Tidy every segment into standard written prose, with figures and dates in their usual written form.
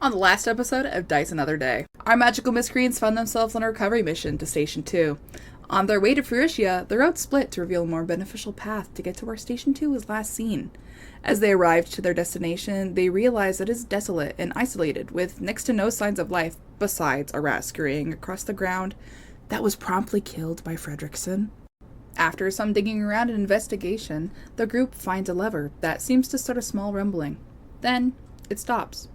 On the last episode of Dice Another Day, our magical miscreants found themselves on a recovery mission to Station 2. On their way to Phrygia, the road split to reveal a more beneficial path to get to where Station 2 was last seen. As they arrived to their destination, they realized that it is desolate and isolated, with next to no signs of life besides a rat scurrying across the ground that was promptly killed by Fredrickson. After some digging around and investigation, the group finds a lever that seems to start a small rumbling. Then, it stops.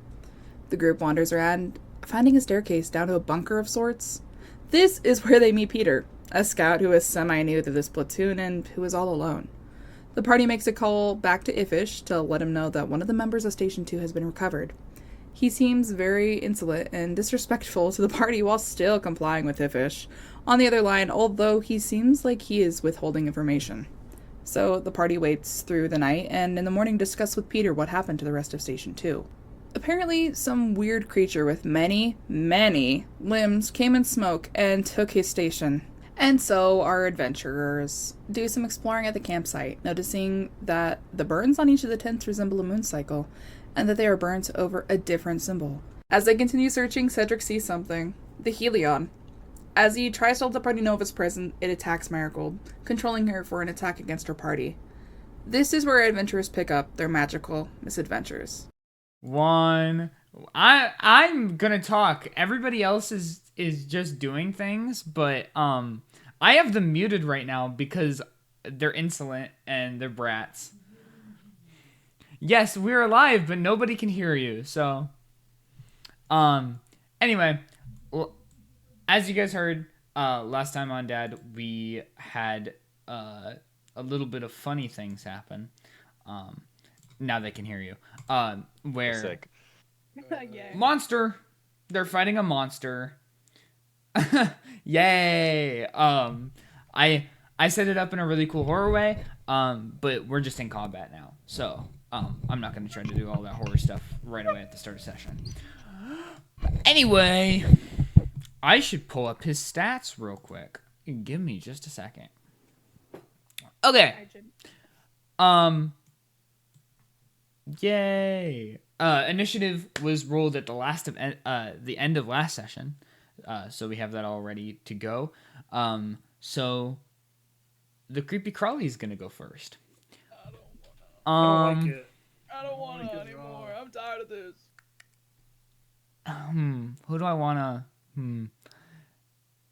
The group wanders around, finding a staircase down to a bunker of sorts. This is where they meet Peter, a scout who is semi-new to this platoon and who is all alone. The party makes a call back to Ifish to let him know that one of the members of Station 2 has been recovered. He seems very insolent and disrespectful to the party while still complying with Ifish on the other line, although he seems like he is withholding information. So the party waits through the night and in the morning discuss with Peter what happened to the rest of Station 2. Apparently, some weird creature with many, many limbs came in smoke and took his station. And so our adventurers do some exploring at the campsite, noticing that the burns on each of the tents resemble a moon cycle, and that they are burnt over a different symbol. As they continue searching, Cedric sees something. The Helion. As he tries to let the party know of its presence, it attacks Marigold, controlling her for an attack against her party. This is where adventurers pick up their magical misadventures. I'm gonna talk. Everybody else is just doing things, but I have them muted right now because they're insolent and they're brats. Yes, we're alive, but nobody can hear you. So anyway, as you guys heard last time on Dad, we had a little bit of funny things happen. Now they can hear you. Where Sick. monster, they're fighting a monster. Yay! I set it up in a really cool horror way. But we're just in combat now, so I'm not gonna try to do all that horror stuff right away at the start of session. Anyway, I should pull up his stats real quick. Give me just a second. Okay. Yay! Initiative was rolled at the end of last session, so we have that all ready to go. So the creepy crawly is gonna go first. I don't like it. I don't want it anymore. I'm tired of this. Who do I wanna?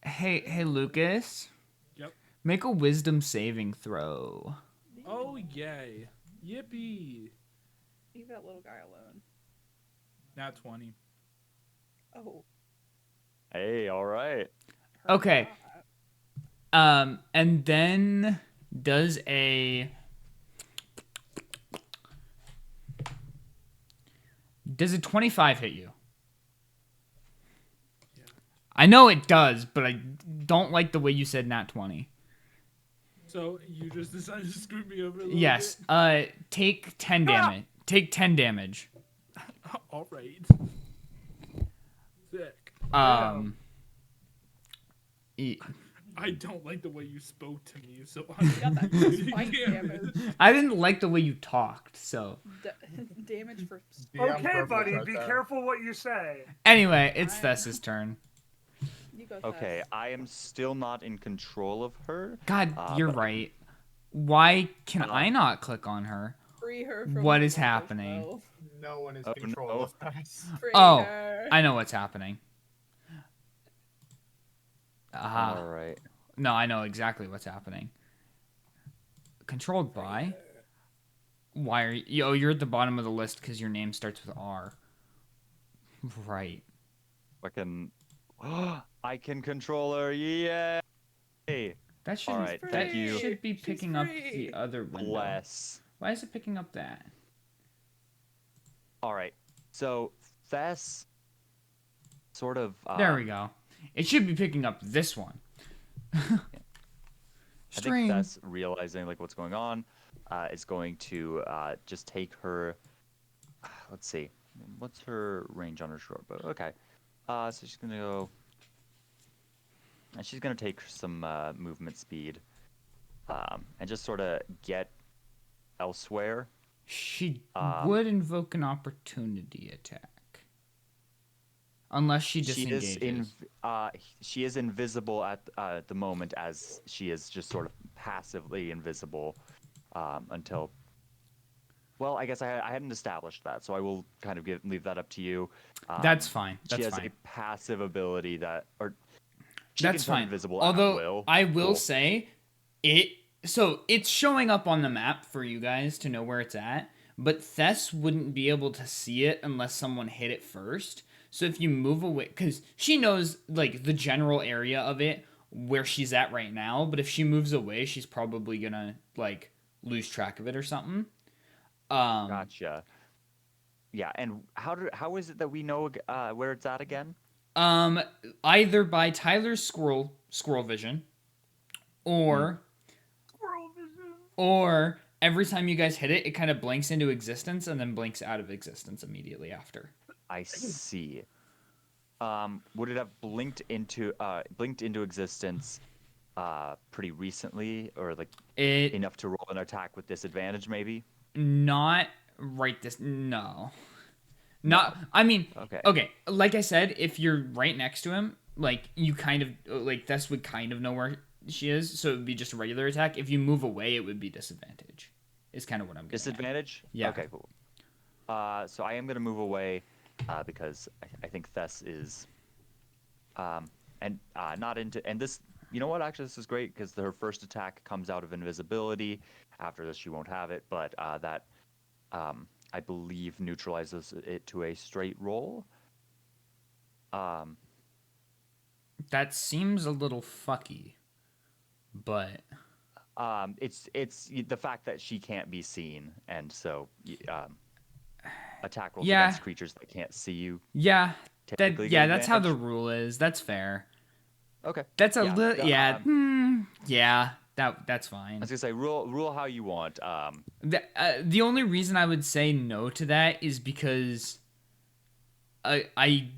Hey, Lucas. Yep. Make a wisdom saving throw. Oh yay! Yippee! Leave that little guy alone. Nat 20. Oh. Hey, all right. Okay. And then does a 25 hit you? Yeah. I know it does, but I don't like the way you said nat 20. So you just decided to screw me over a little Yes. bit? Take 10 damage. Take 10 damage. All right. Sick. I don't like the way you spoke to me, so Got that spike damage. I didn't like the way you talked, so. Damage for... Okay, buddy, be careful what you say. Anyway, it's Thess's turn. You go Okay, first. I am still not in control of her. God, you're right. Why can I not click on her? Free her from What the is monster happening? spell. No one is Oh, control no. of us. Free Oh, her. I know what's happening. All right. No, I know exactly what's happening. Controlled by? Why are you... Oh, you're at the bottom of the list because your name starts with R. Right. I can control her. Yay! That should, All right, that thank you. should be picking up the other window. Bless. Why is it picking up that? All right. So Thess sort of. There we go. It should be picking up this one. I String. think Thess realizing like what's going on is going to just take her. Let's see. What's her range on her short bow? Okay. So she's gonna go. And she's gonna take some movement speed, and just sort of get elsewhere. She would invoke an opportunity attack. Unless she She is disengages. she is invisible at the moment, as she is just sort of passively invisible until. Well, I guess I hadn't established that, so I will kind of leave that up to you. That's fine. She That's has fine. a passive ability or she That's can turn fine. invisible Although at will. I will Cool. say so it's showing up on the map for you guys to know where it's at, but Thess wouldn't be able to see it unless someone hit it first. So if you move away, because she knows like the general area of it where she's at right now, but if she moves away, she's probably gonna like lose track of it or something. Gotcha. Yeah, and how is it that we know where it's at again? Um, Either by Tyler's squirrel vision, or Squirrel vision. or every time you guys hit it, it kind of blinks into existence and then blinks out of existence immediately after. I see. Would it have blinked into existence pretty recently, or like It enough to roll an attack with disadvantage, maybe? not right this no. Not I mean, Okay. okay, like I said, if you're right next to him, like you kind of like Thess would kind of know where she is, so it would be just a regular attack. If you move away, it would be disadvantage. Is kind of what I'm getting at. Disadvantage? Yeah. Okay, cool. So I am gonna move away because I think Thess is and not into and this. You know what? Actually, this is great because her first attack comes out of invisibility. After this, she won't have it, but that I believe neutralizes it to a straight roll. That seems a little fucky, but It's the fact that she can't be seen, and so attack rolls Yeah. against creatures that can't see you. yeah, Typically get that's how the advantage. rule is. That's fair. Okay. That's a Yeah, little yeah. That's I fine. was gonna say rule how you want. The only reason I would say no to that is because I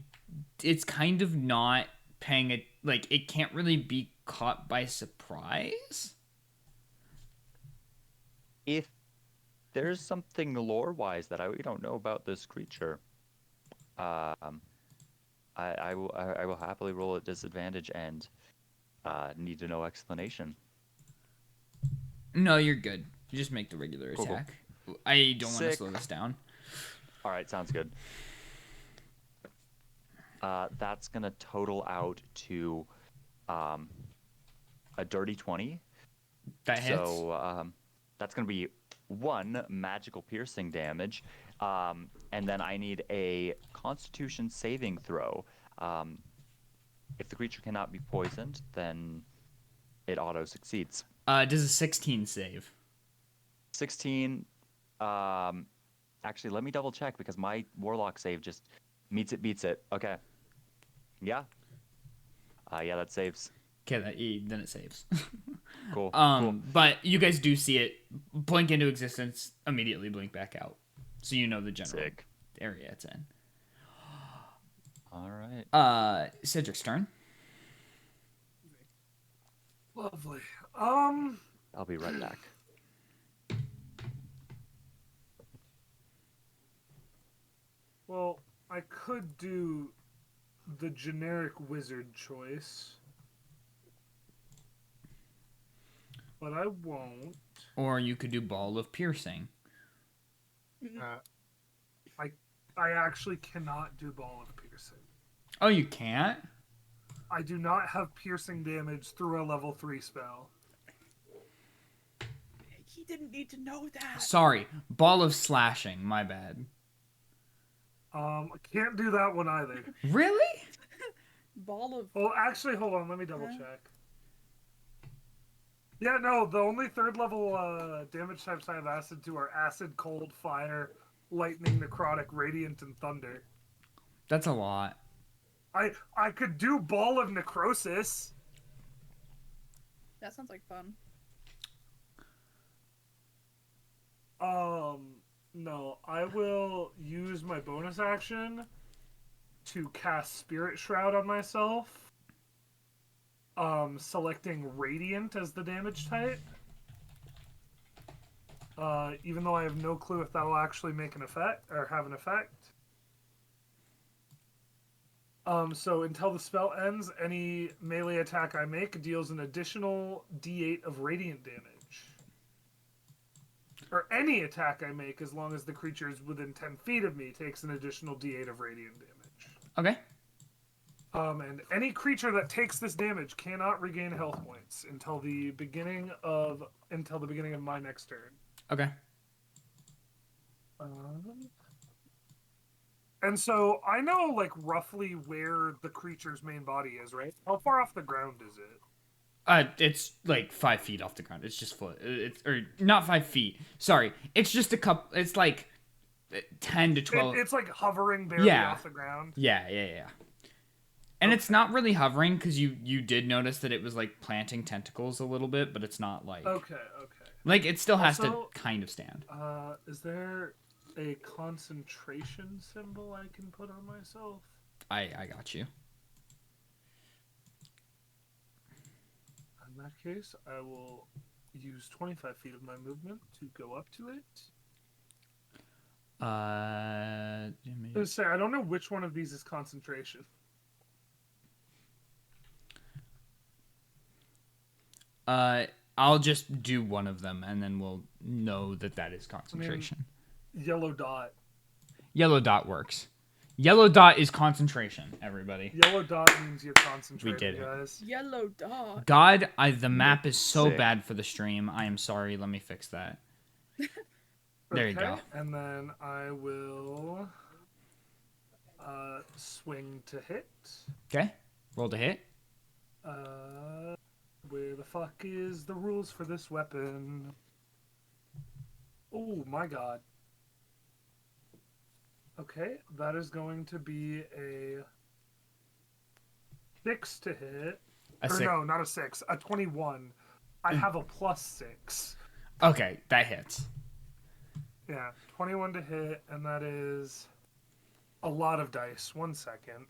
it's kind of not paying it like it can't really be caught by surprise. If there's something lore-wise that we don't know about this creature, I will happily roll at disadvantage and need to know explanation. No, you're good. You just make the regular Cool. attack. I don't want to Sick. slow this down. All right, sounds good. That's gonna total out to a dirty 20. That hits. So that's gonna be 1 magical piercing damage, and then I need a Constitution saving throw. If the creature cannot be poisoned, then it auto succeeds. Does a 16 save? 16. Actually, let me double check because my warlock save just beats it. Okay. Yeah. Yeah, that saves. Okay, then it saves. Cool. But you guys do see it blink into existence, immediately blink back out, so you know the general Sick. area it's in. All right. Cedric's turn. Lovely. I'll be right back. Well, I could do the generic wizard choice, but I won't. Or you could do Ball of Piercing. I actually cannot do Ball of Piercing. Oh, you can't? I do not have piercing damage through a level 3 spell. He didn't need to know that. Sorry, Ball of Slashing. My bad. I can't do that one either. Really? Ball of. Well, actually, hold on. Let me double check. Yeah, no, the only 3rd level damage types I have acid to are acid, cold, fire, lightning, necrotic, radiant, and thunder. That's a lot. I could do Ball of Necrosis. That sounds like fun. No, I will use my bonus action to cast Spirit Shroud on myself. Selecting Radiant as the damage type. Even though I have no clue if that'll actually make an effect or have an effect. So until the spell ends, any melee attack I make deals an additional d8 of radiant damage. Or any attack I make, as long as the creature is within 10 feet of me, takes an additional d8 of radiant damage. Okay. And any creature that takes this damage cannot regain health points until the beginning of my next turn. Okay. And so I know like roughly where the creature's main body is, right? How far off the ground is it? It's like 5 feet off the ground. It's just it's or not 5 feet. Sorry, it's just a couple. It's like 10 to 12. It's like hovering barely off the ground. Yeah. And it's not really hovering because you did notice that it was like planting tentacles a little bit, but it's not like Okay. like it still has to Also, kind of stand. Is there a concentration symbol I can put on myself? I got you. In that case, I will use 25 feet of my movement to go up to it. Let's say I don't know which one of these is concentration. I'll just do one of them, and then we'll know that is concentration. Yellow dot. Yellow dot works. Yellow dot is concentration, everybody. Yellow dot means you're concentrating, We did it. guys. Yellow dot. God, the map is so Sick. bad for the stream. I am sorry. Let me fix that. There you go. And then I will swing to hit. Okay. Roll to hit. Where the fuck is the rules for this weapon? Oh my god. Okay, that is going to be a 6 to hit. No, not a 6. A 21. I have a +6. Okay, that hits. Yeah, 21 to hit, and that is a lot of dice. 1 second.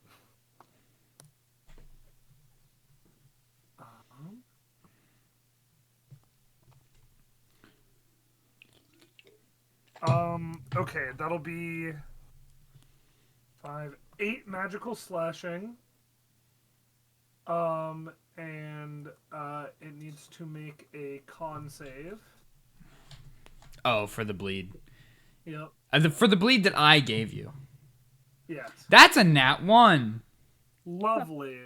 Okay, that'll be 8 magical slashing. And it needs to make a con save. Oh, for the bleed. Yep. For the bleed that I gave you. Yes. That's a nat 1. Lovely.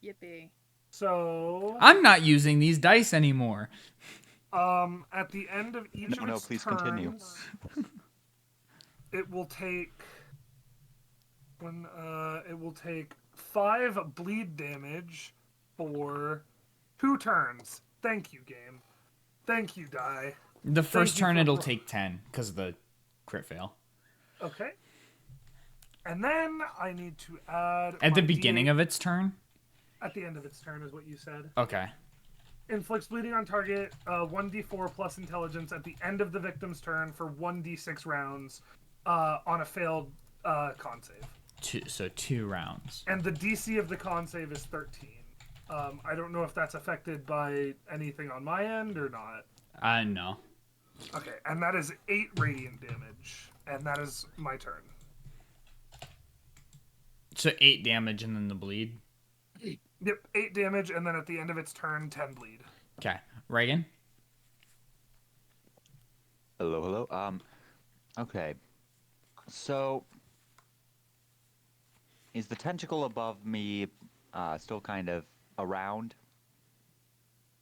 Yippee. So I'm not using these dice anymore. at the end of each of its please turns, continue. it will take 5 bleed damage for 2 turns. Thank you, game. Thank you, die. The first Thank you turn for- it'll take 10 because of the crit fail. Okay. And then I need to add At the my beginning D8 of its turn? at the end of its turn is what you said. Okay. Inflicts bleeding on target, 1d4 plus intelligence at the end of the victim's turn for 1d6 rounds on a failed con save. So 2 rounds. And the DC of the con save is 13. I don't know if that's affected by anything on my end or not. No. Okay, and that is 8 radiant damage. And that is my turn. So 8 damage and then the bleed. Yep, 8 damage, and then at the end of its turn, 10 bleed. Okay. Reagan? Hello. Okay. So, is the tentacle above me still kind of around?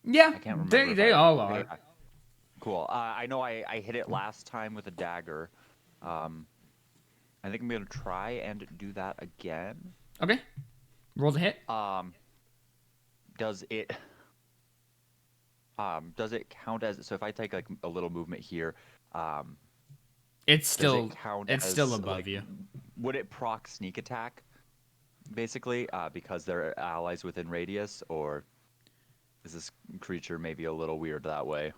Yeah, I can't remember. if they I- all are. yeah. Cool. I know I hit it last time with a dagger. I think I'm gonna try and do that again. Okay. Roll the hit. Does it count as, so if I take like a little movement here, It's does still it count it's as, still above like, you. would it proc sneak attack basically because they're allies within radius, or is this creature maybe a little weird that way?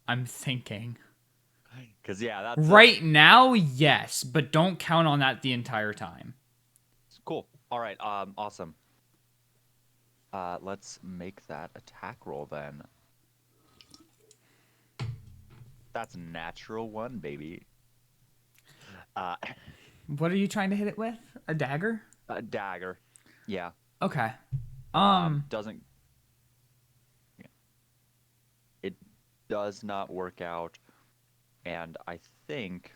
I'm thinking. Because yeah, that's Right now, yes, but don't count on that the entire time. cool. All right, awesome. Let's make that attack roll then. That's a natural 1, baby. Uh, What are you trying to hit it with? A dagger? a dagger. Yeah. Okay. Doesn't. It does not work out, and I think.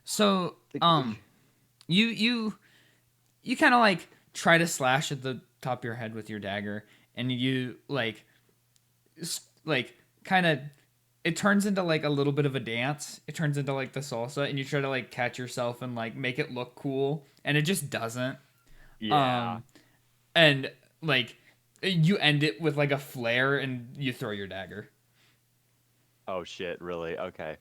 So, you kind of like try to slash at the top of your head with your dagger, and you like kind of it turns into like a little bit of a dance. It turns into like the salsa, and you try to like catch yourself and like make it look cool, and it just doesn't. Yeah. And like you end it with like a flare, and you throw your dagger. Oh shit! Really? Okay.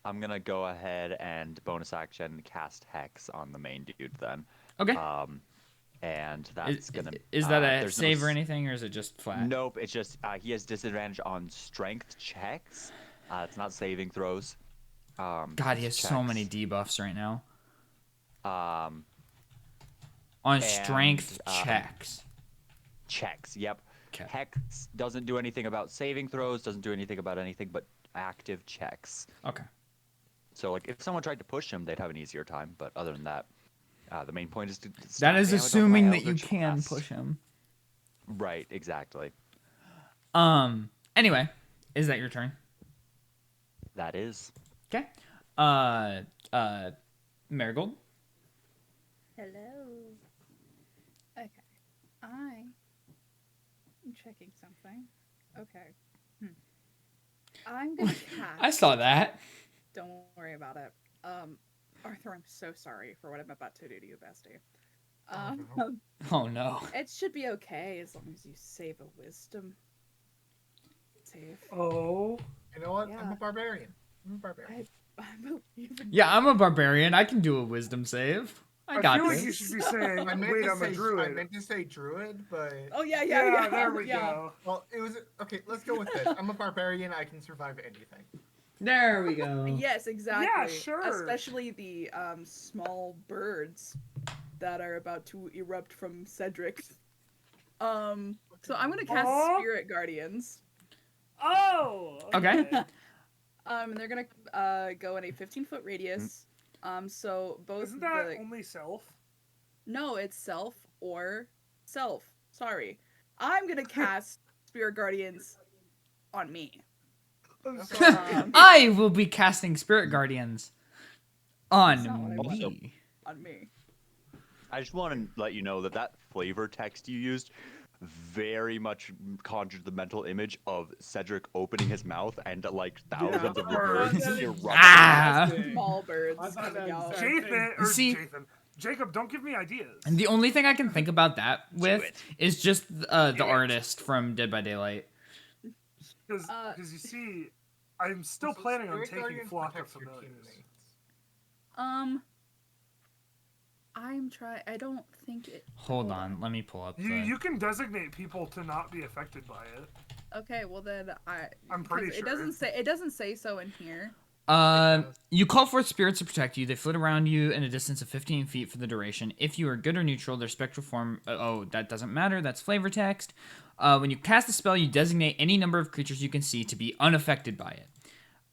I'm gonna go ahead and bonus action cast Hex on the main dude then. Okay. And that's gonna. Is that a there's save no, or anything, or is it just flat? Nope. It's just he has disadvantage on strength checks. It's not saving throws. God, he has so many debuffs right now. Um, On strength and, checks. Checks. Yep. 'Kay. Hex doesn't do anything about saving throws. Doesn't do anything about anything but active checks. Okay. So like if someone tried to push him, they'd have an easier time. But other than that, the main point is to. That stop is damage on assuming my that you Eldritch can Blast. push him. Right. Exactly. Anyway, is that your turn? That is. Okay. Marigold. Hello. Okay. I'm checking something. Okay. I'm gonna cast. I saw that. Don't worry about it. Arthur, I'm so sorry for what I'm about to do to you, bestie. Oh no. It should be okay as long as you save a wisdom save. Oh. You know what? Yeah. I'm a barbarian. Yeah, I'm a barbarian. I can do a wisdom save. I got feel like this. you should be saying, I meant wait, to I'm a say druid. I meant to say druid, but Oh yeah, There we yeah. go. well, it was okay. Let's go with it. I'm a barbarian. I can survive anything. There we go. Yes, exactly. Yeah, sure. Especially the small birds that are about to erupt from Cedric. So I'm gonna cast Aw. Spirit Guardians. Oh. Okay. And they're gonna go in a 15-foot radius. So both Isn't that the only self? no, it's self or self. Sorry, I'm gonna cast Spirit Guardians on me. I'm sorry. I will be casting Spirit Guardians That's not what I on Also- me. On me. I just want to let you know that flavor text you used very much conjured the mental image of Cedric opening his mouth and like thousands of birds erupting. Ah! Small birds I thought coming that was out. same Jathan, or See- Jathan. Jacob, don't give me ideas. And the only thing I can think about that with it. is just the artist from Dead by Daylight. Because you see, I'm still So planning on Spirit taking Guardians Flock of protects your Familiars. teammates. I'm trying. I don't think it. Hold on, let me pull up the... You can designate people to not be affected by it. Okay, well then I'm pretty 'cause sure. it doesn't say so in here. You call forth spirits to protect you. They flit around you in a distance of 15 feet for the duration. If you are good or neutral, their spectral form... that doesn't matter. That's flavor text. When you cast the spell, you designate any number of creatures you can see to be unaffected by it.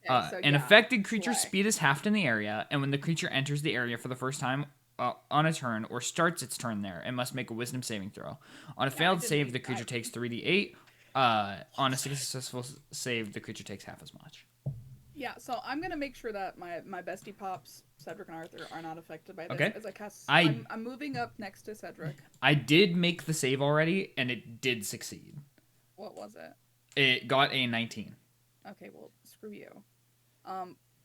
Okay, so An yeah, affected creature's slay. speed is halved in the area, and when the creature enters the area for the first time on a turn or starts its turn there, it must make a wisdom saving throw. On a failed did save, make the creature that. takes 3d8. On a successful save, the creature takes half as much. Yeah, so I'm gonna make sure that my bestie pops, Cedric and Arthur, are not affected by this. Okay. As I cast, I- I'm moving up next to Cedric. I did make the save already, and it did succeed. What was it? It got a 19. Okay, well, screw you.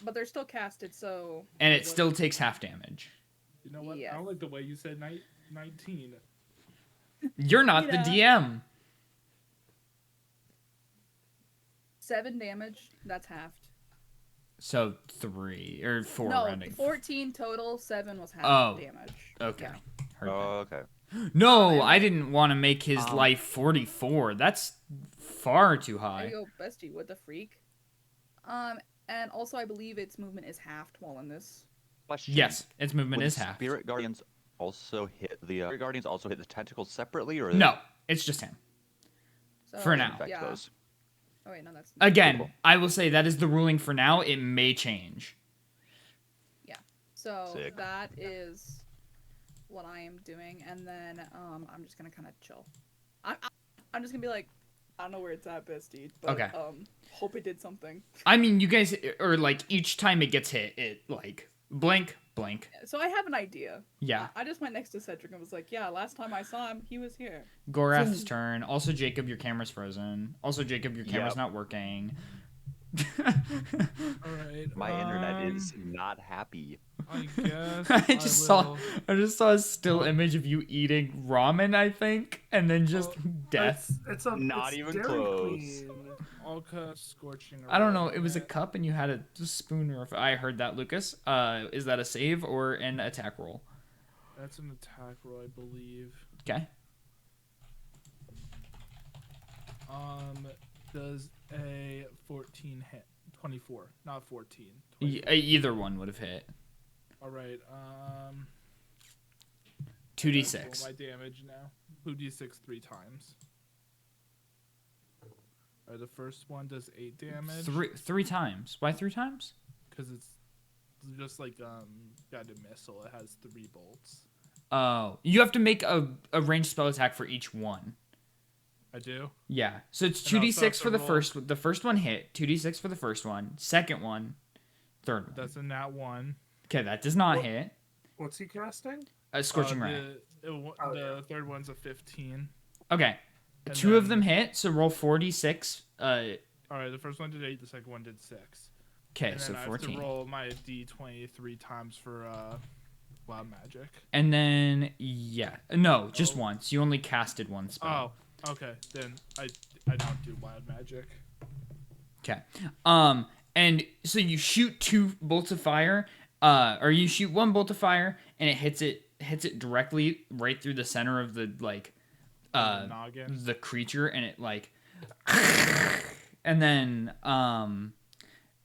But they're still casted, so. And it still takes half damage. You know what? Yeah. I don't like the way you said 19. You're not Yeah. the DM. 7 damage. That's halved. So 3 or 4 No, rounding. 14 total. 7 was half Oh. damage. Okay. Yeah. Heard that. Oh, okay. No, I didn't want to make his life 44. That's far too There high. you go, bestie. What the freak? And also I believe its movement is halved while in this. Question. Yes, its movement Would is half. Spirit Guardians also hit the Spirit Guardians tentacles separately, or No, it's just him. So, For now. affect Yeah. those? Oh wait, no, that's Again, Cool. I will say that is the ruling for now. It may change. yeah. So Sick. that is what I am doing, and then I'm just gonna kind of chill. I'm just gonna be like, I don't know where it's at, bestie. But, Okay. hope it did something. I mean, you guys are like each time it gets hit, it like blink, blink. So I have an idea. Yeah. I just went next to Cedric and was like, yeah, last time I saw him, he was here. Gor'Ath's turn. Also, Jacob, your camera's frozen. Also, Jacob, your camera's Yep. not working. All right. My internet is not happy. I guess I just saw will. I just saw a still image of you eating ramen, I think, and then just death. It's a Not it's even Dairy close. Queen. I'll cast scorching. I don't know. Ray It was a on cup, and you had a spoon. Or I heard that, Lucas. Is that a save or an attack roll? That's an attack roll, I believe. Okay. Does a 14 hit? 24, not 14. Either one would have hit. All right. 2d6. Roll my damage now. 2d6 3 times. All right, the first one does 8 damage. Three times. Why 3 times? Because it's just like guided missile. It has 3 bolts. Oh, you have to make a ranged spell attack for each one. I do. Yeah. So it's And also 2d6 have for to the roll- first. The first one hit. 2d6 for the first one. Second one. Third one. That's a nat 1. Okay, that does not What- hit. What's he casting? A scorching ray. The third one's a 15. Okay. And 2 of then- them hit. So roll 4d6. All right, the first one did 8. The second one did 6. Okay, And so then I have 14. to roll my d20 3 times for wild magic. And then yeah, no, just Oh. once. You only casted one spell. Oh, okay. Then I don't do wild magic. Okay. And so you shoot 2 bolts of fire, or you shoot 1 bolt of fire, and it hits it directly right through the center of the Noggin. the creature, and it like, and then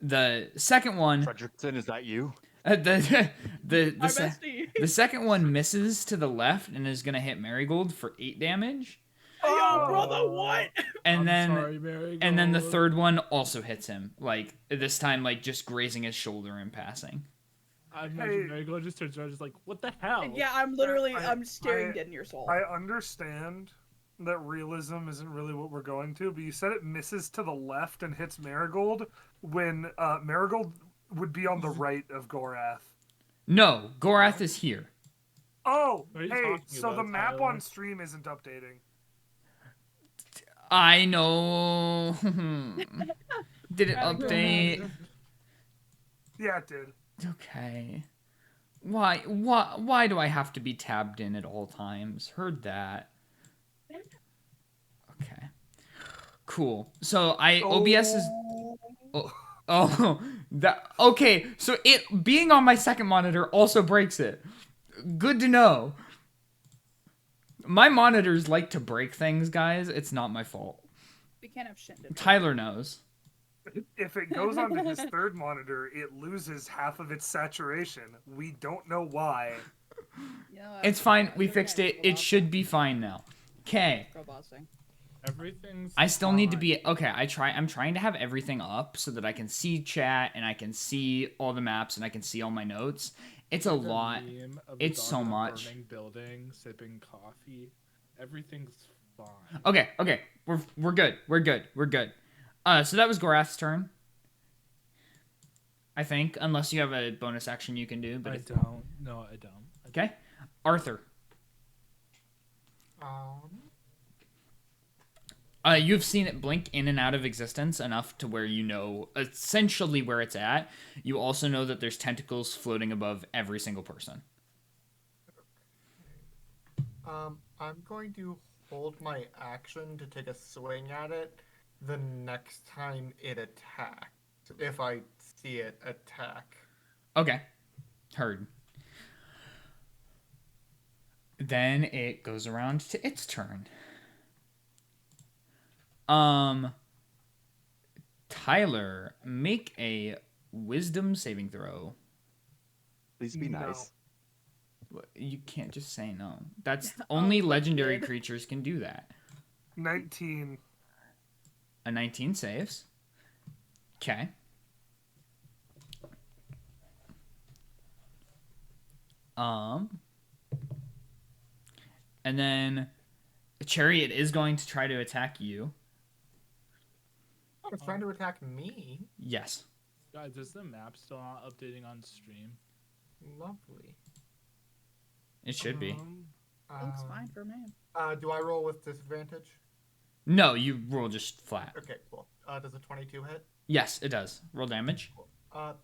the second one, Fredrickson, is that you? the My se- bestie. the second one misses to the left and is gonna hit Marigold for 8 damage, Yo, brother, what? and I'm then. sorry, Marigold. And then the third one also hits him, like this time, like just grazing his shoulder in passing. I imagine Hey. Marigold just turns around, just like, what the hell? Yeah, I'm literally, I- I'm staring I- dead in your soul. I understand that realism isn't really what we're going to, but you said it misses to the left and hits Marigold when Marigold would be on the right of Gor'Ath. No, Gor'Ath is here. Oh, What are you hey, talking so the about, map Tyler? on stream isn't updating. I know. Did it Gotta go. update? Yeah, it did. Okay. Why do I have to be tabbed in at all times? Heard that. Okay. Cool. So OBS is that okay, so it being on my second monitor also breaks it. Good to know. My monitors like to break things, guys. It's not my fault. We can't have shit. Tyler knows. If it goes onto his third monitor, it loses half of its saturation. We don't know why. You know, It's fine. We fixed it. It should be fine now. Okay. Go bossing. Everything's I still need to fine. be okay. I'm trying to have everything up so that I can see chat and I can see all the maps and I can see all my notes. It's a The lot. meme of the It's dog so in a much. burning building, sipping coffee. Everything's fine. Okay. We're good. We're good. So that was Gor'Ath's turn. I think, unless you have a bonus action you can do. But I if, don't. No, I don't. okay, Arthur. You've seen it blink in and out of existence enough to where you know essentially where it's at. You also know that there's tentacles floating above every single person. I'm going to hold my action to take a swing at it the next time it attacks. If I see it attack. Okay, heard. Then it goes around to its turn. Tyler, make a wisdom saving throw. Please be No. nice. You can't just say no. That's only legendary good. creatures can do that. 19. A 19 saves. Okay. And then Chariot is going to try to attack you. Oh, it's trying to attack me. Yes. Guys, is the map still not updating on stream? Lovely. It should be. Looks fine for me. Do I roll with disadvantage? No, you roll just flat. Okay, cool. Does a 22 hit? Yes, it does. Roll damage.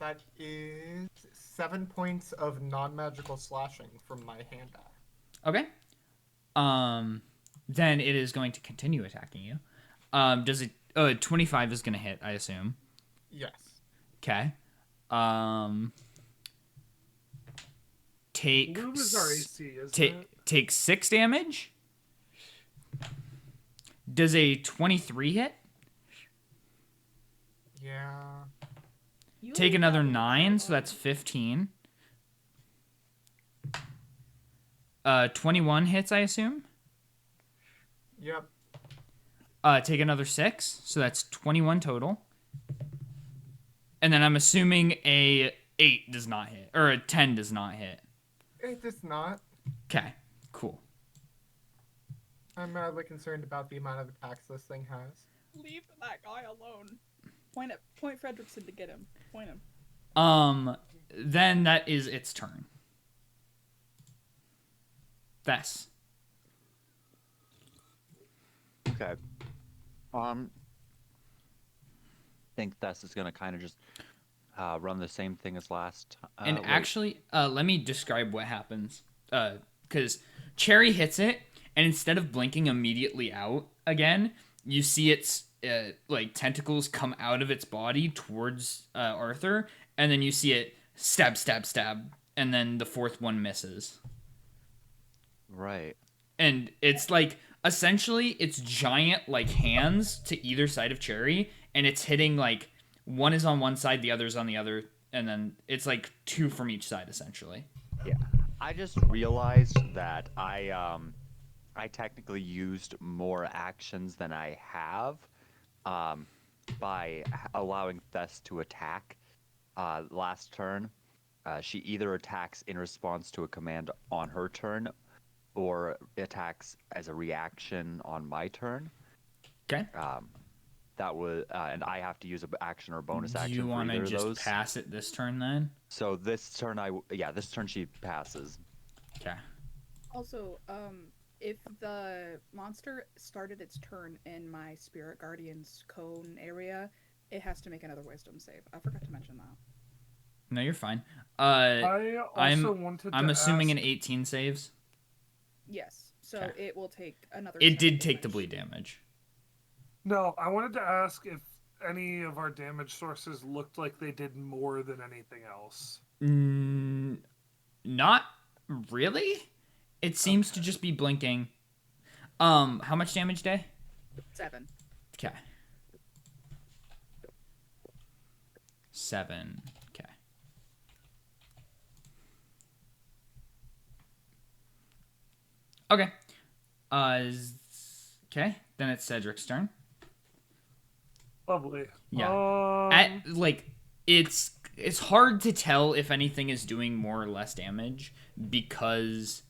That is 7 points of non-magical slashing from my hand axe. Okay. Then it is going to continue attacking you. Does it? 25 is going to hit, I assume. Yes. Okay. Take. Blue is our AC, isn't it? Take 6 damage. Does a 23 hit? Yeah. Take another 9, so that's 15. 21 hits, I assume. Yep. Take another 6, so that's 21 total. And then I'm assuming a 8 does not hit, or a 10 does not hit. It does not. Okay, cool. I'm madly concerned about the amount of attacks this thing has. Leave that guy alone. Point Fredrickson to get him. Point him. Then that is its turn. Thess. Okay. I think Thess is gonna kind of just run the same thing as last. And actually, let me describe what happens. Because Cherry hits it, and instead of blinking immediately out again, you see its like tentacles come out of its body towards Arthor, and then you see it stab, stab, stab, and then the fourth one misses. Right. And it's like essentially it's giant like hands to either side of Cherry, and it's hitting like one is on one side, the other's on the other, and then it's like 2 from each side essentially. Yeah. I just realized that I technically used more actions than I have by allowing Thess to attack last turn. She either attacks in response to a command on her turn or attacks as a reaction on my turn. Okay. That was, and I have to use an action or a bonus action. Do you want to just pass it this turn then? So this turn, this turn she passes. Okay. Also, if the monster started its turn in my Spirit Guardian's cone area, it has to make another Wisdom save. I forgot to mention that. No, you're fine. wanted to I'm assuming ask... an 18 saves. Yes, so Okay. it will take another. It 7 did take the damage. bleed damage. No, I wanted to ask if any of our damage sources looked like they did more than anything else. Not really. It seems to just be blinking. How much damage, Day? 7. Okay. 7. Okay. Okay. Okay. Then it's Cedric's turn. Lovely. Yeah. It's hard to tell if anything is doing more or less damage because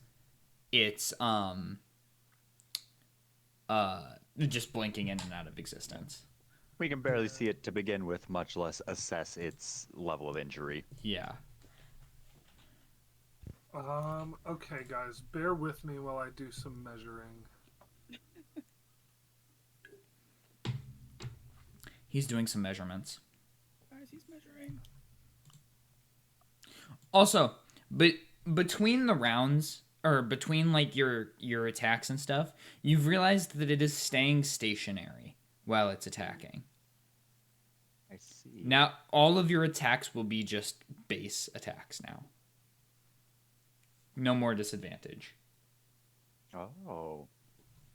it's just blinking in and out of existence. We can barely see it to begin with, much less assess its level of injury. Yeah. Okay, guys, bear with me while I do some measuring. He's doing some measurements. Guys, he's measuring. Also, but between the rounds, or between like your attacks and stuff, you've realized that it is staying stationary while it's attacking. I see. Now, all of your attacks will be just base attacks now. No more disadvantage. Oh.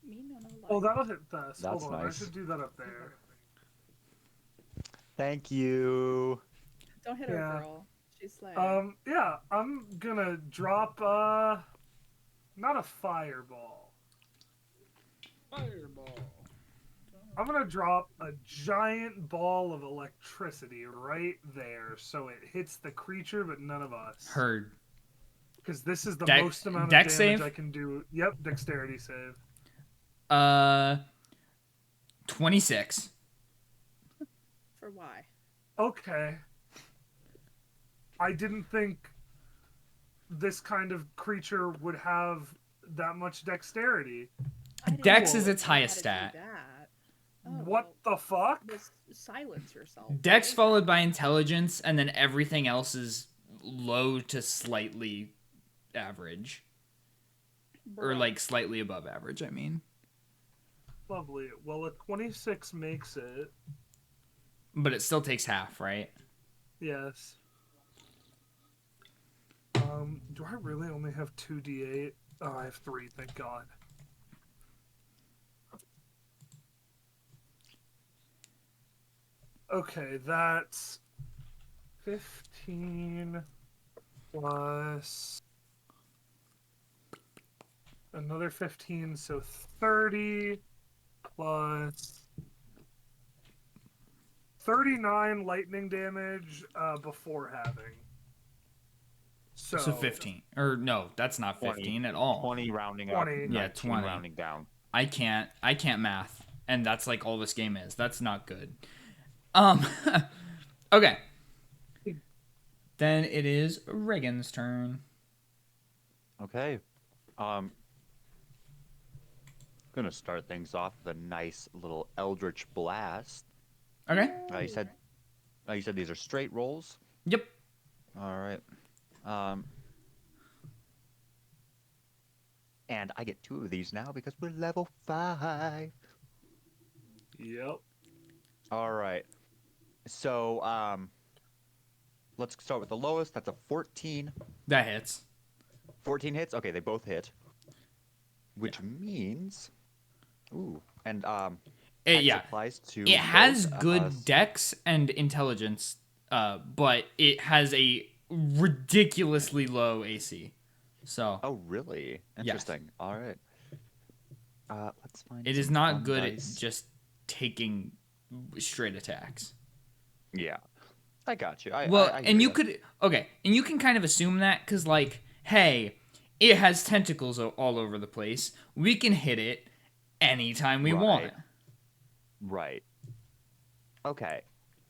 Me, no, no, Oh, that'll hit Thess. That's Hold on, nice. I should do that up there. Thank you. Don't hit her, girl. She's like. Yeah, I'm gonna drop, not a fireball. Fireball. I'm gonna drop a giant ball of electricity right there, so it hits the creature, but none of us. Heard. Because this is the Dex- most amount of dex damage save? I can do. Yep, dexterity save. 26. For why? Okay. I didn't think this kind of creature would have that much dexterity. I didn't Dex know is its how to highest do stat. that. What the fuck? Just silence yourself. Dex right? followed by intelligence, and then everything else is low to slightly average. Or Bruh. like slightly above average, I mean. Lovely. Well, a 26 makes it. But it still takes half, right? Yes. Do I really only have 2d8? Oh, I have 3, thank God. Okay, that's 15 plus another 15, so 30 plus 39 lightning damage before having. So 15. Or no, that's not 15 at all. 20 rounding 20. up. Yeah, 19 20. rounding down. I can't math. And that's like all this game is. That's not good. Okay. Then it is Reaghan's turn. Okay. Gonna start things off with a nice little Eldritch Blast. Okay. You said these are straight rolls. Yep. All right. And I get 2 of these now because we're level 5. Yep. All right. So, let's start with the lowest. That's a 14. That hits. 14 hits? Okay, they both hit. Which means... Ooh. And, that Yeah. applies to It has both good us. dex and intelligence, but it has a ridiculously low AC. So Oh, really? Interesting. All right. Let's find it is some not fun good dice. at just taking straight attacks. Yeah. I got you. I And hear you ya. could and you can kind of assume that because, like, hey, it has tentacles all over the place. We can hit it anytime we want. Right. Okay.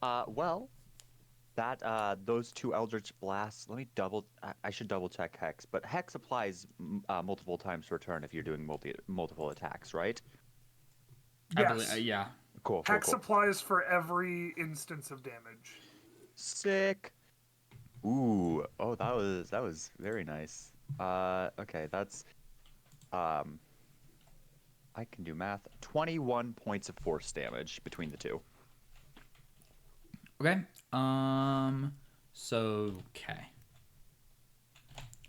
Well, that those 2 Eldritch Blasts. Let me I should double check Hex, but Hex applies multiple times per turn if you're doing multiple attacks, right? I Yes. believe, yeah. Cool. Hex applies for every instance of damage. Sick. Ooh. Oh, that was very nice. Okay, that's I can do math. 21 points of force damage between the 2. Okay. Okay.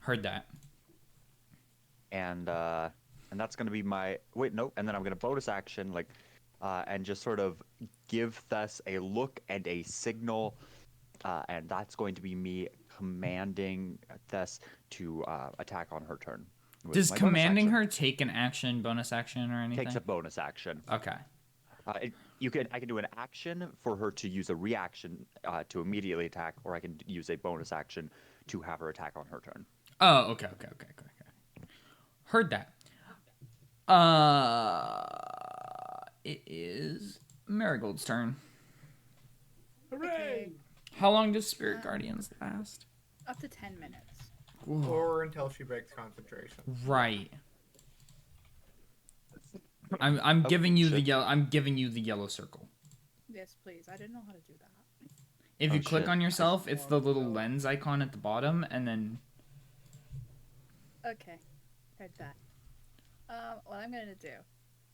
Heard that. And that's gonna be my and then I'm gonna bonus action and just sort of give Thess a look and a signal, and that's going to be me commanding Thess to attack on her turn. with Does my bonus commanding action. her take an action, bonus action, or anything? Takes a bonus action. Okay. I can do an action for her to use a reaction to immediately attack, or I can use a bonus action to have her attack on her turn. Oh, okay. Heard that. It is Marigold's turn. Hooray! How long does Spirit Guardians last? Up to 10 minutes. Whoa. Or until she breaks concentration. Right. I'm giving you the shit. yellow. I'm giving you the yellow circle. Yes, please. I didn't know how to do that. If you Oh, click shit. on yourself, it's the little lens icon at the bottom, and then Okay. Heard that. What I'm going to do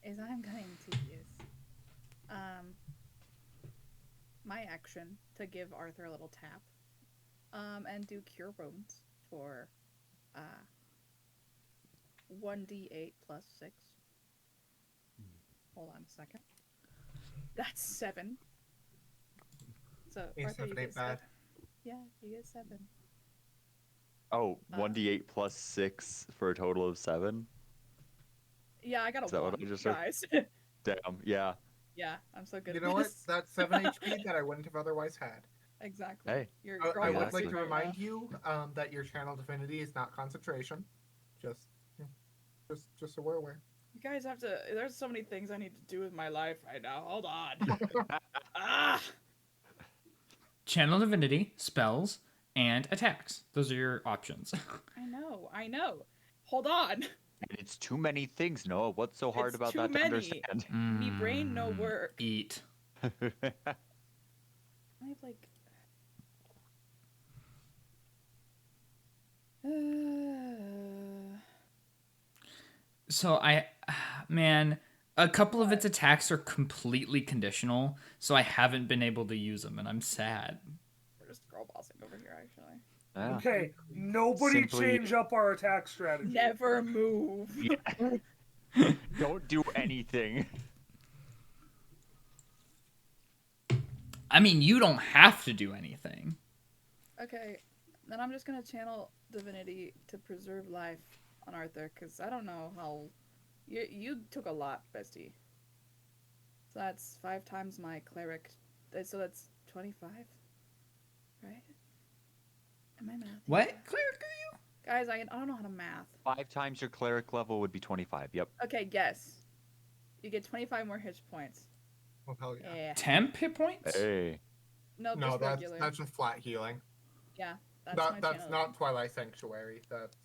is I'm going to use my action to give Arthur a little tap and do Cure Wounds for 1d8 plus 6. Hold on a second. That's 7. So Hey, Arthur, you 7 get ain't bad. 7. Yeah, you get 7. Oh, 1d8 plus 6 for a total of 7? Yeah, I got a Is that what 1, I just heard? guys. Damn, yeah. Yeah, I'm so good You at know what? this. That's 7 HP that I wouldn't have otherwise had. Exactly. Hey. You're I girl would like bossing to right remind now. you that your channel divinity is not concentration. Just, you know, just so we're aware. You guys have to. There's so many things I need to do with my life right now. Hold on. Ah. Channel divinity, spells, and attacks. Those are your options. I know. Hold on. And it's too many things, Noah. What's so hard It's about too that many. to understand? Me brain no work. Eat. I have like. So man, a couple of its attacks are completely conditional, so I haven't been able to use them, and I'm sad. We're just girl bossing over here, actually. Yeah. Okay, nobody Simply- change up our attack strategy. Never move. Don't do anything. I mean, you don't have to do anything. Okay, then I'm just gonna channel divinity to preserve life on Arthur, because I don't know how. You took a lot, bestie. So that's 5 times my cleric. So that's 25, right? Am I math? What cleric are you? Guys, I don't know how to math. 5 times your cleric level would be 25. Yep. Okay, guess. You get 25 more hit points. Oh, hell yeah. Yeah. Temp hit points? Hey. No, No, just that's regular. that's just flat healing. Yeah, that's my That's channel. not Twilight Sanctuary. That's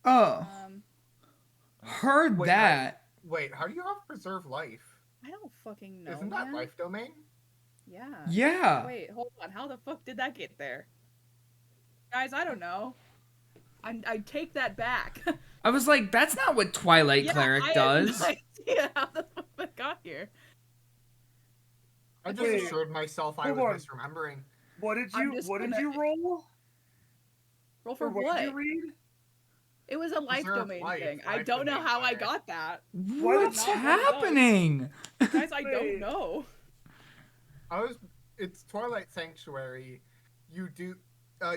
Oh, heard Wait, that. wait. How do you have preserve life? I don't fucking know. Isn't that man. life domain? Yeah. Yeah. Wait, hold on. How the fuck did that get there? Guys, I don't know. I take that back. I was like, that's not what Twilight Yeah, Cleric I does. have no idea how the fuck that got here. I just Wait, assured myself I hold was on. misremembering. What did I'm you just What did gonna- you roll? Roll for Or what what? did you read? It was a life Preserve domain life, thing. I life don't know domain how I fire. got that. What's not one of those. happening? Guys, I don't Wait. know. It's Twilight Sanctuary. You do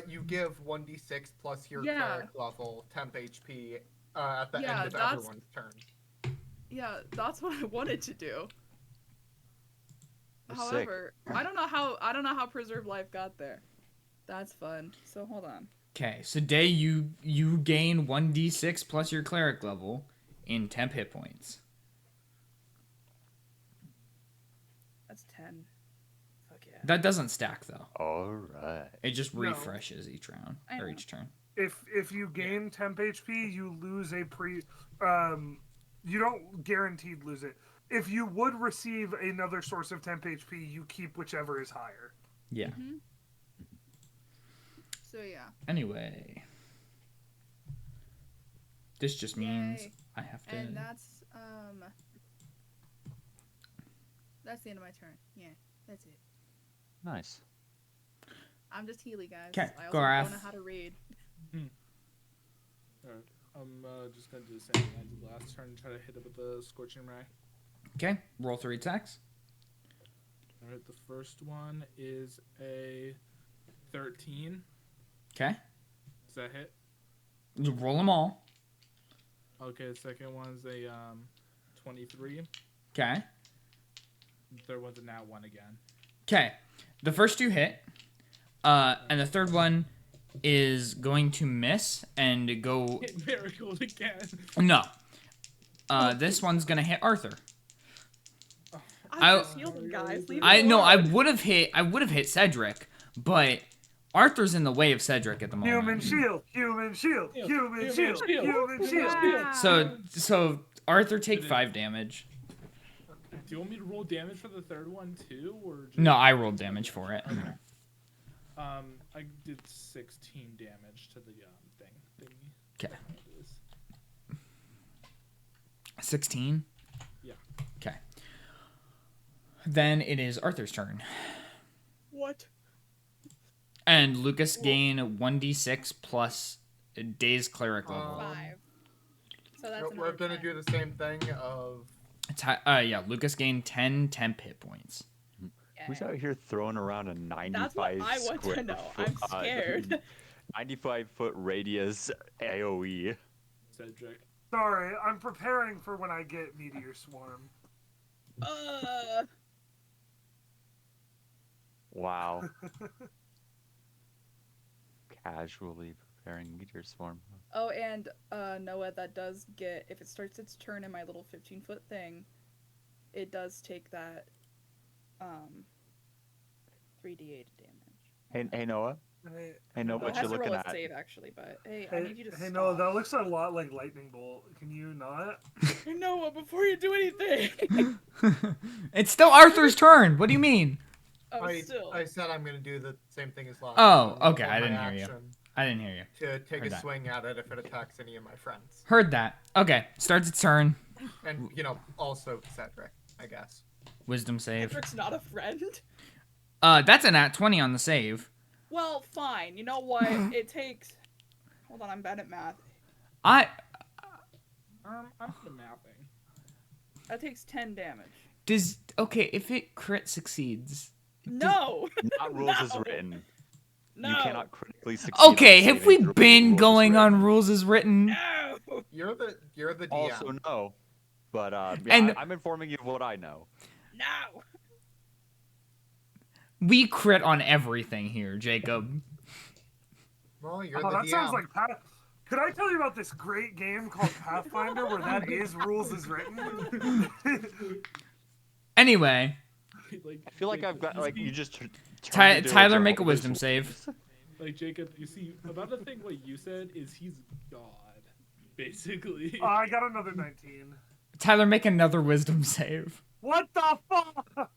you give 1d6 plus your Yeah. cleric level temp HP at the Yeah, end of that's- everyone's turn. Yeah, that's what I wanted to do. You're sick. However, I don't know how preserve life got there. That's fun. So hold on. Okay, so Day, you gain 1d6 plus your cleric level in temp hit points. That's 10. Fuck yeah. That doesn't stack though. All right. It just No. refreshes each round I or know. each turn. If you gain temp HP, you lose a you don't guaranteed lose it. If you would receive another source of temp HP, you keep whichever is higher. Yeah. So yeah. Anyway, this just means Yay. I have to. And that's the end of my turn. Yeah, that's it. Nice. I'm just Healy, guys. 'Kay, I also Gor'Ath. don't know how to read. Alright, I'm just gonna do the same thing I did last turn and try to hit it with the Scorching Ray. Okay, roll 3 attacks. Alright, the first one is a 13. Okay, Does that hit? you roll them all. Okay, the second one's a 23. Okay, The third one's a nat 1 again. okay. The first 2 hit, and the third one is going to miss and go. Hit Marigold again. No, this one's gonna hit Arthur. I just healed him, guys. Leave I me no, I alone. would have hit Cedric, but Arthur's in the way of Cedric at the moment. Human shield, human shield, human shield, human shield. Wow. So Arthur take 5 damage. Do you want me to roll damage for the third one too, or just... No, I rolled damage for it. Okay. I did 16 damage to the thing. Thingy. 'Kay. 16. Yeah. Okay. Then it is Arthur's turn, What? and Lucas gain 1d6 plus Day's cleric level. 5. So that's We're another gonna 10. do the same thing of Yeah, Lucas gained 10 temp hit points. Who's out here throwing around a 95 That's what I want to square know. foot, I'm scared. 95 foot radius AoE? Cedric. Sorry, I'm preparing for when I get Meteor Swarm. Wow. Casually preparing meteor swarm. Oh, and Noah, that does get, if it starts its turn in my little 15-foot thing, it does take that 3d8 damage. Hey Noah. Hey Noah, It what has you to roll looking a at? save, actually, but hey, I need you to Hey, stop. Noah, that looks a lot like Lightning Bolt. Can you not? Noah, before you do anything! It's still Arthur's turn. What do you mean? Oh, still. I said I'm gonna do the same thing as last Oh, time. I'm gonna okay, hold I my didn't hear you. action I didn't hear you. To take Heard a that. swing at it if it attacks any of my friends. Heard that. Okay, starts its turn. And, also Cedric, I guess. Wisdom save. Cedric's not a friend? That's an at 20 on the save. Well, fine. You know what? It takes... Hold on, I'm bad at math. I'm the mapping. That takes 10 damage. Okay, if it crit succeeds. No! Not rules as written. No! You cannot critically succeed. Okay, on have saving we throw been rules as going written. on rules as written? No! You're the DM. Also no, but yeah, And- I'm informing you of what I know. No! We crit on everything here, Jacob. Well, you're Oh, the that DM. sounds like Could I tell you about this great game called Pathfinder where that is rules is written? Anyway, I feel like I've got like you just. Tyler, make a wisdom save. Like Jacob, you see about the thing what you said is he's God, basically. I got another 19. Tyler, make another wisdom save. What the fuck?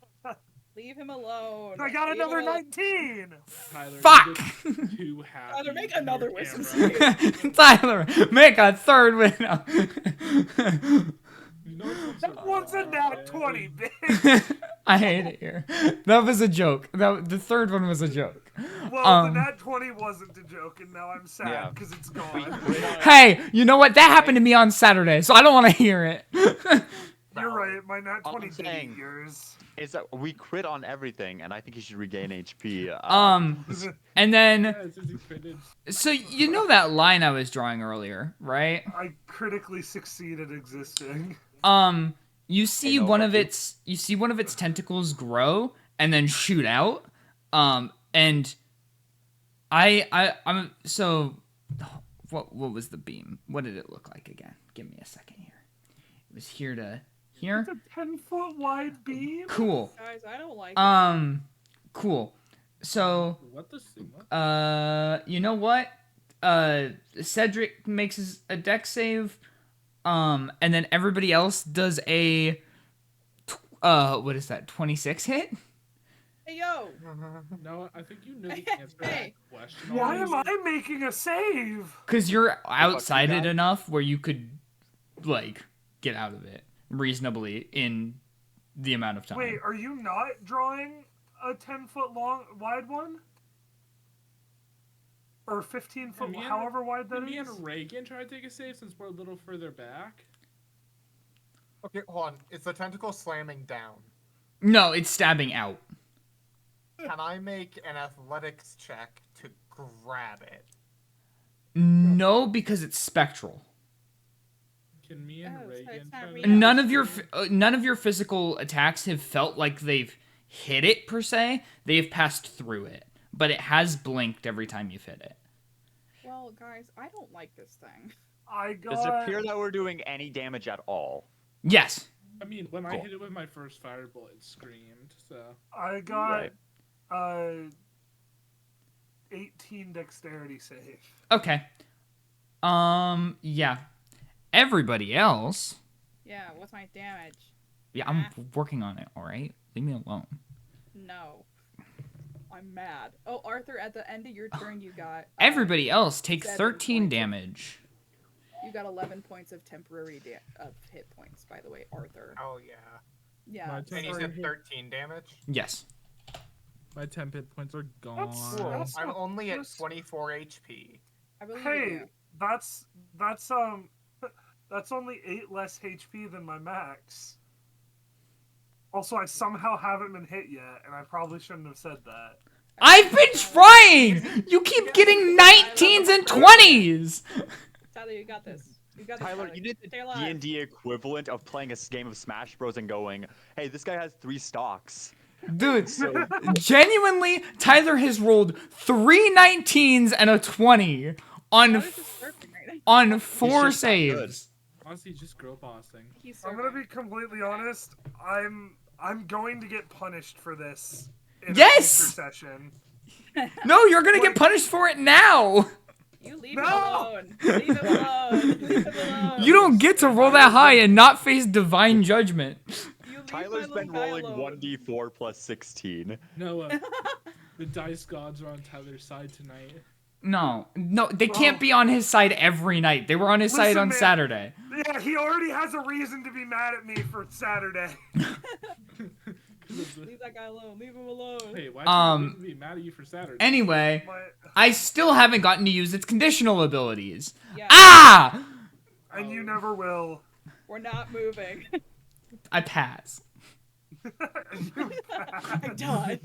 Leave him alone. I got Leave another him alone. 19. Tyler, Fuck! you look too happy. Tyler, make in another your wisdom camera. save. Tyler, make a third window. You know it's That one's a nat 20, bitch. I hate it here. That was a joke. The third one was a joke. Well, the nat 20 wasn't a joke, and now I'm sad Yeah. because it's gone. Hey, you know what? That happened to me on Saturday, so I don't want to hear it. You're right, my nat All 20 I'm did saying- eat yours. Is that we crit on everything, and I think you should regain HP. And then, Yeah, it's just incredible. so you know that line I was drawing earlier, right? I critically succeeded existing. You see know one about of you. its tentacles grow and then shoot out. And I'm so what was the beam? What did it look like again? Give me a second here. It was here to here. It's a 10-foot wide beam? Cool. Guys, I don't like it. Cool. So, What the Sigma? you know what? Cedric makes a dex save. And then everybody else does a what is that? 26 hit? Hey, yo! No, I think you know the answer to Hey. that question. Why already. am I making a save? Cuz you're outside it that? enough where you could like get out of it reasonably in the amount of time. Wait, are you not drawing a 10-foot wide one? Or 15-foot, me and- however wide that Did me and is? Reaghan try to take a save since we're a little further back? Okay, hold on. Is the tentacle slamming down? No, it's stabbing out. Can I make an athletics check to grab it? No, because it's spectral. Can me and Oh, so Reaghan it's not try to- real. None of your physical attacks have felt like they've hit it per se. They have passed through it, but it has blinked every time you've hit it. Well, guys, I don't like this thing. I Does it got... appear that we're doing any damage at all? Yes. I mean, when I Cool. hit it with my first firebolt, it screamed, so... I got Right. 18 dexterity save. Okay. Yeah. Everybody else. Yeah, what's my damage? Yeah, I'm working on it. All right. Leave me alone. No. I'm mad. Oh, Arthur, at the end of your turn, you got... Everybody else take 7 13 points of- damage. You got 11 points of temporary hit points, by the way, Arthur. Oh, yeah. Yeah. My And you Sorry. said 13 damage? Yes. My 10 hit points are gone. That's- Cool. that's I'm not- only at that's- 24 HP. I believe Hey, you. that's only 8 less HP than my max. Also, I somehow haven't been hit yet, and I probably shouldn't have said that. I've been trying! You keep getting 19s and 20s! Tyler, you got this. You got this, Tyler, you did the Stay alive. D&D equivalent of playing a game of Smash Bros. And going, hey, this guy has 3 stocks. Dude, genuinely, Tyler has rolled 3 19s and a 20 on How is this surfing right now? on 4 just that good. saves. Honestly, just girl bossing. He's I'm surfing. gonna be completely honest. I'm going to get punished for this in Yes! a future session. No, you're gonna get punished for it now. You leave No! him alone. Leave him alone. Leave him alone. You don't get to roll that high and not face divine judgment. You leave Tyler's my been little guy rolling alone. 1d4 plus 16. Noah, the dice gods are on Tyler's side tonight. No, they can't be on his side every night. They were on his side Listen, on man. Saturday. Yeah, he already has a reason to be mad at me for Saturday. Leave that guy alone. Leave him alone. Hey, why should we be mad at you for Saturday? Anyway, My, I still haven't gotten to use its conditional abilities. Yeah, Ah! and you never will. we're not moving. I pass. I'm done.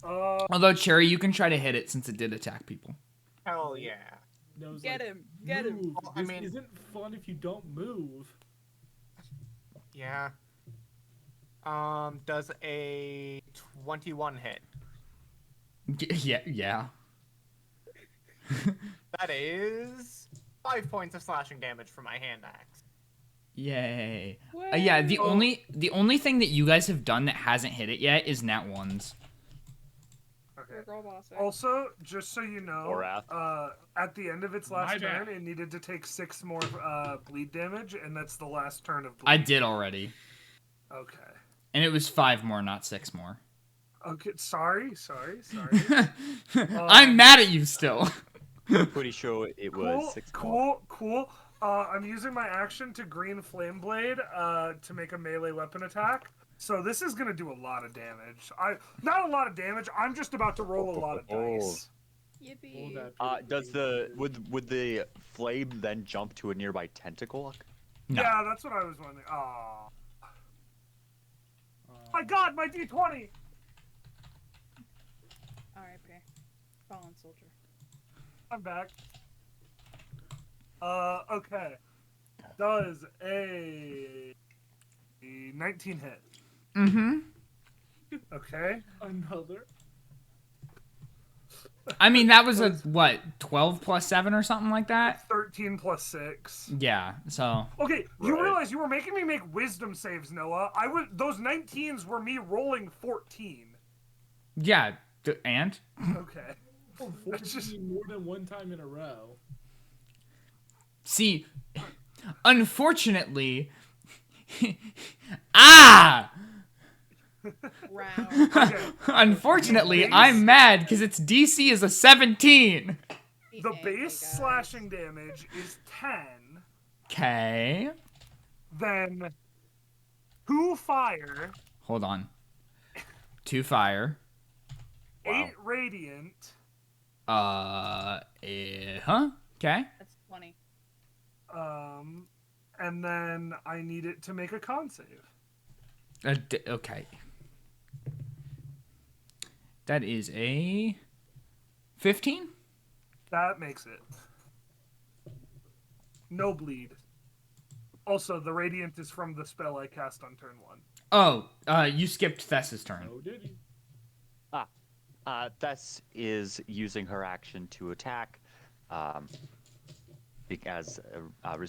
Although, Cherry, you can try to hit it since it did attack people. Hell yeah. Noah's Get like, him. Get him. "Move. Well, I This mean- isn't fun if you don't move. Yeah. Does a 21 hit? Yeah. That is 5 points of slashing damage from my hand axe. Yay. Yeah, the only thing that you guys have done that hasn't hit it yet is nat ones. We're girl bossing. Also, just so you know, Gor'Ath. at the end of its My last bad. turn, it needed to take 6 more bleed damage, and that's the last turn of bleed. I did already. Okay. And it was 5 more, not 6 more. Okay, sorry. I'm mad at you still. Pretty sure it was 6 more. Cool. I'm using my action to green flame blade to make a melee weapon attack. So this is gonna do a lot of damage. Not a lot of damage. I'm just about to roll a lot of dice. Yippee. Does would the flame then jump to a nearby tentacle? No. Yeah, that's what I was wondering. Oh. My God, my D20. R.I.P. Fallen soldier. I'm back. Okay. Does a 19 hit? Mm-hmm. Okay. Another. I mean, that was a, what, 12 plus 7 or something like that? 13 plus 6. Yeah, so... Okay, you Right. realize you were making me make wisdom saves, Noah. Those 19s were me rolling 14. Yeah, and? Okay. Oh, 14 more than one time in a row. See, unfortunately... ah! Round. Okay. Unfortunately, I'm mad because its DC is a 17. The base slashing damage is 10. Okay. Then 2 fire, Hold on. 2 fire. 8 radiant, Huh? Okay. That's 20. and then I need it to make a con save. Okay. That is a 15? That makes it. No bleed. Also, the radiant is from the spell I cast on turn 1. Oh, you skipped Thess's turn. Oh, did he? Thess is using her action to attack, because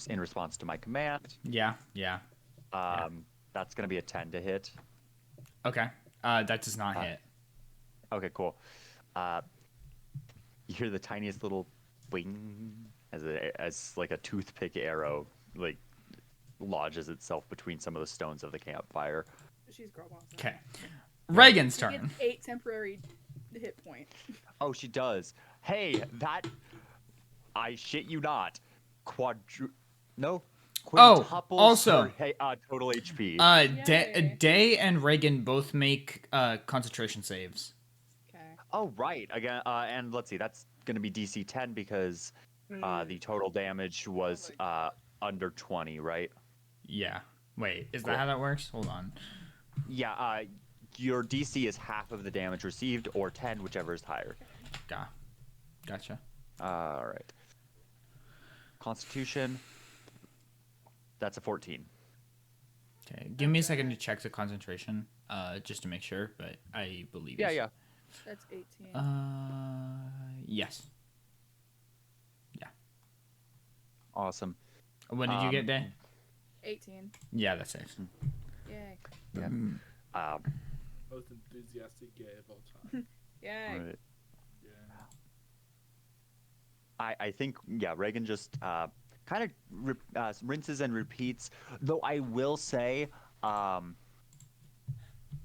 in response to my command. Yeah. That's gonna be a 10 to hit. Okay. That does not hit. Okay, cool. You hear the tiniest little wing as like a toothpick arrow like lodges itself between some of the stones of the campfire. She's girl bossing. Okay. Reagan's She turn. gets 8 temporary hit points. Oh, she does. Hey, I shit you not. Quintuple also- her total HP. Yay. Day and Reagan both make concentration saves. Okay. Oh, right. Again, and let's see. That's gonna be DC 10 because the total damage was under 20, right? Yeah. Wait, is that how that works? Hold on. Yeah. Your DC is half of the damage received, or 10, whichever is higher. Gotcha. All right. Constitution. That's a 14. Okay, give me a second to check the concentration, just to make sure, but I believe Yeah, you. yeah. That's 18. Yes. Awesome. What did you get, Day? 18. Yeah, that's safe. Yay. Yeah. Most enthusiastic gay of all time. Yay. Right. Yeah. I think, yeah, Reaghan just kind of rinses and repeats. Though I will say,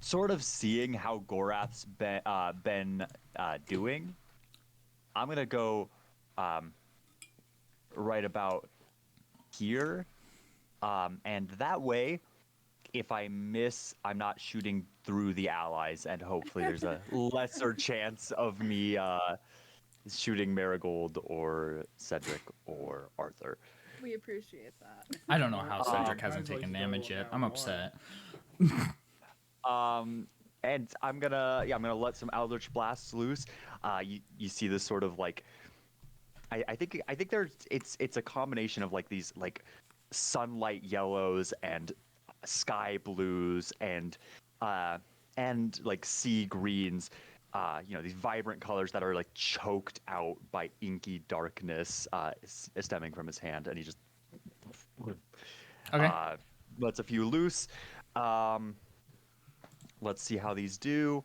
sort of seeing how Gor'Ath's been doing, I'm going to go right about here. And that way, if I miss, I'm not shooting through the allies, and hopefully there's a lesser chance of me shooting Marigold or Cedric or Arthur. We appreciate that. I don't know how Cedric hasn't mine's like taken so damage yet. I'm now upset. And I'm gonna let some Eldritch Blasts loose. You see this sort of like, I think it's a combination of like these like sunlight yellows and sky blues and like sea greens. These vibrant colors that are like choked out by inky darkness stemming from his hand, and he just Okay. lets a few loose. Let's see how these do.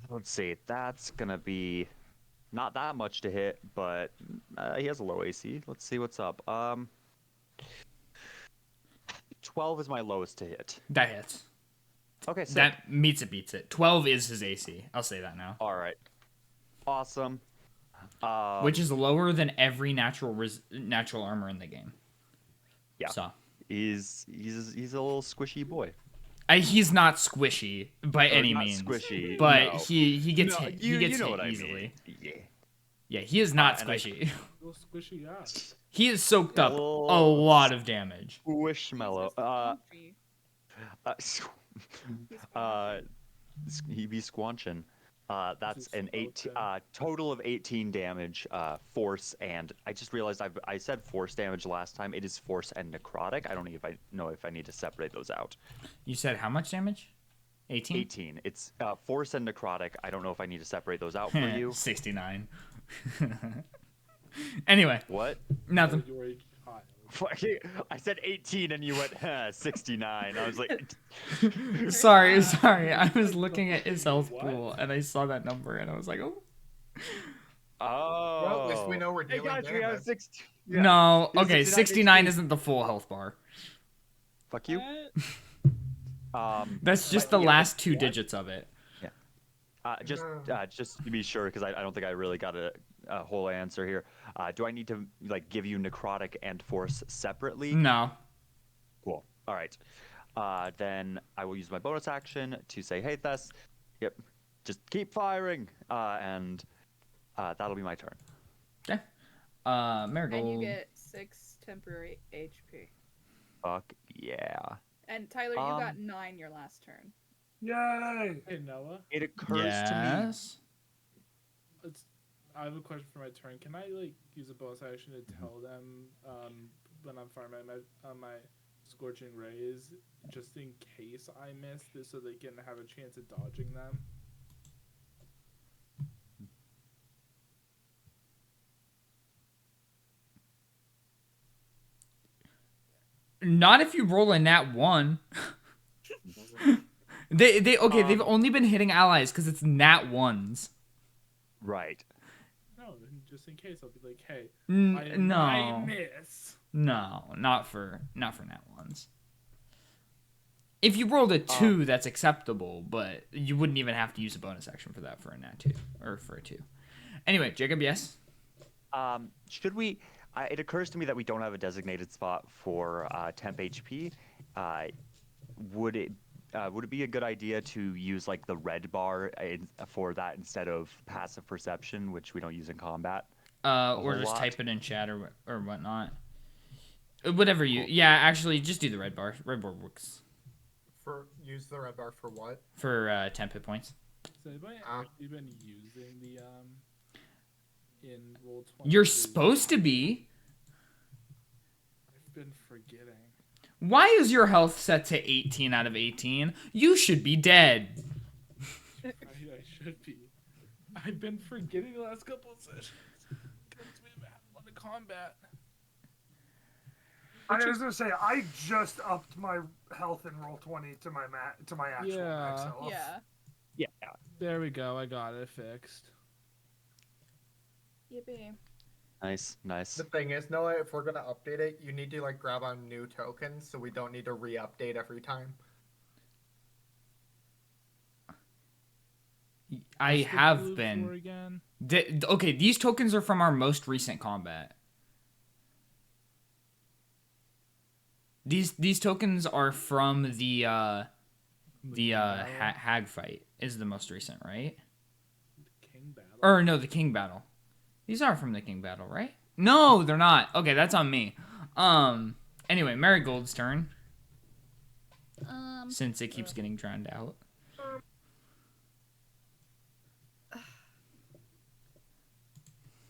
Let's see. That's gonna be not that much to hit, but he has a low AC. Let's see what's up. 12 is my lowest to hit. That hits. Okay, sick. That meets it, beats it. 12 is his AC. I'll say that now. All right. Awesome. Which is lower than every natural armor in the game. Yeah. So He's a little squishy boy. he's not squishy by any not means. squishy, but no. he gets No, hit. you He gets know hit what easily. I mean. Yeah. Yeah, he is not and I- squishy. Little squishy guy. He has soaked up a Oh, lot of damage. Squishmallow. Comfy. He be squanchin'. That's Just an 18, okay. total of 18 damage, force, and I just realized I said force damage last time. It is force and necrotic. I don't know if I need to separate those out. You said how much damage? 18? 18. It's force and necrotic. I don't know if I need to separate those out for you. 69. Anyway, What? nothing. You were a child. Fuck, I said 18 and you went 69. I was like, Sorry. I was looking at his health What? pool and I saw that number and I was like, oh. oh. Well, at least we know we're Hey, dealing guys, we have damage. 6. No, It's okay, 69 69 HP. isn't the full health bar. Fuck you. That's just the last two digits of it. Just to be sure, because I don't think I really got a whole answer here. Do I need to like give you necrotic and force separately? No. Cool. All right. Then I will use my bonus action to say, "Hey, Thess, yep, just keep firing," and that'll be my turn. Okay. Marigold. And you get 6 temporary HP. Fuck yeah! And Tyler, you got 9 your last turn. Yay! Hey Noah, It occurs Yes. I have a question for my turn. Can I like use a bonus action to tell them when I'm firing my scorching rays, just in case I miss this, so they can have a chance at dodging them? Not if you roll a nat 1. They've only been hitting allies because it's nat 1s. me right. No, just in case, I'll be like, hey, I No. might miss. No, not for nat 1s. If you rolled a 2, that's acceptable, but you wouldn't even have to use a bonus action for that for a nat 2 or for a 2. Anyway, Jacob, yes. Should we? It occurs to me that we don't have a designated spot for temp HP. Would it be a good idea to use like the red bar for that instead of passive perception, which we don't use in combat? Or whole just lot? type it in chat or whatnot. Whatever you. Yeah, actually, just do the red bar. Red bar works Use the red bar for what? for temp hit points. So anybody actually been using the in Roll20. You're supposed to be. I've been forgetting. Why is your health set to 18 out of 18? You should be dead. I should be. I've been forgetting the last couple of sessions. Because we've had a lot of combat. I was gonna say I just upped my health in Roll20 to my actual max health. Yeah. Yeah. There we go. I got it fixed. Yippee. Nice. The thing is, Noah, if we're gonna update it, you need to like grab on new tokens, so we don't need to re-update every time. I What's the have blue been. for again? Okay, these tokens are from our most recent combat. These tokens are from the hag fight is the most recent, right? King battle. Or no, the king battle. These are from the king battle, right? No, they're not. Okay, that's on me. Anyway, Marigold's turn. Since it keeps getting drowned out.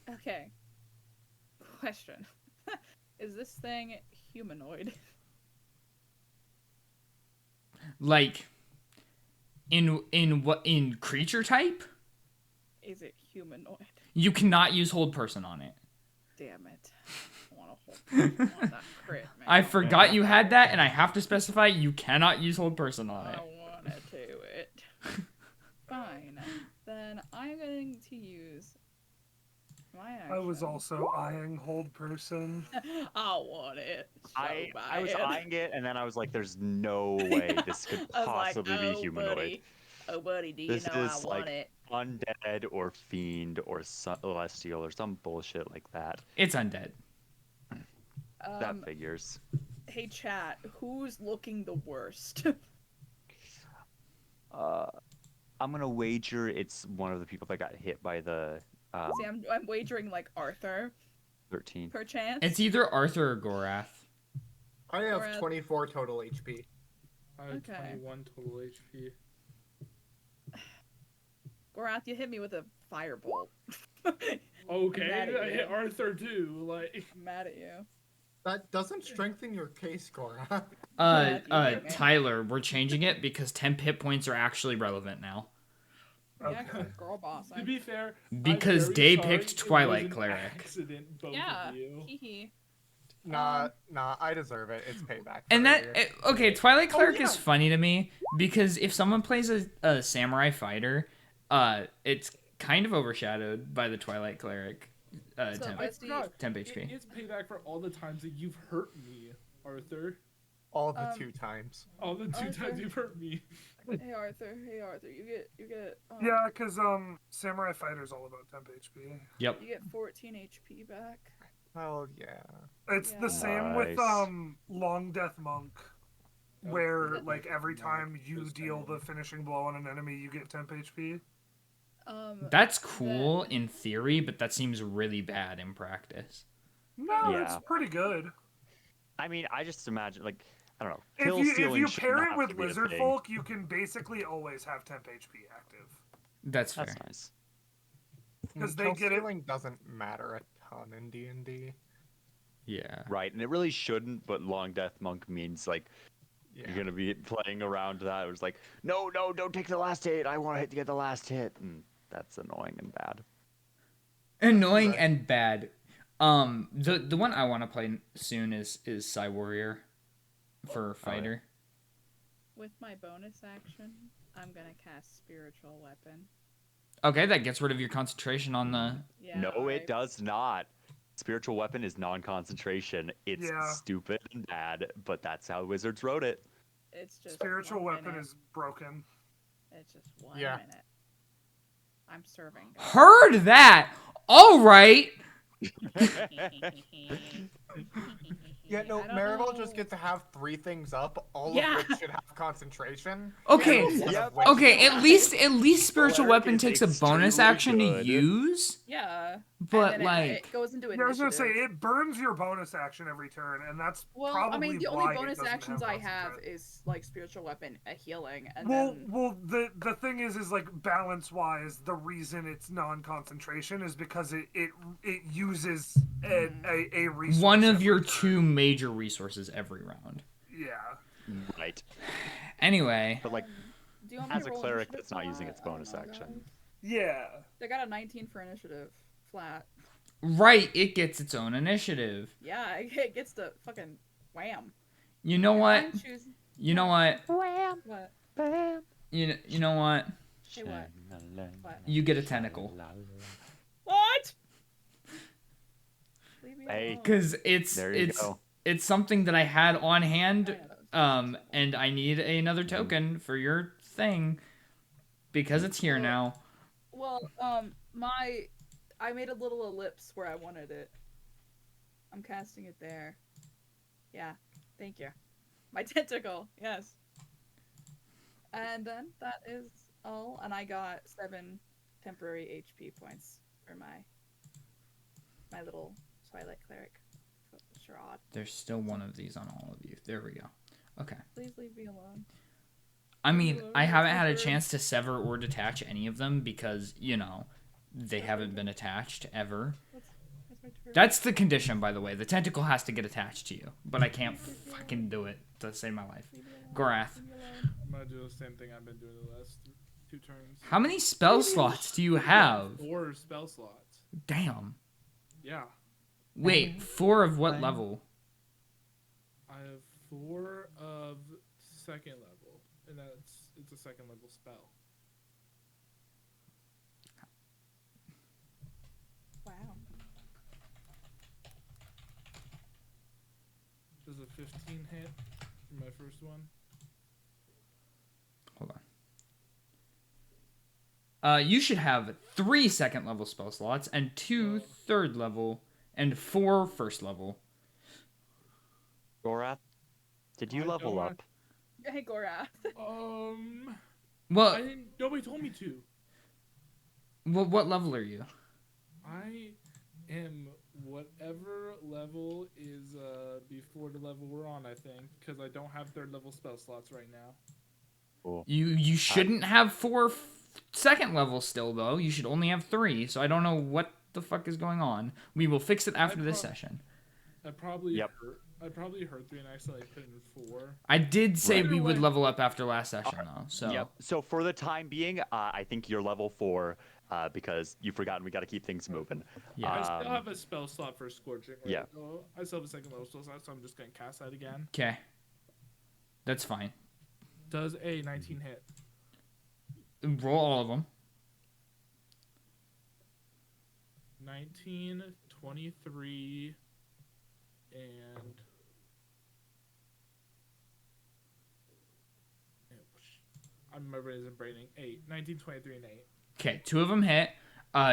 Okay. Question. Is this thing humanoid? Like in creature type? Is it humanoid? You cannot use hold person on it. Damn it. I want to hold that crit, man. I forgot you had that, and I have to specify you cannot use hold person on I it. wanted to it. Fine. Then I'm going to use my action. I was also eyeing hold person. I want it. So I was bad. eyeing it, and then I was like, "There's no way this could I was like, possibly be "Oh, humanoid. buddy. Oh, buddy, do you This know I is want like it?" undead or fiend or celestial or some bullshit like that. It's undead. That figures. Hey, chat. Who's looking the worst? I'm gonna wager it's one of the people that got hit by the See, I'm wagering like Arthur, 13. perchance. It's either Arthur or Gor'Ath. I have Gor'Ath. 24 total HP. I have Okay. 21 total HP. Gor'Ath, you hit me with a firebolt. Okay, Mad at I you. hit Arthur too. Like, I'm mad at you. That doesn't strengthen your case, Gor'Ath. Tyler, we're changing it because temp hit points are actually relevant now. Yeah, Okay. girl boss. to be fair, Because I'm very Day sorry picked it was Twilight an Cleric. Accident, both Yeah. of you. Hee hee. Nah, I deserve it. It's payback. And for that earlier. okay, Twilight Cleric yeah. is funny to me because if someone plays a samurai fighter, it's kind of overshadowed by the Twilight Cleric So temp, what's the temp HP. It's payback for all the times that you've hurt me, Arthur. all the 2 times. All the two Arthur. times you've hurt me. Hey Arthur, you get Yeah, because Samurai Fighter's all about temp HP. Yep. you get 14 HP back. Oh yeah. It's Yeah. the same with Nice. Long Death Monk, Oh, where yeah. like every time you This deal time. the finishing blow on an enemy, you get temp HP. That's cool in theory, but that seems really bad in practice. No, Yeah. it's pretty good. I mean, I just imagine like I don't know. If Kill you stealing shouldn't pair it have with to be a Lizard thing. Folk, you can basically always have temp HP active. That's fair. That's nice. 'Cause they Kill get it- stealing doesn't matter a ton in D&D. Yeah. Right, and it really shouldn't, but Long Death Monk means like Yeah. you're gonna be playing around that. It was like, no, don't take the last hit. I want to get the last hit, and that's annoying and bad. Annoying Right. and bad. The one I want to play soon is Psy Warrior for fighter. With my bonus action, I'm gonna cast Spiritual Weapon. Okay, that gets rid of your concentration on the. Yeah. No, it I- does not. Spiritual weapon is non-concentration. It's Yeah. stupid and bad, but that's how wizards wrote it. It's just Spiritual 1 Weapon minute. is broken. It's just 1 Yeah. minute. I'm serving. guys. Heard that. All right. Yeah, no, I don't Marigold know. just gets to have 3 things up, all Yeah. of which should have concentration. Okay, and one Yep. of which okay. does At least spiritual Cleric weapon is takes a bonus extremely action to good. use. Yeah. But, and then like- it goes into Yeah, I was initiative. gonna say it burns your bonus action every turn, and that's Well, probably I mean, the why only it bonus doesn't actions I have concentration. is like spiritual weapon, a healing, and Well, then the thing is like balance wise, the reason it's non-concentration is because it uses a resource. One of every your turn. 2 major resources every round. Yeah. Right. Anyway, But like, do you want me as to a roll cleric initiative that's not using flat? its I don't bonus know, action. guys. Yeah. They got a 19 for initiative flat. right, it gets its own initiative. Yeah, it gets to fucking wham. You know what? I'm choosing You know what? what? You know what? Hey, what? What? You get a tentacle. What? Leave me Hey. alone. Cuz There you go. it's something that I had on I hand know that was and I need another token for your thing because it's here now. Well, I made a little ellipse where I wanted it. I'm casting it there. Yeah, thank you. My tentacle, yes. And then that is all, and I got 7 temporary HP points for my little Twilight Cleric charade. There's still one of these on all of you. There we go. Okay. Please leave me alone. I mean, I haven't had a That's my chance to sever or detach any of them because, you know, they haven't been attached ever. That's my turn. That's the condition, by the way. The tentacle has to get attached to you, but I can't fucking do it to save my life. Leave me alone. Gor'Ath, Leave me alone. I'm gonna do the same thing I've been doing the last 2 turns. how many spell slots do you have? 4 spell slots. Damn. Yeah. Wait, 4 of what level? I have 4 of 2nd level, and it's a 2nd level spell. Wow. Does a 15 hit for my first one? Hold on. You should have 3 second level spell slots and 2 third level and 4 first level. Gor'Ath, did you I level don't- up? Hey, Gor'Ath. Well, Nobody told me to. what level are you? I am whatever level is before the level we're on, I think, because I don't have 3rd level spell slots right now. Cool. You shouldn't have 4 second level still though. You should only have 3. So I don't know what the fuck is going on. We will fix it after this session. I probably Yep. I probably heard 3 and accidentally put in 4. I did say Right. we would level up after last session though. So Yep. So for the time being, I think you're level 4 because you've forgotten we got to keep things moving. Yeah. I still have a spell slot for Scorching. Right? Yeah. So I still have a 2nd level spell slot, so I'm just going to cast that again. okay. That's fine. Does a 19 hit? Roll all of them. 19, 23, and... I'm remembering isn't braining. 8. 19, 23, and 8. Okay, 2 of them hit.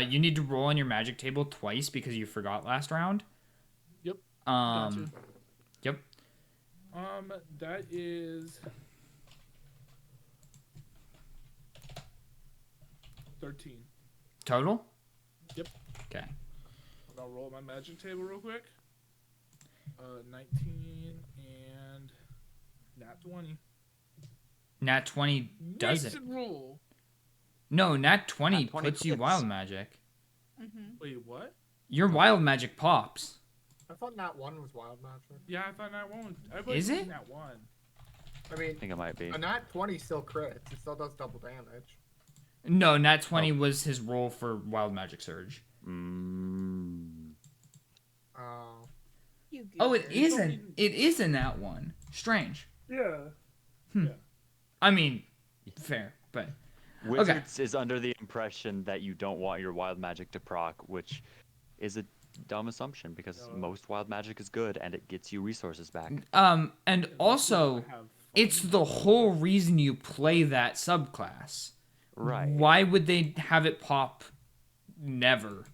You need to roll on your magic table twice because you forgot last round. Yep. Yep. That is 13. Total? Yep. Okay. I'll roll my magic table real quick. 19 and nat 20. Nat 20 does it. Wasted roll. No, Nat 20 Nat 20 puts you hits. wild magic. Mm-hmm. Wait, what? Your wild magic pops. I thought Nat 1 was wild magic. Yeah, I thought nat 1. Is it? Nat 1. I mean, I think it might be. a Nat 20 still crits. It still does double damage. No, Nat 20 was his roll for wild magic surge. You Oh, it goober. isn't. It is in that one. Strange. Yeah. I mean, fair, but Wizards is under the impression that you don't want your wild magic to proc, which is a dumb assumption because most wild magic is good and it gets you resources back. and also it's the whole reason you play that subclass. Right. Why would they have it pop never?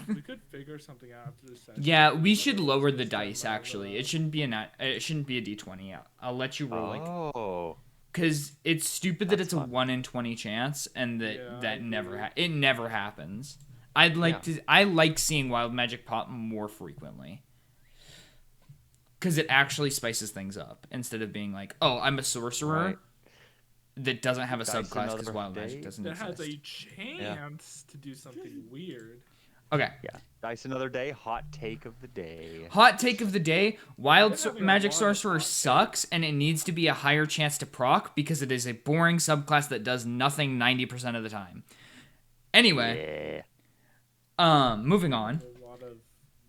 We could figure something out after this session. Yeah, we should Let's lower the just have dice. a- Actually, it shouldn't be it shouldn't be a d20. I'll let you roll like Oh. because it's stupid that That's it's a fun. 1 in 20 chance and that Yeah, I that never agree. it never happens. I'd like to. I like seeing wild magic pop more frequently because it actually spices things up instead of being like, oh, I'm a sorcerer Right. that doesn't have a Dice subclass because another wild day. magic doesn't That has exist. a chance to do something weird. Okay. Yeah. Dice another day. Hot take of the day. Hot take of the day: wild They're having a magic lot of sorcerer hot sucks, and it needs to be a higher chance to proc because it is a boring subclass that does nothing 90% of the time. Anyway, Yeah. moving on. A lot of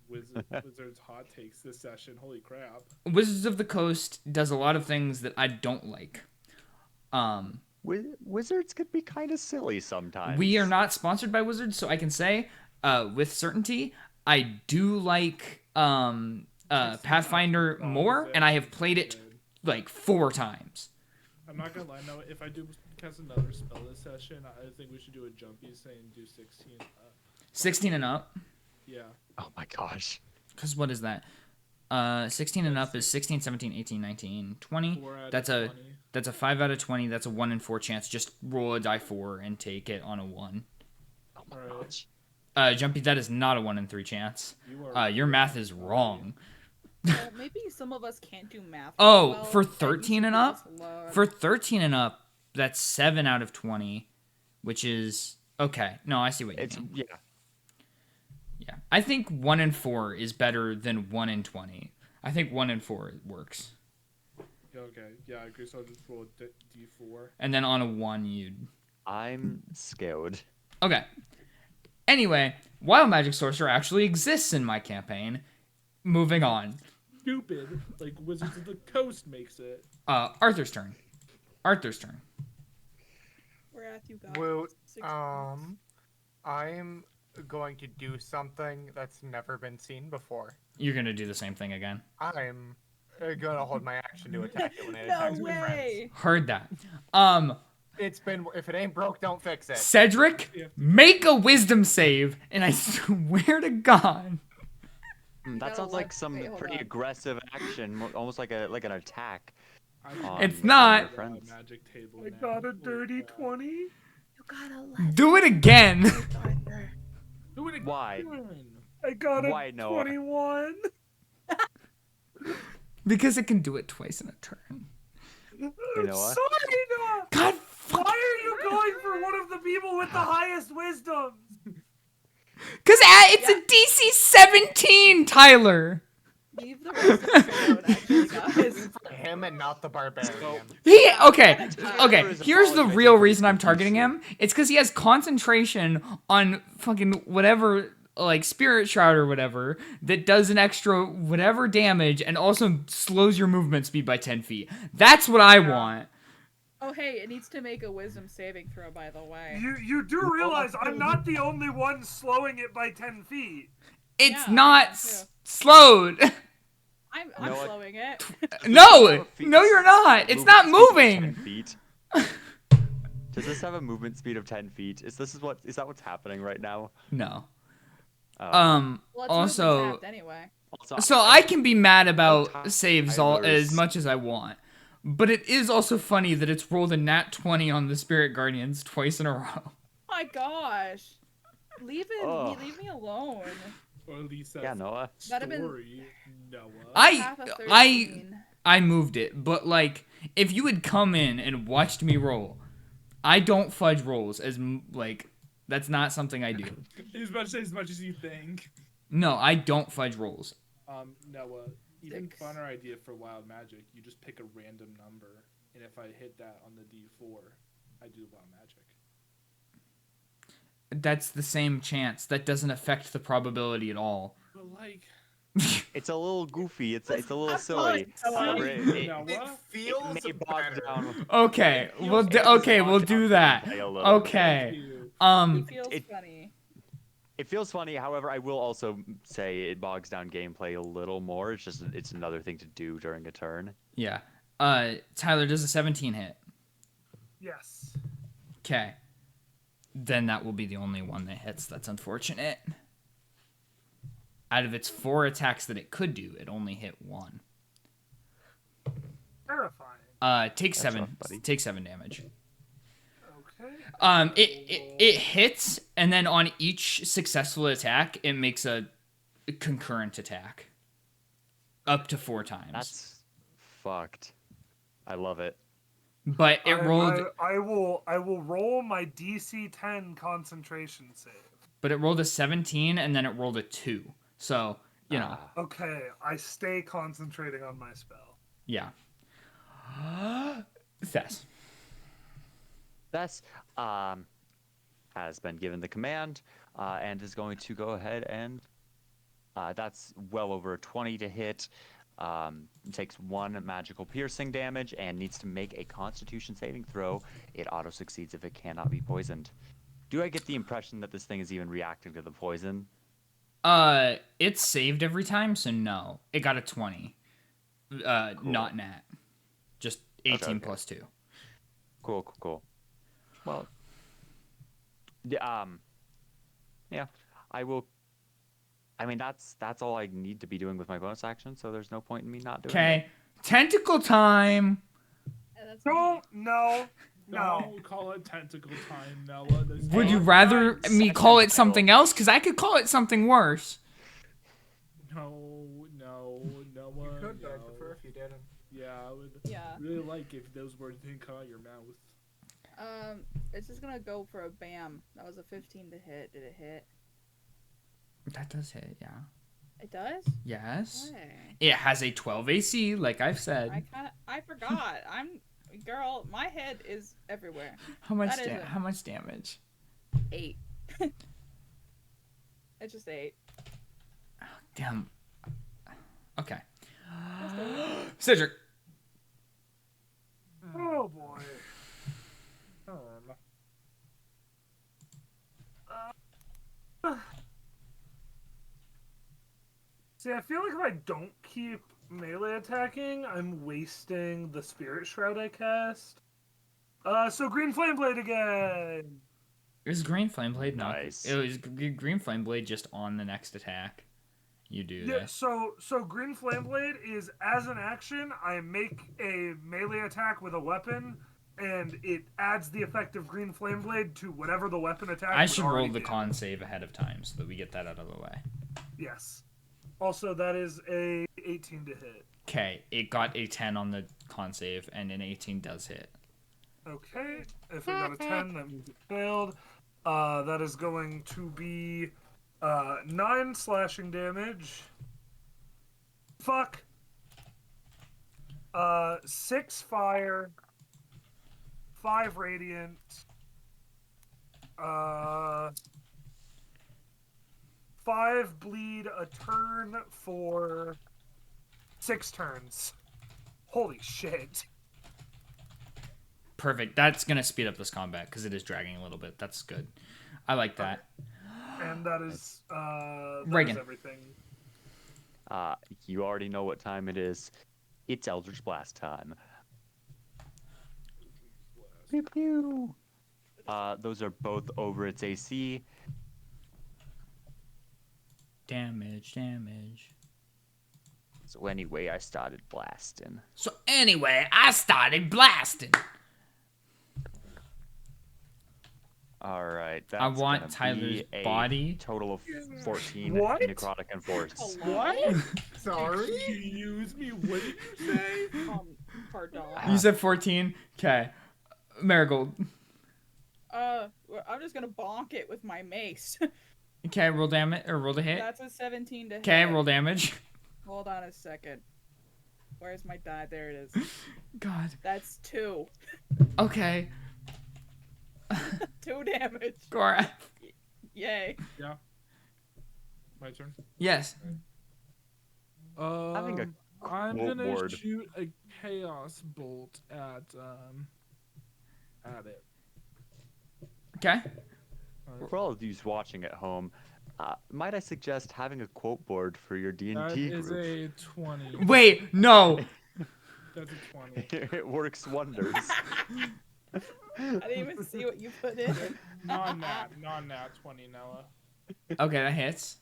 wizards hot takes this session. Holy crap! Wizards of the Coast does a lot of things that I don't like. Wizards could be kind of silly sometimes. We are not sponsored by Wizards, so I can say with certainty I do like Pathfinder more, and I have played it like 4 times. I'm not gonna lie. No, if I do cast another spell this session, I think we should do a jumpy saying do 16. 16 and up. Yeah. Oh my gosh. Because what is that? 16 and up is 16, 17, 18, 19, 20. 4 out of That's a 20. that's a 5 out of 20. That's a 1 in 4 chance. Just roll a die 4 and take it on a 1. Oh my Alright. gosh. Jumpy, that is not a 1 in 3 chance. You are Your math is wrong. Well, maybe some of us can't do math. Oh, well. for That 13 and usually up? is low. For 13 and up, that's 7 out of 20, which is okay. No, I see what you It's mean. yeah. Yeah, I think 1 in 4 is better than 1 in 20. I think 1 in 4 works, Okay. Yeah, I agree. So I'll just roll D4. and then on a 1 you'd. I'm scared. Okay. Anyway, wild magic sorcerer actually exists in my campaign. Moving on. Stupid. Like Wizards of the Coast makes it. Arthur's turn. Arthur's turn. Gor'Ath, you got Woot. 6 points. I'm going to do something that's never been seen before. You're gonna do the same thing again. I'm gonna hold my action to attack it when it No attacks my friends. way! Heard that. It's been if it ain't broke, don't fix it. Cedric, make a wisdom save, and I swear to God. That gotta sounds like let- some wait, hold pretty on. aggressive action, almost like an attack. It's on not. your friends. Magic table I now. got a Holy dirty crap. 20. You gotta let Do it again. Arthur. Do it Why? again. I got a Why, Noah? 21. Because it can do it twice in a turn. You know what? Sorry, Noah. God, Why are you going for one of the people with the highest wisdoms? because it's a DC 17, Tyler. Leave the rest of the out, actually, guys. Him and not the barbarian. Okay. Tyler is Here's the apologizing real for reason I'm his targeting him. It's because he has concentration on fucking whatever, like Spirit Shroud or whatever, that does an extra whatever damage and also slows your movement speed by 10 feet. That's what I want. Oh, hey, it needs to make a wisdom saving throw, by the way. You do realize I'm not the only one slowing it by 10 feet. It's Yeah, not me too. Slowed. I'm No, slowing it. No, you're not. It's not Movement moving. speed of 10 feet. Does this have a movement speed of 10 feet? Is that what's happening right now? No. Well, it's Also, movement tapped anyway. Also, so I can be mad Ty- about saves all Tyler's- as much as I want, but it is also funny that it's rolled a nat 20 on the Spirit Guardians twice in a row. Oh my gosh. Leave Ugh. me alone. Or at least yeah, that's Noah. That'd have been story, Noah. half a 13. I moved it, but like if you had come in and watched me roll, I don't fudge rolls like that's not something I do. He was about to say as much as you think. No, I don't fudge rolls. Noah, even 6. funner idea for wild magic. You just pick a random number, and if I hit that on the D4, I do wild magic. That's the same chance. That doesn't affect the probability at all. But like, It's a little goofy. It's a little I'm silly. sorry, However, it Noah. Feels may bog better. down. Okay, we'll Bog do down that. gameplay a little. Okay. You. He feels it- funny. It feels funny. However, I will also say it bogs down gameplay a little more. It's another thing to do during a turn. Yeah. Tyler, does a 17 hit? Yes. Okay. Then that will be the only one that hits. That's unfortunate. Out of its 4 attacks that it could do, it only hit 1. Terrifying. Take That's 7. rough, buddy. Take 7 damage. Okay. It hits, and then on each successful attack, it makes a concurrent attack. Up to 4 times. That's fucked. I love it. But it rolled. I will roll my DC 10 concentration save. But it rolled a 17, and then it rolled a 2. So, you know. Okay, I stay concentrating on my spell. Yeah. Thess. Thess has been given the command and is going to go ahead and that's well over a 20 to hit. Takes 1 magical piercing damage and needs to make a Constitution saving throw. It auto succeeds if it cannot be poisoned. Do I get the impression that this thing is even reacting to the poison? It's saved every time, so no. It got a 20. Cool. Not nat. Just 18 Okay. plus 2. Cool. Well, yeah, I will. I mean, that's all I need to be doing with my bonus action, so there's no point in me not doing it. Okay. Tentacle time. Yeah, that's No, no. Don't call it tentacle time, Nella. Would you rather me call it something else? Because I could call it something worse. No one. Could, but No. I'd prefer if you didn't. Yeah, I would Yeah. really like if those words didn't come out your mouth. It's just gonna go for a bam. That was a 15 to hit. Did it hit? That does hit, yeah. It does? Yes. Hey. It has a 12 AC, like I've said. I forgot. Girl, my head is everywhere. How much? That is it. How much damage? 8. It's just 8. Damn. Okay. Cedric. Oh boy. See, I feel like if I don't keep melee attacking, I'm wasting the Spirit Shroud I cast. So Green Flame Blade again! Is Green Flame Blade not? Nice. It was Green Flame Blade just on the next attack. You do Yeah, this. so Green Flame Blade is, as an action, I make a melee attack with a weapon, and it adds the effect of Green Flame Blade to whatever the weapon attack I would should already roll the be. con save ahead of time so that we get that out of the way. Yes. Also, that is a 18 to hit. Okay, it got a 10 on the con save, and an 18 does hit. Okay, if I got a 10, that means it failed. That is going to be 9 slashing damage. Fuck. 6 fire. 5 radiant. 5 bleed a turn for 6 turns. Holy shit. Perfect. That's going to speed up this combat because it is dragging a little bit. That's good. I like that. And that is Reaghan. everything. You already know what time it is. It's Eldritch Blast time. Pew pew. Those are both over its AC. Damage. So anyway, I started blasting. So anyway, I started blasting. All right. I That's want gonna Tyler's be a body. Total of 14 What? necrotic and force. What? Sorry? Excuse me, what did you say? Pardon. You said 14? Okay. Marigold. I'm just gonna bonk it with my mace. Okay, roll damage, or roll the hit. That's a 17 to hit. Okay, roll damage. Hold on a second. Where's my die? There it is. God. That's 2. Okay. 2 damage. Gor'Ath. Yay. Yeah. My turn. Yes. Having a I'm quote gonna board. shoot a chaos bolt at it. Okay. For all of you watching at home, might I suggest having a quote board for your That D&D is group? a 20. Wait, no. That's a 20. It works wonders. I didn't even see what you put in. Non-nat 20, Nella. Okay, that hits.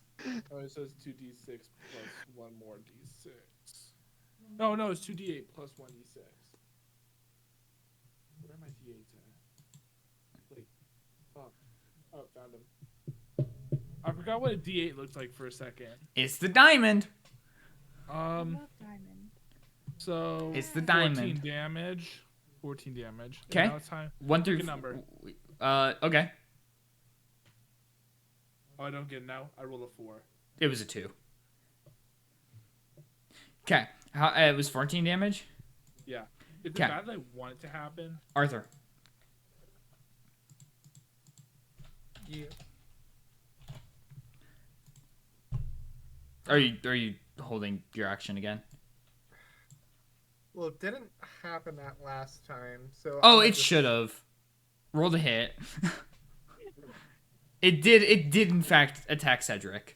Oh, so it's 2d6 plus one more d6. No, it's 2d8 plus 1d6. Where are my d8s at? Wait, fuck. Oh, found him. I forgot what a d8 looked like for a second. It's the diamond. I love diamond. So It's the 14 diamond. damage. 14 damage. And Okay. now it's time. 1 through Pick a number. Okay. Oh, I don't get it now. I roll a 4. It was a 2. Okay. It was 14 damage. Yeah. It's Okay. bad that I want it to happen. Arthur. Yeah. Are you holding your action again? Well, it didn't happen that last time, so. Oh, I'm it just- should have. Rolled a hit. It did in fact attack Cedric.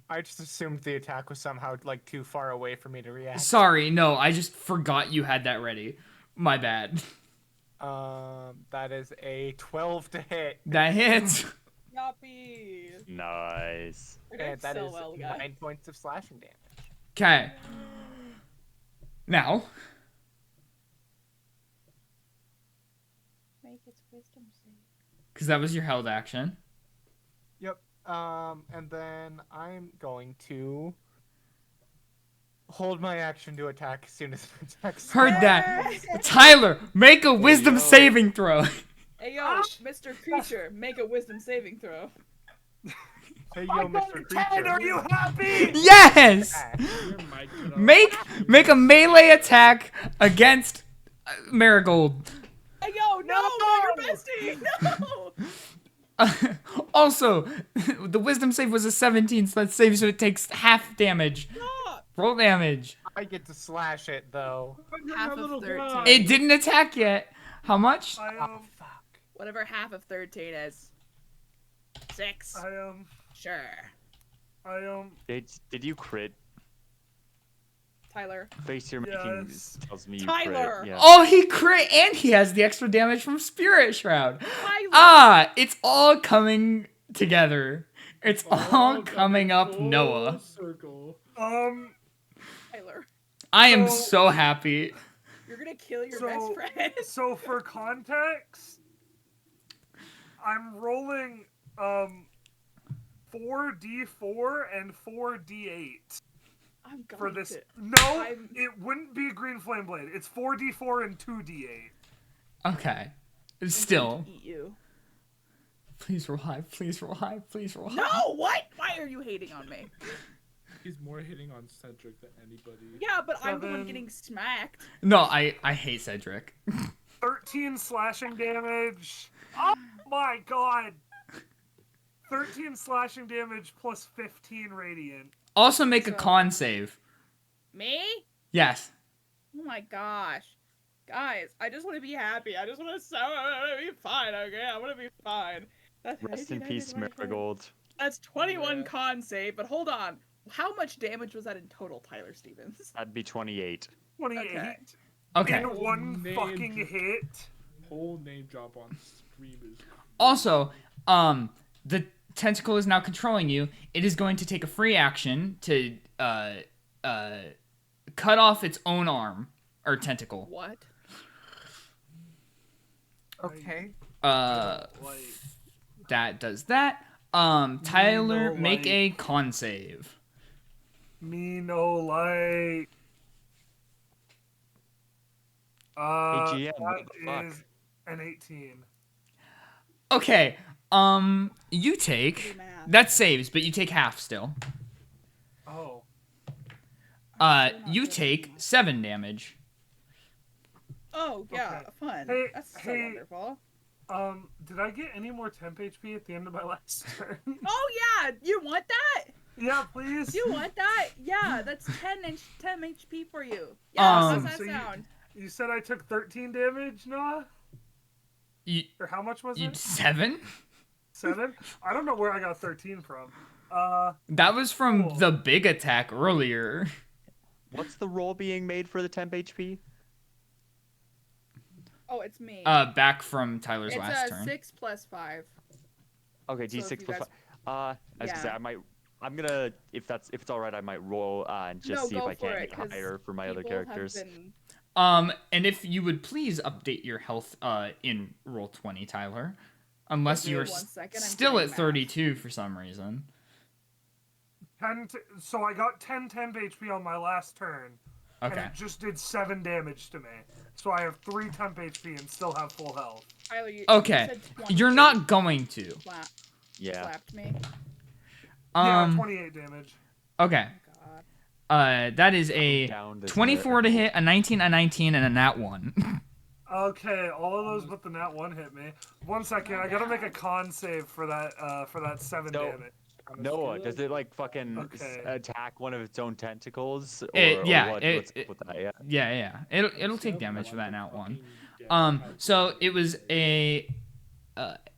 I just assumed the attack was somehow like too far away for me to react. Sorry, no, I just forgot you had that ready. My bad. That is a 12 to hit. That hits. Yuppie. Nice. We're doing And that so is well, guys. 9 points of slashing damage. Okay. Now, Make its wisdom save. because that was your held action. Yep. And then I'm going to hold my action to attack as soon as it attacks. Heard that. Tyler, make a wisdom saving throw. Hey yo, Mr. Creature, make a wisdom saving throw. Hey, I yo, got Mr. a 10. Creature. Are you happy? Yes. Your mic cut off. Make a melee attack against Marigold. Hey yo, no, not your bestie, no. Also, the wisdom save was a 17, so that saves so it takes half damage. Stop. Roll damage. I get to slash it though. Half My of little 13. guy. It didn't attack yet. How much? I Fuck. Whatever half of 13 is. 6. I Sure. Did you crit? Tyler. Face you're making Yes. tells me you Tyler. crit. Yeah. Oh, he crit and he has the extra damage from Spirit Shroud. Tyler. Ah, it's all coming together. It's all Oh, coming up, full Noah. Circle. Tyler. I am So- so happy. You're gonna kill your So- best friend. So for context, I'm rolling 4d4 and 4d8 I'm going for this. to. No, I'm- it wouldn't be a green flame blade. It's 4d4 and 2d8. Okay. I'm Still. going to eat you. Please roll high. Please roll high. Please roll high. No, what? Why are you hating on me? He's more hitting on Cedric than anybody. Yeah, but I'm the one 7. getting smacked. No, I hate Cedric. 13 slashing damage. Oh my god. 13 slashing damage plus 15 radiant. Also make a So- con save. Me? Yes. Oh my gosh. Guys, I just want to be happy. I just want to be fine, okay? I want to be fine. That's Rest in 19, peace, 19, 24. Marigold. That's 21 Yeah. con save, but hold on. How much damage was that in total, Tyler Stevens? That'd be 28. 28. Okay. Okay. In one Name fucking drop. hit. Whole name drop on stream is. Also, the tentacle is now controlling you. It is going to take a free action to cut off its own arm or tentacle. What? Okay. Like, That does that. Tyler, no, make like- a con save. me no like. GM, what the that fuck? is an 18. Okay. You take math. that saves, but you take half still. Oh. You take 7 damage. Oh, yeah, Okay. fun. Hey, That's so hey. wonderful. Did I get any more temp HP at the end of my last turn? Oh, yeah, you want that? Yeah, please. You want that? Yeah, that's 10 HP for you. Yeah, how's that so you- sound? You said I took 13 damage, Noah? You, Or how much was you it? 7? 7? I don't know where I got 13 from. That was from Cool. the big attack earlier. What's the roll being made for the temp HP? Oh, it's me. Back from Tyler's it's last a turn. 6 plus 5. Okay, So if D6 you plus guys- 5. I was gonna say Yeah. I'm gonna if it's all right, I might roll and just No, see if go I for can't it, get 'cause higher for my other people have characters. been- And if you would please update your health in roll 20, Tyler. Unless Okay, you're 1 second, I'm still doing at math. 32 for some reason. So I got 10 temp HP on my last turn. And Okay. it just did 7 damage to me. So I have 3 temp HP and still have full health. Tyler, you Okay. said 28 You're not going to. Yeah. slapped me. Yeah, 28 damage. Okay. Oh, God. That is a Down this 24 to minute. hit, a 19, a 19, and a nat 1. Okay, all of those but the nat 1 hit me. 1 second, I gotta make a con save for that 7 No. damage. Noah, does it like fucking Okay. attack one of its own tentacles? Or, Yeah, or what? it- What's up with that? Yeah. Yeah. It'll take damage for that nat 1. Fucking So it was a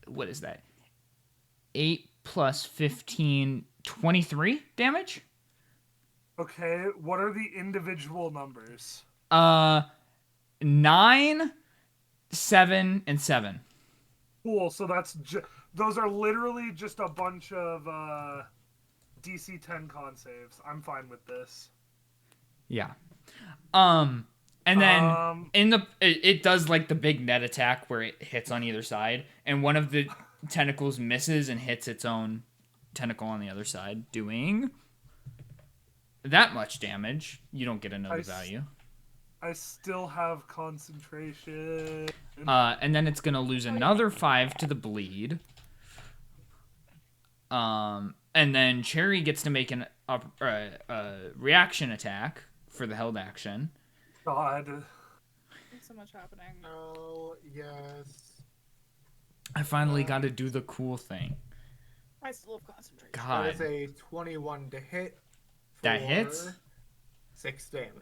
what is that? 8 plus 15, 23 damage? Okay, what are the individual numbers? 9, 7, and 7. Cool, so those are literally just a bunch of DC 10 con saves. I'm fine with this. Yeah. And then it does like the big net attack where it hits on either side, and one of the tentacles misses and hits its own tentacle on the other side, doing that much damage. You don't get another value. I still have concentration. And then it's gonna lose another 5 to the bleed. And then Cherry gets to make a reaction attack for the held action. God. There's so much happening. Oh, yes. I finally got to do the cool thing. I still have concentration. God, That is a 21 to hit. That for hits? 6 damage.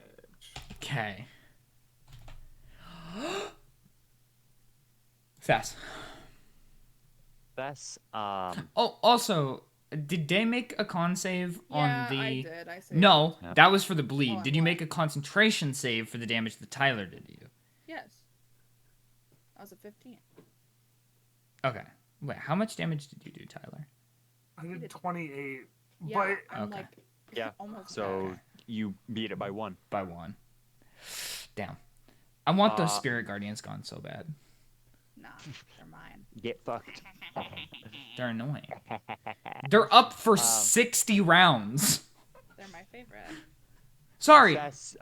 okay. Fast. That's Oh, also, did they make a con save on Yeah, the? I did. I saved. No, Yeah. that was for the bleed. Oh, Did you what? make a concentration save for the damage that Tyler did to you? Yes. I was a 15. Okay. Wait, how much damage did you do, Tyler? I did 28. Yeah, But I'm Okay. like yeah. almost So there. you beat it by 1. By 1. Damn. I want those spirit guardians gone so bad. Nah, they're mine. Get fucked. They're annoying. They're up for 60 rounds. They're my favorite. Sorry. That's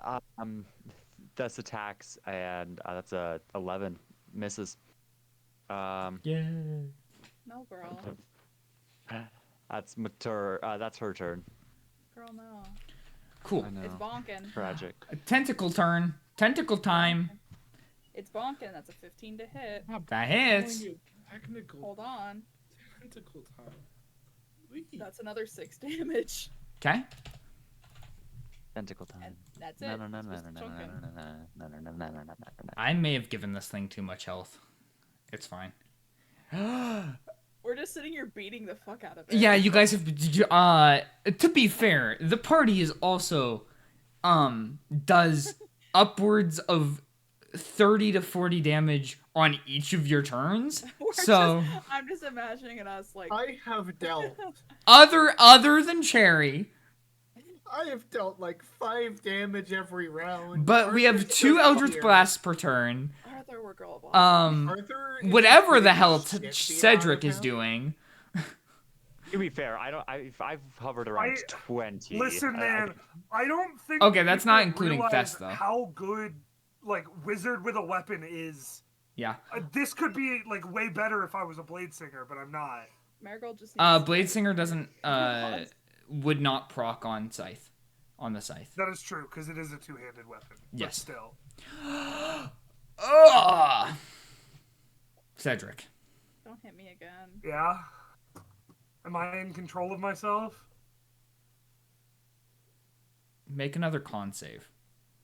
attacks, and that's a 11 misses. Yeah. No, girl. That's that's her turn. Girl, no. Cool. I know. It's bonking. Tragic. A tentacle turn. Tentacle time. It's bonking. That's a 15 to hit. That hits. Technical Hold on. tentacle time. Wee. That's another 6 damage. Okay. Tentacle time. And that's it. No, no, no, no, Just no, no, chunking. no, no, no, no, no, no, no, no, no. I may have given this thing too much health. It's fine. We're just sitting here beating the fuck out of it. Yeah, you guys have. To be fair, the party is also, does upwards of 30 to 40 damage on each of your turns. So I'm just imagining us like. I have dealt. other than Cherry, I have dealt like 5 damage every round. but we have Arthur's 2 still Eldritch here. Blasts per turn. Arthur, we're girl boss. Arthur is Whatever the pretty hell shit beat Cedric out of is him. doing. To be fair, I've hovered around 20. listen, man, I don't think. Okay, that's not people including realize Fest, though. How good, like, wizard with a weapon is. Yeah. This could be like way better if I was a blade singer, but I'm not. Marigold just. needs to Blade stay. Singer doesn't would not proc on scythe, on the scythe. That is true because it is a two-handed weapon. Yes. But still. Ugh! Cedric. Don't hit me again. Yeah. Am I in control of myself? Make another con save.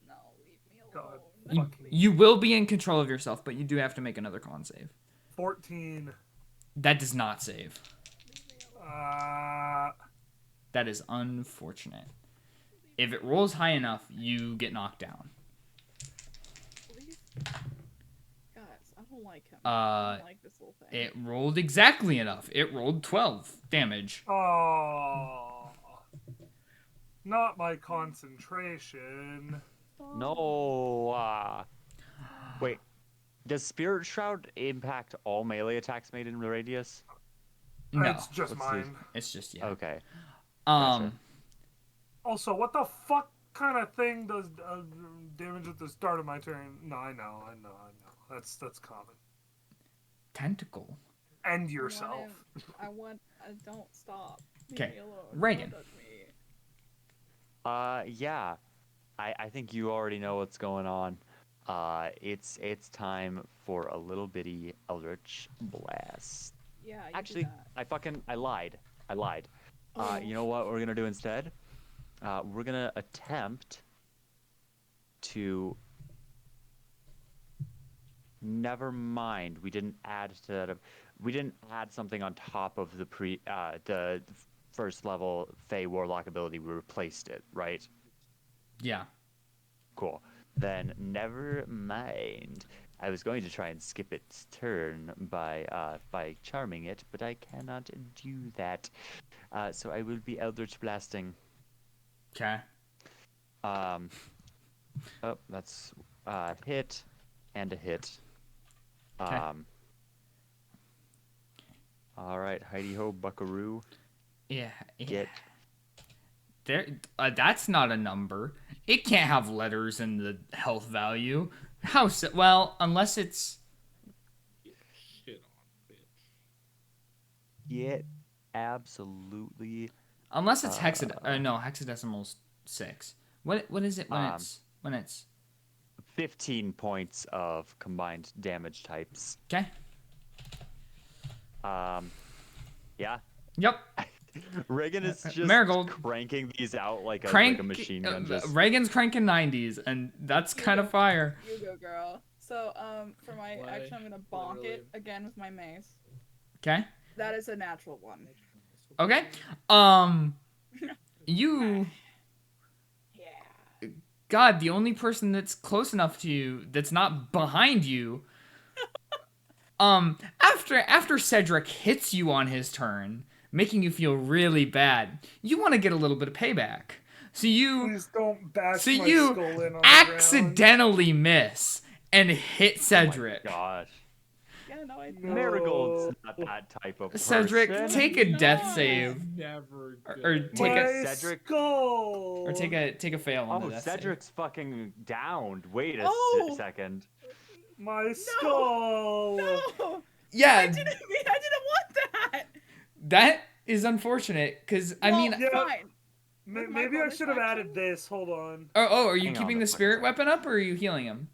No, leave me God. alone. Fuck me. You will be in control of yourself, but you do have to make another con save. 14. That does not save. That is unfortunate. If it rolls high enough, you get knocked down. Please. God, I don't like him. I don't like this little thing. It rolled exactly enough. It rolled 12 damage. Oh, not my concentration. No. Wait. Does Spirit Shroud impact all melee attacks made in the radius? No, It's just Let's see. mine. it's just yeah. Okay. Um, Also, what the fuck kind of thing does damage at the start of my turn? No, I know. That's common. tentacle. End yourself. I don't stop. Leave 'Kay. me alone. Reaghan. Don't touch me. Yeah. I think you already know what's going on. It's time for a little bitty Eldritch Blast. Yeah, you Actually, do that. I lied. Oh. You know what we're gonna do instead? We're gonna attempt to. Never mind. We didn't add to that. We didn't add something on top of the the first level Fey Warlock ability. We replaced it, right? Yeah. Cool. Then never mind. I was going to try and skip its turn by charming it, but I cannot do that. So I will be Eldritch Blasting. Okay. Oh, that's hit and a hit. All right, Heidi ho, Buckaroo. Yeah. Get. There. That's not a number. It can't have letters in the health value. How so? Well, unless it's. Shit on, bitch. Get absolutely. Unless it's hexadecimal's 6. What is it when it's 15 points of combined damage types. okay? Yeah. Yep. Reaghan is just Marigold. cranking these out like a machine gun. Reagan's cranking 90s, and that's kind of fire. You go, girl. So, for my Why? action, I'm gonna bonk Literally. it again with my mace. Okay. That is a natural one. Okay. You. Yeah. God, the only person that's close enough to you that's not behind you. After Cedric hits you on his turn, making you feel really bad, you want to get a little bit of payback. So you Please don't bash So my you skull in on the ground. accidentally miss and hit Cedric. Oh my gosh. Yeah, no, I No. Marigold's not that type of Cedric, person. take a death No. save. Never. Or good. take my a Cedric- skull. or take a fail on the Oh, death Cedric's fucking downed. Wait a Oh! second. My skull. No! save. Yeah, I didn't want that! that is unfortunate because I mean, Yeah. Fine. With my Maybe I bonus should have action? added this. Hold on. are you Hang on keeping a the second. spirit weapon up or are you healing him?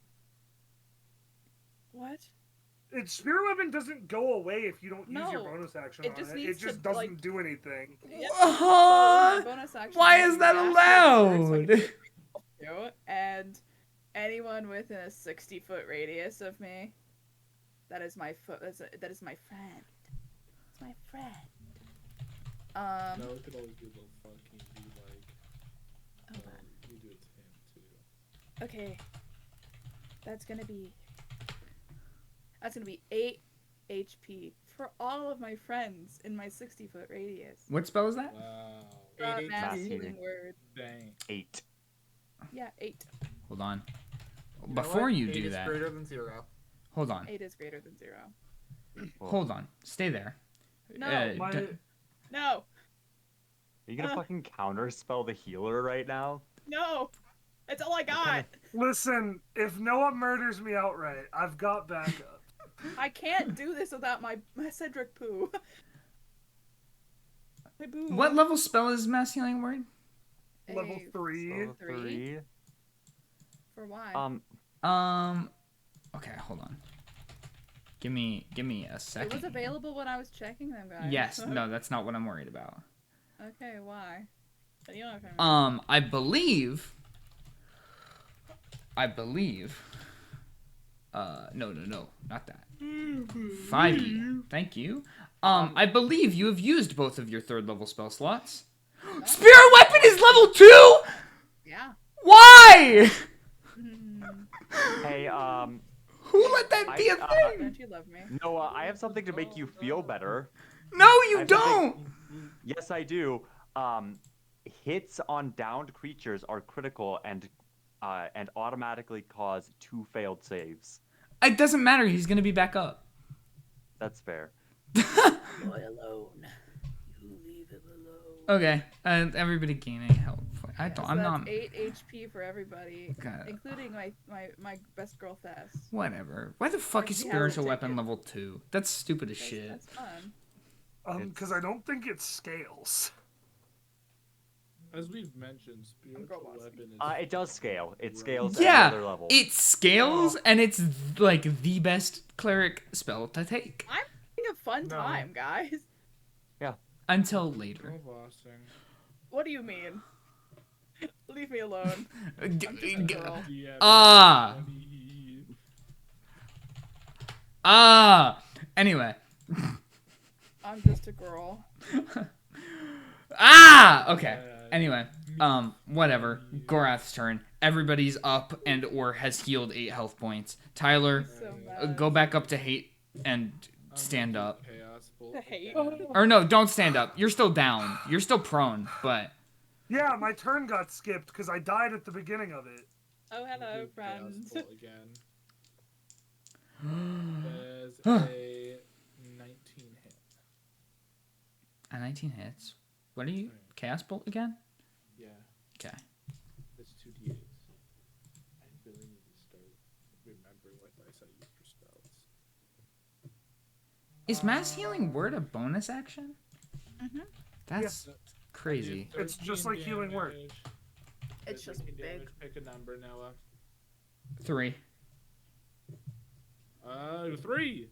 What? Its spirit weapon doesn't go away if you don't use your No. bonus action It on just it. needs It just to, doesn't like- do anything. Yep. Uh-huh. So my bonus action Why is is that dash allowed? over so I can do, and anyone within a 60-foot radius of me, that is my that is my friend. It's my friend. No, it could always be a little fucking be like. Hold on. You do it to him too. Okay. That's gonna be 8 HP for all of my friends in my 60-foot radius. What spell is that? Wow. Not 8 mass HP. healing word. Dang. 8. Yeah, 8. Hold on. You know Before what? you 8 do is that, greater than 0. hold on. 8 is greater than 0. Hold on. Stay there. No. My, No. Are you gonna fucking counterspell the healer right now? No. That's all I got. listen, if Noah murders me outright, I've got backup. I can't do this without my Cedric poo. My boo. What level spell is mass healing word? Level 3. So Three? For why? Okay, hold on. Give me a it second. was available when I was checking them, guys. Yes, no, that's not what I'm worried about. Okay, why? You know what I'm I believe. No, not that. 5e. Thank you. I believe you have used both of your 3rd level spell slots. Spirit weapon is level 2. Yeah. Why? Hey, Who let that be a thing? Don't you love me? Noah, I have something to make you feel better. No, I you have don't. something- Yes, I do. Hits on downed creatures are critical and automatically cause 2 failed saves. It doesn't matter. He's gonna be back up. That's fair. Boy alone. You leave him alone. Okay, and everybody gaining health. I don't. So I'm that's not. 8 HP for everybody, God. including my best girl Thess. Whatever. Why the fuck is She has a spiritual weapon ticket. level 2? That's stupid as shit. That's fun. Because I don't think it scales. As we've mentioned, spiritual Gor'Ath. weapon is. It does scale. It scales Yeah, at another level. it scales, and it's like the best cleric spell to take I'm having a fun No. time, guys. until later. What do you mean? Leave me alone. I'm just a girl. Anyway. I'm just a girl. Okay. Anyway, whatever. Gor'Ath's turn. Everybody's up and or has healed 8 health points. Tyler, So mad. go back up to hate and stand up. Hate. Or no, don't stand up. You're still down. You're still prone, but Yeah, my turn got skipped because I died at the beginning of it. Oh, hello, friends. Again. There's a 19 hit. a 19 hits. What are you? Chaos Bolt again? Yeah, Okay. it's 2d8s. I really need to start remembering what dice I use for spells. Is Mass Healing Word a bonus action? Mhm. That's crazy. It's just like healing word. It's just big. Damage. Pick a number, Noah. 3. 3.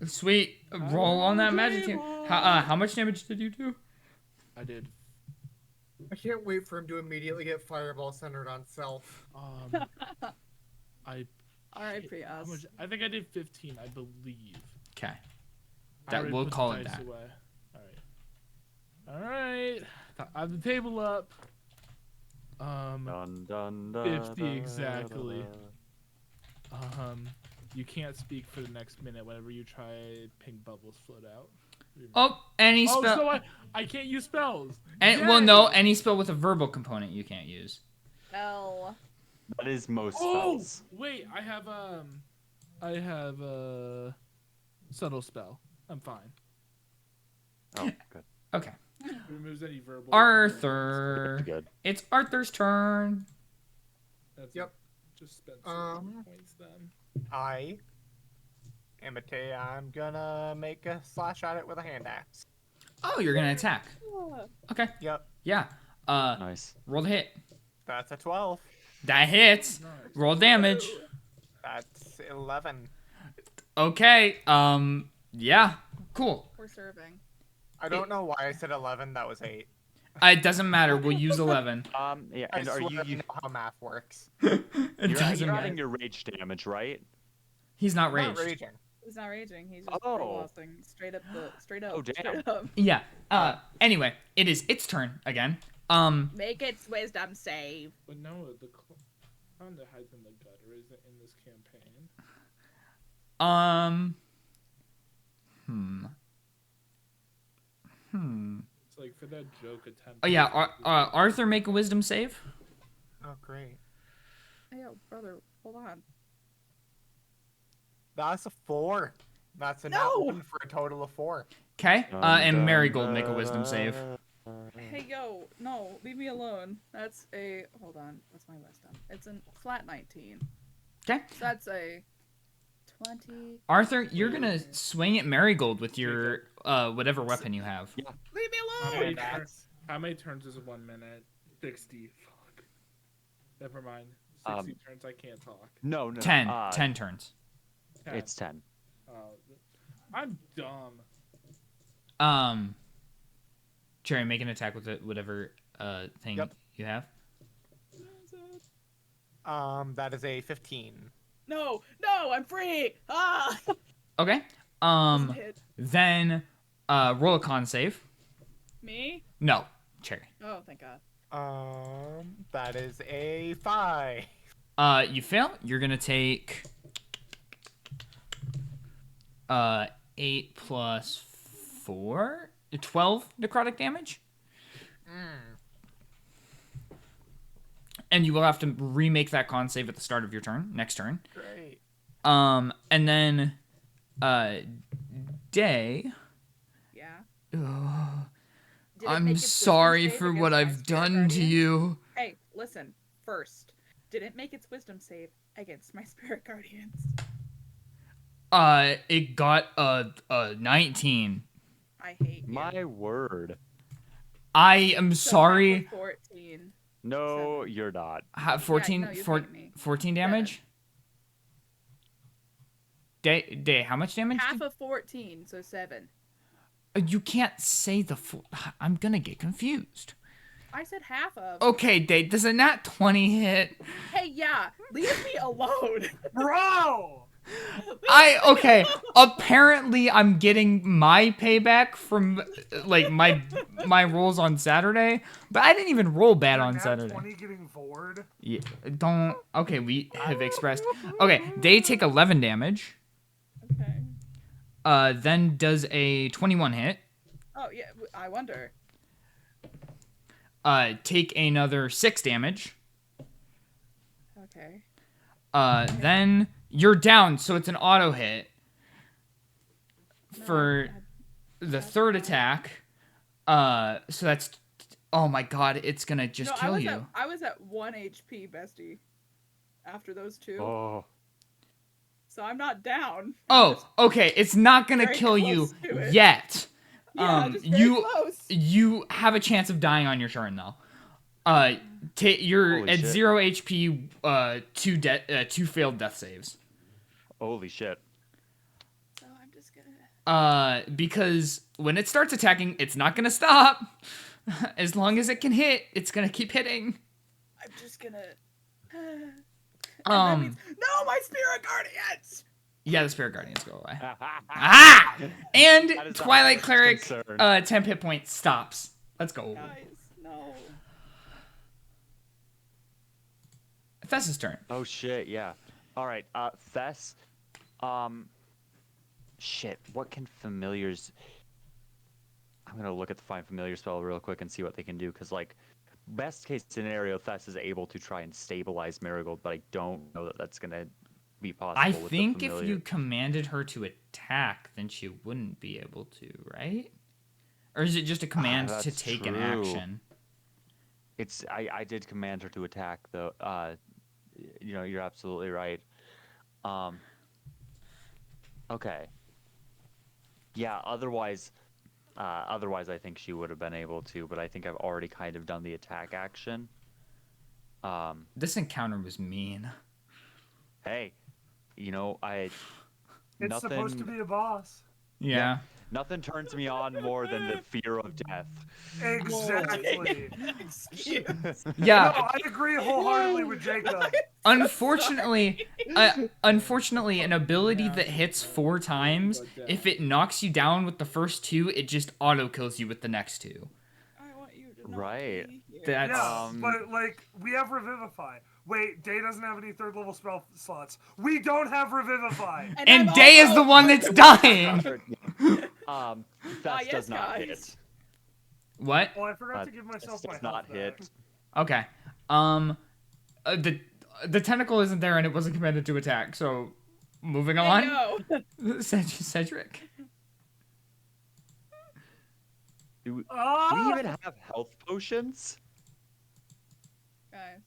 Sweet. Roll on that magic team. How much damage did you do? I did. I can't wait for him to immediately get fireball centered on self. I. R.I.P. How us. much? I think I did 15. I believe. Okay. I That already we'll put the call it dice that. away. All right. I have the table up. Dun, dun, 50 dun, exactly. dun. You can't speak for the next minute whenever you try pink bubbles float out. Oh, any Oh, spell. so I can't use spells. Well, no, any spell with a verbal component you can't use. L. That is most Oh, spells. wait, I have a subtle spell. I'm fine. Oh, good. Okay. It removes any verbal. Arthur. Good. It's Arthur's turn. That's Yep. Just spend some points then. I'm gonna make a slash at it with a hand axe. Oh, you're gonna attack. Okay. Yep, Yeah. Nice. Roll the hit. that's a 12. That hits. Roll damage. That's 11. Okay. Yeah. Cool. We're serving. I don't know why I said 11. That was 8. It doesn't matter. We'll use 11. Yeah, I and are swear I you know how math works. It you're doesn't adding matter. your rage damage, right? He's not I'm raged. not raging. He's not raging. He's just Oh. prolosing straight up. Oh, damn. Straight up. Yeah. Anyway, it is its turn again. Make its wisdom save. But no, the clown that hides in the gutter isn't in this campaign. It's like for that joke attempt. Oh yeah. Arthur, make a wisdom save. Oh, great. Hey, yo, brother, hold on. That's a 4. That's a nat No! 1 for a total of 4. Okay. And Marigold, make a wisdom save. Hey, yo, no, leave me alone. That's a. Hold on. What's my wisdom? It's a flat 19. Okay. So that's a 20. Arthur, you're gonna swing at Marigold with your whatever weapon you have. Leave me How alone! many, how many turns is 1 minute? 60. Fuck. Never mind. 60 turns. I can't talk. No. 10. 10 turns. 10. It's 10. I'm dumb. Cherry, make an attack with it, whatever thing Yep. you have. That is a 15. No, I'm free! Ah! Okay. Doesn't hit. Then roll a con save. Me? No, Cherry. Oh, thank God. That is a 5. You fail. You're gonna take 8 plus 4, 12 necrotic damage. And you will have to remake that con save at the start of your next turn. Great. And then, Day. Yeah. Ugh, Did it I'm make its wisdom sorry save for against what my I've spirit done to guardian? you. Hey, listen. First, did it make its wisdom save against my spirit guardians? It got a 19. I hate you. My word. I am So sorry. half of 14. No, 7. you're not. 14, no, you four- hate me. 14 damage? Day, how much damage? Half of 14, so 7. You can't say the full. I'm gonna get confused. I said half of. Okay, Day, does a nat 20 hit? Hey, yeah, leave me alone. Bro! Okay, apparently I'm getting my payback from, like, my rolls on Saturday, but I didn't even roll bad on Nat Saturday. 20 getting vored. Yeah, don't. Okay, we have expressed. Okay, Day take 11 damage. Okay. Then does a 21 hit. Oh, yeah, I wonder. Take another 6 damage. Okay. Then you're down, so it's an auto hit. For the third attack. So that's. Oh my god, it's gonna just kill you. I was at 1 HP, bestie. After those two. Oh. So I'm not down. Oh, okay. It's not gonna very kill you close to it. yet. Yeah, just very close. You have a chance of dying on your turn though. You're Holy at shit. 0 HP. Two failed death saves. Holy shit. So I'm just gonna. Because when it starts attacking, it's not gonna stop. As long as it can hit, it's gonna keep hitting. I'm just gonna. And that means, no, my spirit guardians. Yeah, the spirit guardians go away. Ah! And That is the Twilight first Cleric, concern. 10 hit points stops. Let's go. Guys, no. Thess's turn. Oh shit, yeah. Alright, Thess. Shit, what can familiars... I'm gonna look at the Find Familiar spell real quick and see what they can do, because, like, best case scenario, Thess is able to try and stabilize Marigold, but I don't know that that's gonna be possible I with the think if familiar. you commanded her to attack, then she wouldn't be able to, right? Or is it just a command to that's take an true. action? It's I did command her to attack though. You know, you're absolutely right. Okay. Yeah, otherwise I think she would have been able to, but I think I've already kind of done the attack action. This encounter was mean. Hey, you know, It's nothing supposed to be a boss. Yeah. nothing turns me on more than the fear of death. Exactly. Yeah. No, I agree wholeheartedly with Jacob. Unfortunately, an ability that hits 4 times, if it knocks you down with the first 2, it just auto kills you with the next 2. I want you to not Right. be here. That's Yeah, but like we have Revivify. Wait, Day doesn't have any 3rd level spell slots. We don't have Revivify. and I'm Day is also- the one that's dying. Thess yes, does not guys. hit. What? Well, I forgot to Thess give myself my does health not back. hit. Okay. The tentacle isn't there and it wasn't commanded to attack. So, moving I on. know. Cedric. Do we Ah! even have health potions? Guys.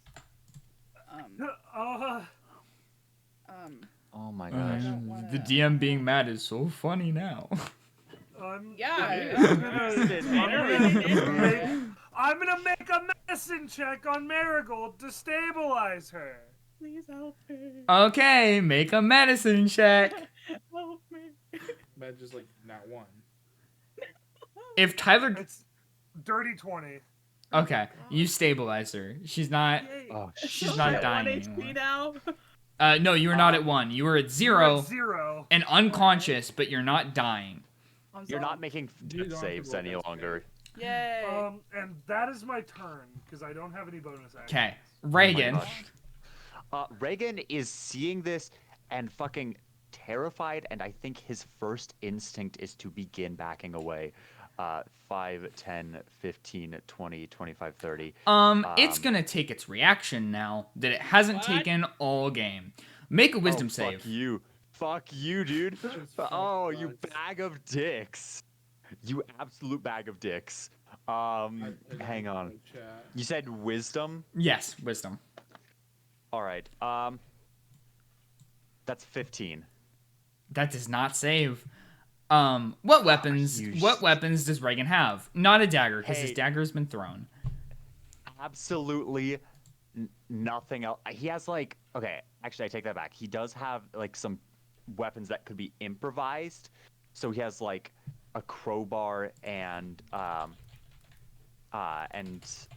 Oh my gosh. don't wanna- The DM being mad is so funny now. Yeah. I'm gonna make a medicine check on Marigold to stabilize her. Please help me. Okay, make a medicine check. Help me. Man, just like not one. If Tyler... It's dirty 20. Okay, you stabilize her. She's not... Oh, She's I'm not at dying 1 HP now. No, you were not at 1. You were at 0 At 0. and unconscious, but you're not dying. you're not making You death don't have to saves roll any death longer. Yay. And that is my turn because I don't have any bonus actions. Okay, Oh my Reaghan. gosh. Reaghan is seeing this and fucking terrified, and I think his first instinct is to begin backing away. 5, 10, 15, 20, 25, 30. It's gonna take its reaction now that it hasn't What? taken all game. Make a wisdom save. Fuck you. Fuck you, dude. Just Oh, fuck you bugs. bag of dicks. You absolute bag of dicks. I put it Hang in on. the chat. You said wisdom? Yes, wisdom. All right. That's 15. That does not save. What weapons? you What weapons does Reaghan have? Not a dagger, because his Hey. dagger has been thrown. Absolutely nothing else. He has like, okay, actually I take that back. He does have like some weapons that could be improvised. So he has like a crowbar and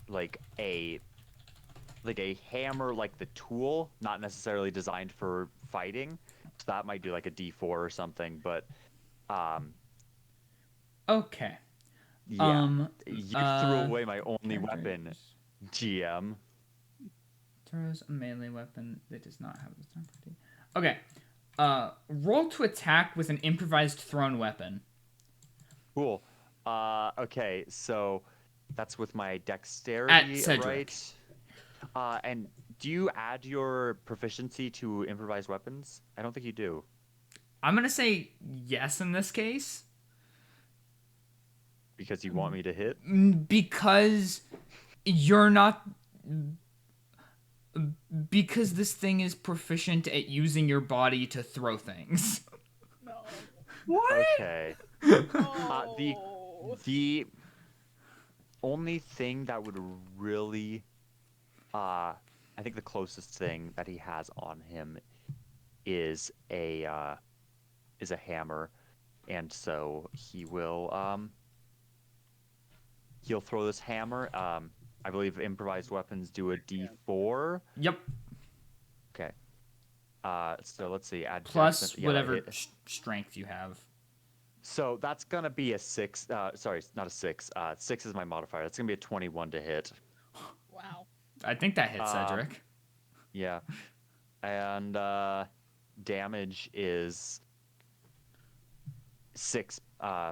like a hammer, like the tool, not necessarily designed for fighting. So that might do like a D4 or something, but Okay. yeah. You threw away my only characters. weapon, GM. Throws a melee weapon that does not have its own property. Okay. Roll to attack with an improvised thrown weapon. Cool. Okay, so that's with my dexterity, Cedric. right? And do you add your proficiency to improvised weapons? I don't think you do. I'm gonna say yes in this case. Because you want me to hit? Because you're not. Because this thing is proficient at using your body to throw things. No. Okay. No. The only thing that would really, I think the closest thing that he has on him is a hammer, and so he will he'll throw this hammer. I believe improvised weapons do a D4. Yep. Okay. So let's see. Add Plus dex and- yeah, whatever hit. strength you have. So that's gonna be a 6. Sorry, not a 6. 6 is my modifier. That's gonna be a 21 to hit. Wow. I think that hits Cedric. Yeah. And damage is 6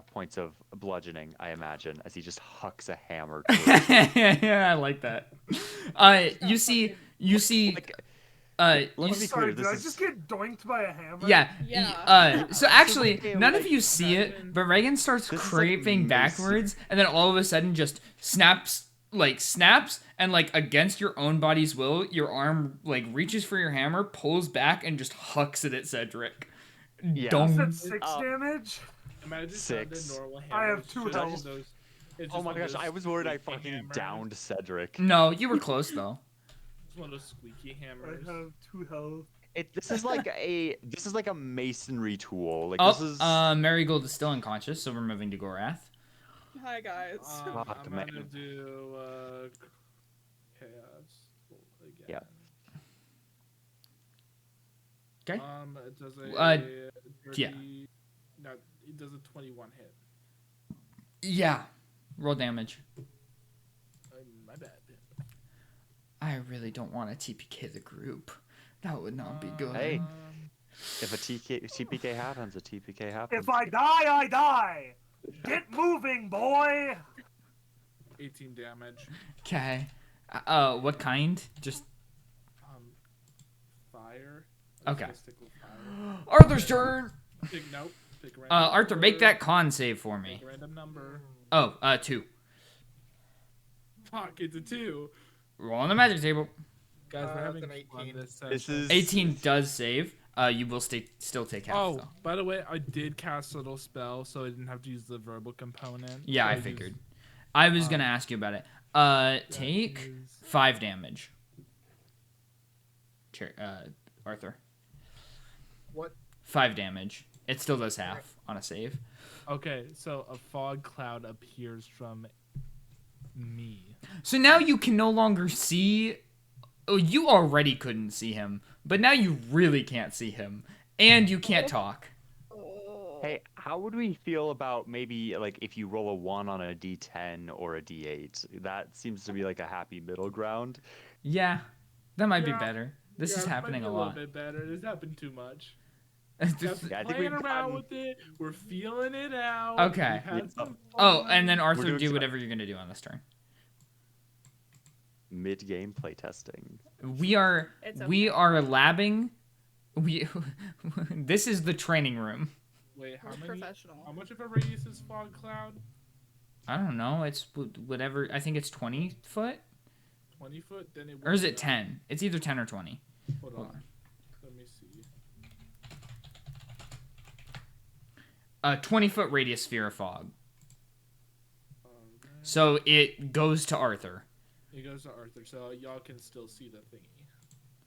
points of bludgeoning, I imagine, as he just hucks a hammer. Yeah, I like that. You see. Like, You let me be Sorry, clear. did This I is just get doinked by a hammer? Yeah. Yeah. So actually, Okay, none of like, you see it, but Reaghan starts This is like creeping mason- backwards, and then all of a sudden just snaps, and like against your own body's will, your arm like reaches for your hammer, pulls back, and just hucks it at Cedric. Yeah. Dong. That's 6 damage? Imagine 6. the normal I have hammers, 2 just health. those- it's Oh just my one of gosh, those I was worried I squeaky fucking hammers. downed Cedric. No, you were close though. It's one of those squeaky I hammers. have 2 health. This is like a masonry tool. Like Oh, this is Marigold is still unconscious, so we're moving to Gor'Ath. Hi guys. Fuck, I'm man. gonna do chaos again. Yeah. Okay. It does a yeah. 30 no, it does a 21 hit. Yeah. Roll damage. My bad. I really don't want to TPK the group. That would not be good. Hey. If a TPK happens, a TPK happens. If I die, I die! Get moving, boy! 18 damage. Okay. What kind? Just Fire. Okay. Just stick with fire. Arthur's turn. Nope. Pick a random Arthur, make number. that con save for me. Pick a random number. Oh, 2. Fuck, it's a 2. Roll on the magic table. Guys, we're That's having an fun 18. this This session. is 18 does save. You will still take half. Oh, though. by the way, I did cast a little spell, so I didn't have to use the verbal component. Yeah, So I used- figured. I was gonna ask you about it. Take is- 5 damage. Arthur. What? 5 damage. It still does half on a save. Okay, so a fog cloud appears from me. So now you can no longer see. Oh, you already couldn't see him, but now you really can't see him, and you can't talk. Hey, how would we feel about maybe like if you roll a 1 on a D10 or a D8? That seems to be like a happy middle ground. Yeah, that might be Yeah. better. This Yeah, is it might happening be a little lot. bit better. This happened too much. Kept Yeah, I think playing we've around gotten- with it. We're feeling it out. Okay. We've had some Oh, fun. and then Arthur, doing do some- whatever you're gonna do on this turn. Mid-game playtesting. We are It's we okay. are labbing. We this is the training room. Wait, how We're many? professional. How much of a radius is fog cloud? I don't know. It's whatever. I think it's 20 foot, 20 foot. Then it. or is would, it 10? It's either 10 or 20. Hold Hold on. on. Let me see. 20-foot radius sphere of fog. Alright. So it goes to Arthur. It goes to Arthur, so y'all can still see the thingy,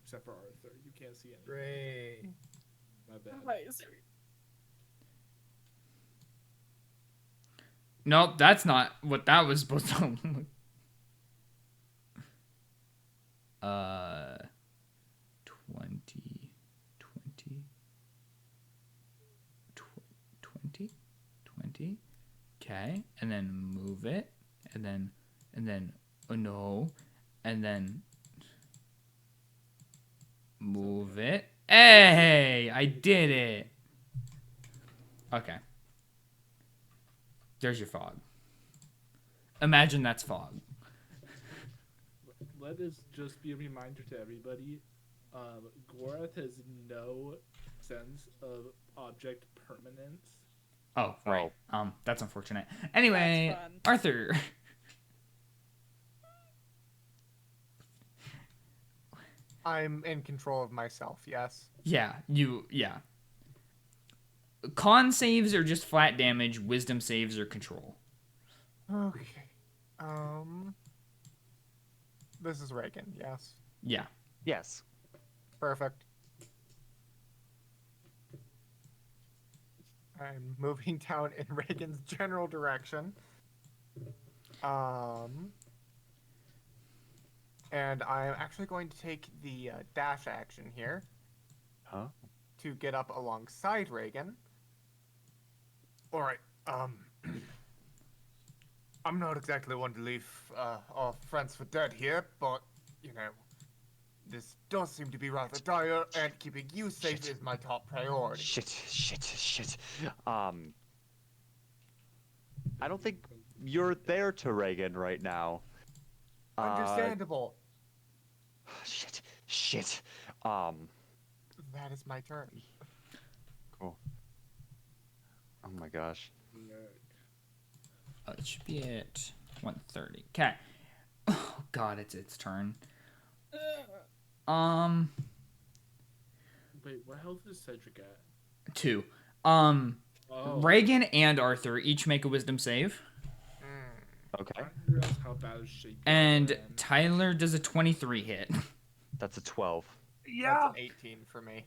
except for Arthur. You can't see anything. Great. My bad. Nice. Nope, that's not what that was supposed to look. 20, 20. Okay, and then move it, and then, oh no, and then move it. Hey, I did it. Okay. There's your fog. Imagine that's fog. Let this just be a reminder to everybody. Gor'Ath has no sense of object permanence. Oh, right. That's unfortunate. Anyway, That's fun. Arthur. I'm in control of myself. Yes. Yeah. Con saves are just flat damage. Wisdom saves are control. Okay. This is Reaghan. Yes. Yeah. Yes. Perfect. I'm moving down in Reagan's general direction. And I'm actually going to take the dash action here Huh? to get up alongside Reaghan. All right. I'm not exactly one to leave our friends for dead here, but you know, this does seem to be rather dire, and keeping you safe is my top priority. Shit. I don't think you're there to Reaghan right now. Understandable. Shit. That is my turn. Cool. Oh my gosh. It should be at 1:30. Okay. Oh God, it's its turn. Wait, what health is Cedric at? 2. Oh, Reaghan and Arthur each make a wisdom save, Okay. I didn't realize how bad of shape you and are in. Tyler does a 23 hit. That's a 12. Yeah, That's an 18 for me.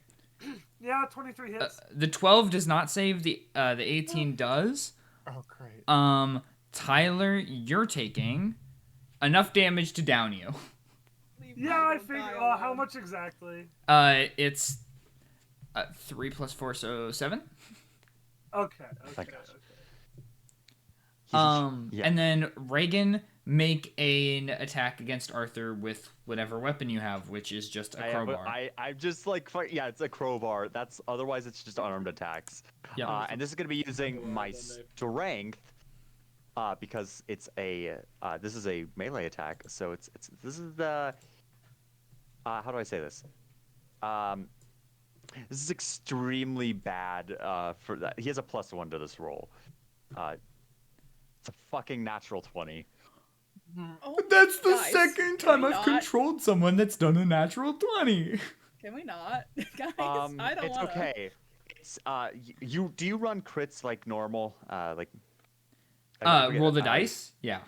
yeah, 23 hits. The 12 does not save. The 18 does. Oh, great. Tyler, you're taking enough damage to down you. Leave Yeah, my I little figured. guy How alone. much exactly? It's 3 plus 4, so 7. Okay. That goes. Yeah. And then Reaghan, make an attack against Arthur with whatever weapon you have, which is just a crowbar. I'm just like, yeah, it's a crowbar. That's otherwise it's just unarmed attacks. Yeah. And this is gonna be using my Crowbar, then strength, because it's a this is a melee attack. So this is the how do I say this? This is extremely bad for that. He has a +1 to this roll. It's a fucking natural 20. Oh, That's the guys, second can time we I've not? controlled someone that's done a natural 20. Can we not, guys? I don't It's want to. okay. It's you do you run crits like normal? Like Roll the dice? Yeah.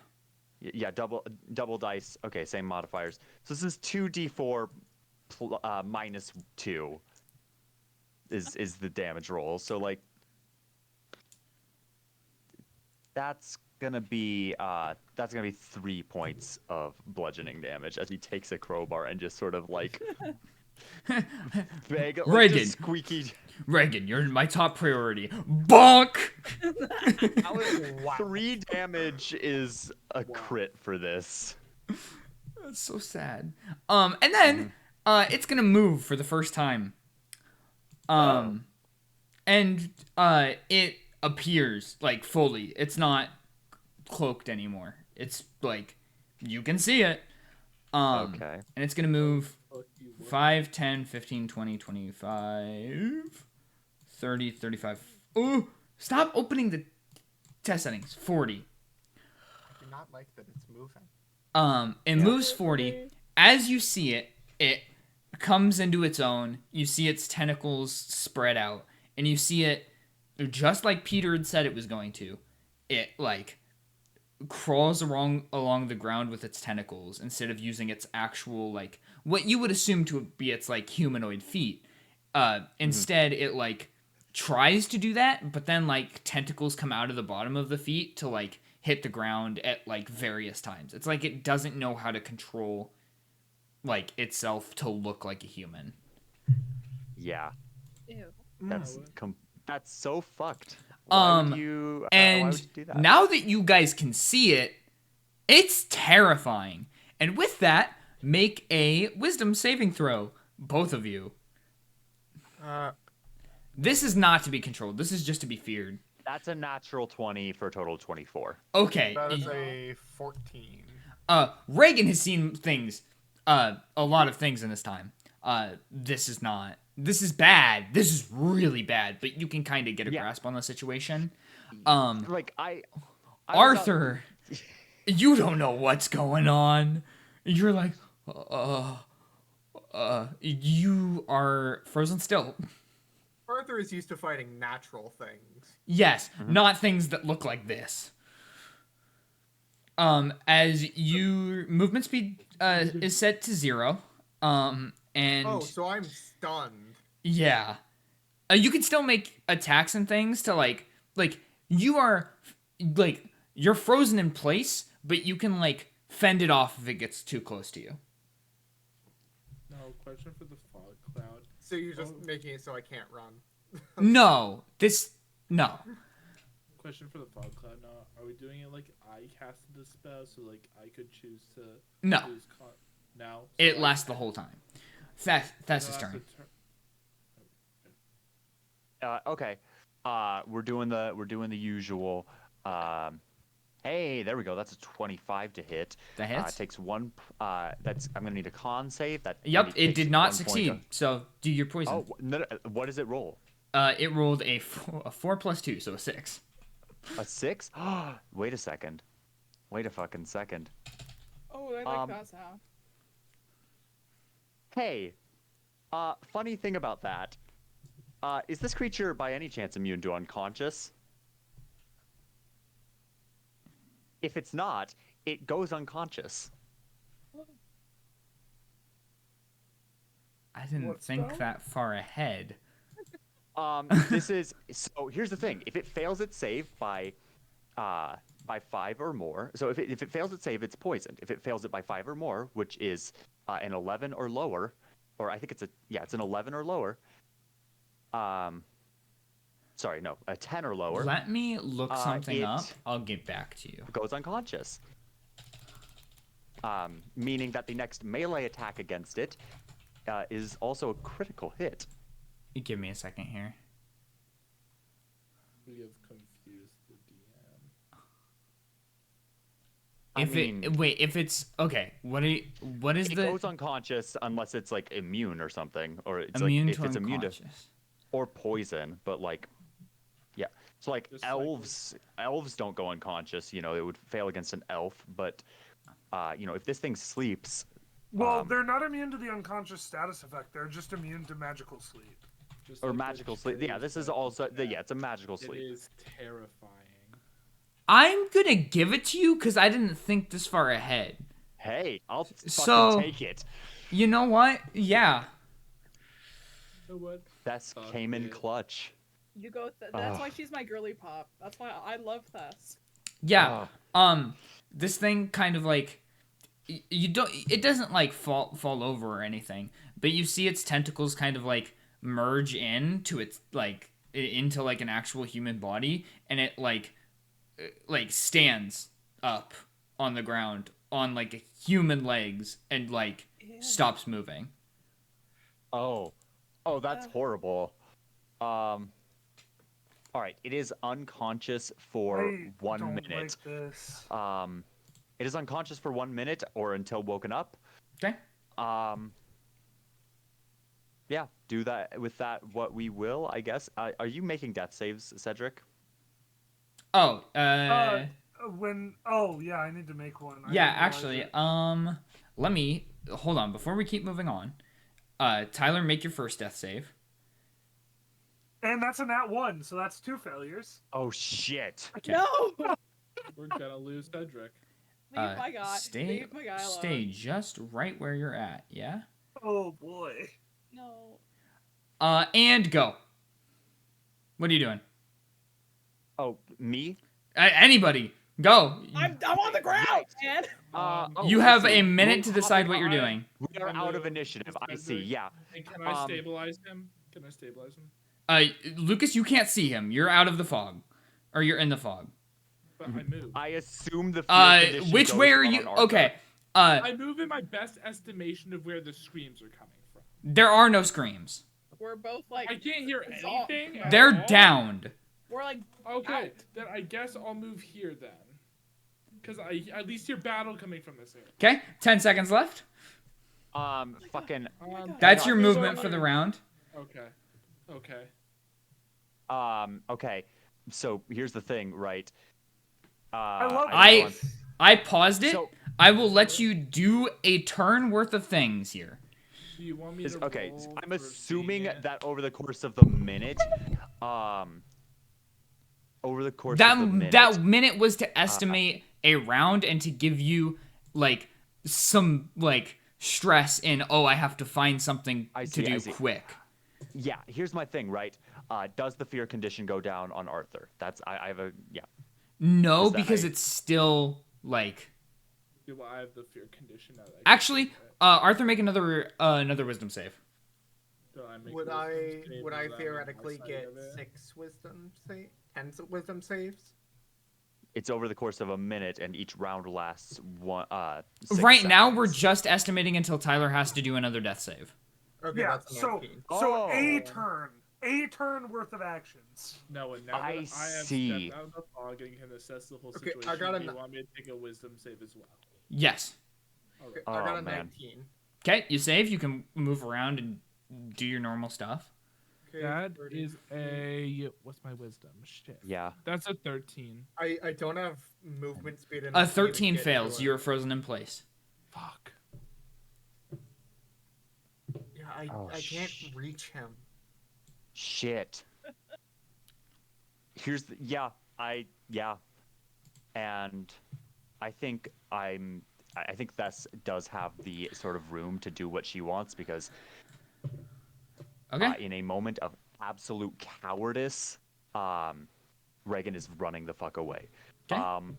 Yeah, double dice. Okay, same modifiers. So this is 2d4 minus 2 is the damage roll. So like that's gonna be 3 points of bludgeoning damage as he takes a crowbar and just sort of like beg, like, Reaghan. just squeaky. Reaghan, you're my top priority. Bonk! 3 damage is a crit for this. That's so sad. And then it's gonna move for the first time. and it appears like fully. It's not cloaked anymore. It's like you can see it. Okay. And it's gonna move Fuck you, what? 5, 10, 15, 20, 25, 30, 35. Oh, stop opening the test settings. 40. I do not like that it's moving. It moves 40. As you see it, it comes into its own. You see its tentacles spread out, and you see it just like Peter had said it was going to. It like crawls along the ground with its tentacles instead of using its actual like what you would assume to be its like humanoid feet. Instead, it like tries to do that, but then like tentacles come out of the bottom of the feet to like hit the ground at like various times. It's like it doesn't know how to control like itself to look like a human. Yeah. Ew. That's so fucked. Why would you? And why would you do that? now that you guys can see it, it's terrifying. And with that, make a wisdom saving throw, both of you. This is not to be controlled. This is just to be feared. That's a natural 20 for a total of 24. Okay. That is a 14. Reaghan has seen things, a lot of things in this time. This is not. This is bad. This is really bad. But you can kind of get a grasp on the situation. Like I Arthor, you don't know what's going on. You're like, you are frozen still. Arthur is used to fighting natural things. Yes, not things that look like this. As your movement speed is set to 0, and Oh, so I'm stunned. yeah, you can still make attacks and things to like you are like you're frozen in place, but you can like fend it off if it gets too close to you. No, question for the fog cloud. So you're just making it so I can't run. No. Question for the fog cloud now. Are we doing it like I casted the spell, so like I could choose to No. choose now? So It lasts the whole time. That's his lasts turn. okay. We're doing the usual. Hey, there we go. That's a 25 to hit. That hits? It takes one. I'm gonna need a con save. That. Yep, it takes did not 1 point succeed. of- So do your poison. Oh, no, what does it roll? It rolled a 4 plus 2, so a 6. A 6? Wait a second. Wait a fucking second. Oh, I like that sound. Hey, funny thing about that. Is this creature by any chance immune to unconscious? If it's not, it goes unconscious. I didn't What think spell? that far ahead. This is so. Here's the thing: if it fails its save by 5 or more, so if it fails its save, it's poisoned. If it fails it by 5 or more, which is an 11 or lower, or I think it's an 11 or lower. Sorry, no, a 10 or lower. Let me look something up. it- I'll get back to you. Goes unconscious. Meaning that the next melee attack against it is also a critical hit. Give me a second here. We have confused the DM. If it's okay, what is It the goes unconscious unless it's like immune or something, or it's immune like to if it's immune to unconscious? or poison, but like, yeah. So like Just like- elves don't go unconscious. You know, it would fail against an elf, but if this thing sleeps, Well, they're not immune to the unconscious status effect. They're just immune to magical sleep. Just or like the magical sleep. Yeah, this is trade, also yeah. it's a magical It sleep. is terrifying. I'm gonna give it to you because I didn't think this far ahead. Hey, I'll So- fucking take it. You know what? Yeah. You know what? That's Fuck came in it. clutch. You go. That's why she's my girly pop. That's why I love Thess. Yeah. This thing kind of like you don't. It doesn't like fall over or anything, but you see its tentacles kind of like merge into its like into like an actual human body, and it like stands up on the ground on like human legs and like stops moving. Oh, that's horrible. All right, it is unconscious for I 1 don't minute. like this. It is unconscious for 1 minute or until woken up. Okay. Yeah, do that with that. What we will, I guess. Are you making death saves, Cedric? Oh, Oh yeah, I need to make one. I yeah, didn't realize actually, it. let me hold on before we keep moving on. Tyler, make your first death save. And that's a nat 1, so that's 2 failures. Oh shit! No! We're gonna lose Cedric. Leave my guy. Leave my guy alone. Stay just right where you're at. Yeah. Oh boy. No. And go. What are you doing? Oh, me? Anybody, go. I'm on the ground, man. You have a minute to decide what you're doing. We are out of initiative. I see. Yeah. And can I stabilize him? Can I stabilize him? Lucas, you can't see him. You're out of the fog, or you're in the fog. But I move. I assume the fear condition which goes way are on you? Arthur. Okay. I move in my best estimation of where the screams are coming from. There are no screams. We're both like. I can't hear anything. at They're all. downed. We're like. Okay, out. then I guess I'll move here then. Because I at least hear battle coming from this area. Okay, 10 seconds left. Fucking. That's your movement for the round. Okay. Okay. Okay. So here's the thing, right? I love I paused it. So- I will let you do a turn worth of things here. Do you want me to Okay, roll I'm for assuming Reaghan? that over the course of the minute, that minute was to estimate a round and to give you like some like stress in I have to find something I to do see. quick. Yeah, here's my thing, right? Does the fear condition go down on Arthur? That's I have a yeah. No, Is that because how you- it's still like. Yeah, well, I have the fear condition now. That I can Actually, do it. Arthur, make another wisdom save. Do I make Would wisdom I save would now that I I'm on theoretically my side get of it? 6 wisdom save 10 wisdom saves? It's over the course of a minute, and each round lasts 6 Right now, seconds. we're just estimating until Tyler has to do another death save. Okay, Yeah, that's so 19. so Oh. a turn worth of actions. No, and now that I I have see. stepped out of the fog and can assess the whole Okay, situation, I got do you a- want me to take a wisdom save as well? Yes. Okay. I got Oh, a man. 19. Okay, you save. You can move around and do your normal stuff. Okay, That 30. is a what's my wisdom? Shit. Yeah. That's a 13. I don't have movement speed. A enough to 13 get fails. to You're frozen in place. Fuck. Yeah, Oh, I can't reach him. Shit. Here's the and I think Thess does have the sort of room to do what she wants because Okay. in a moment of absolute cowardice, Reaghan is running the fuck away. Okay.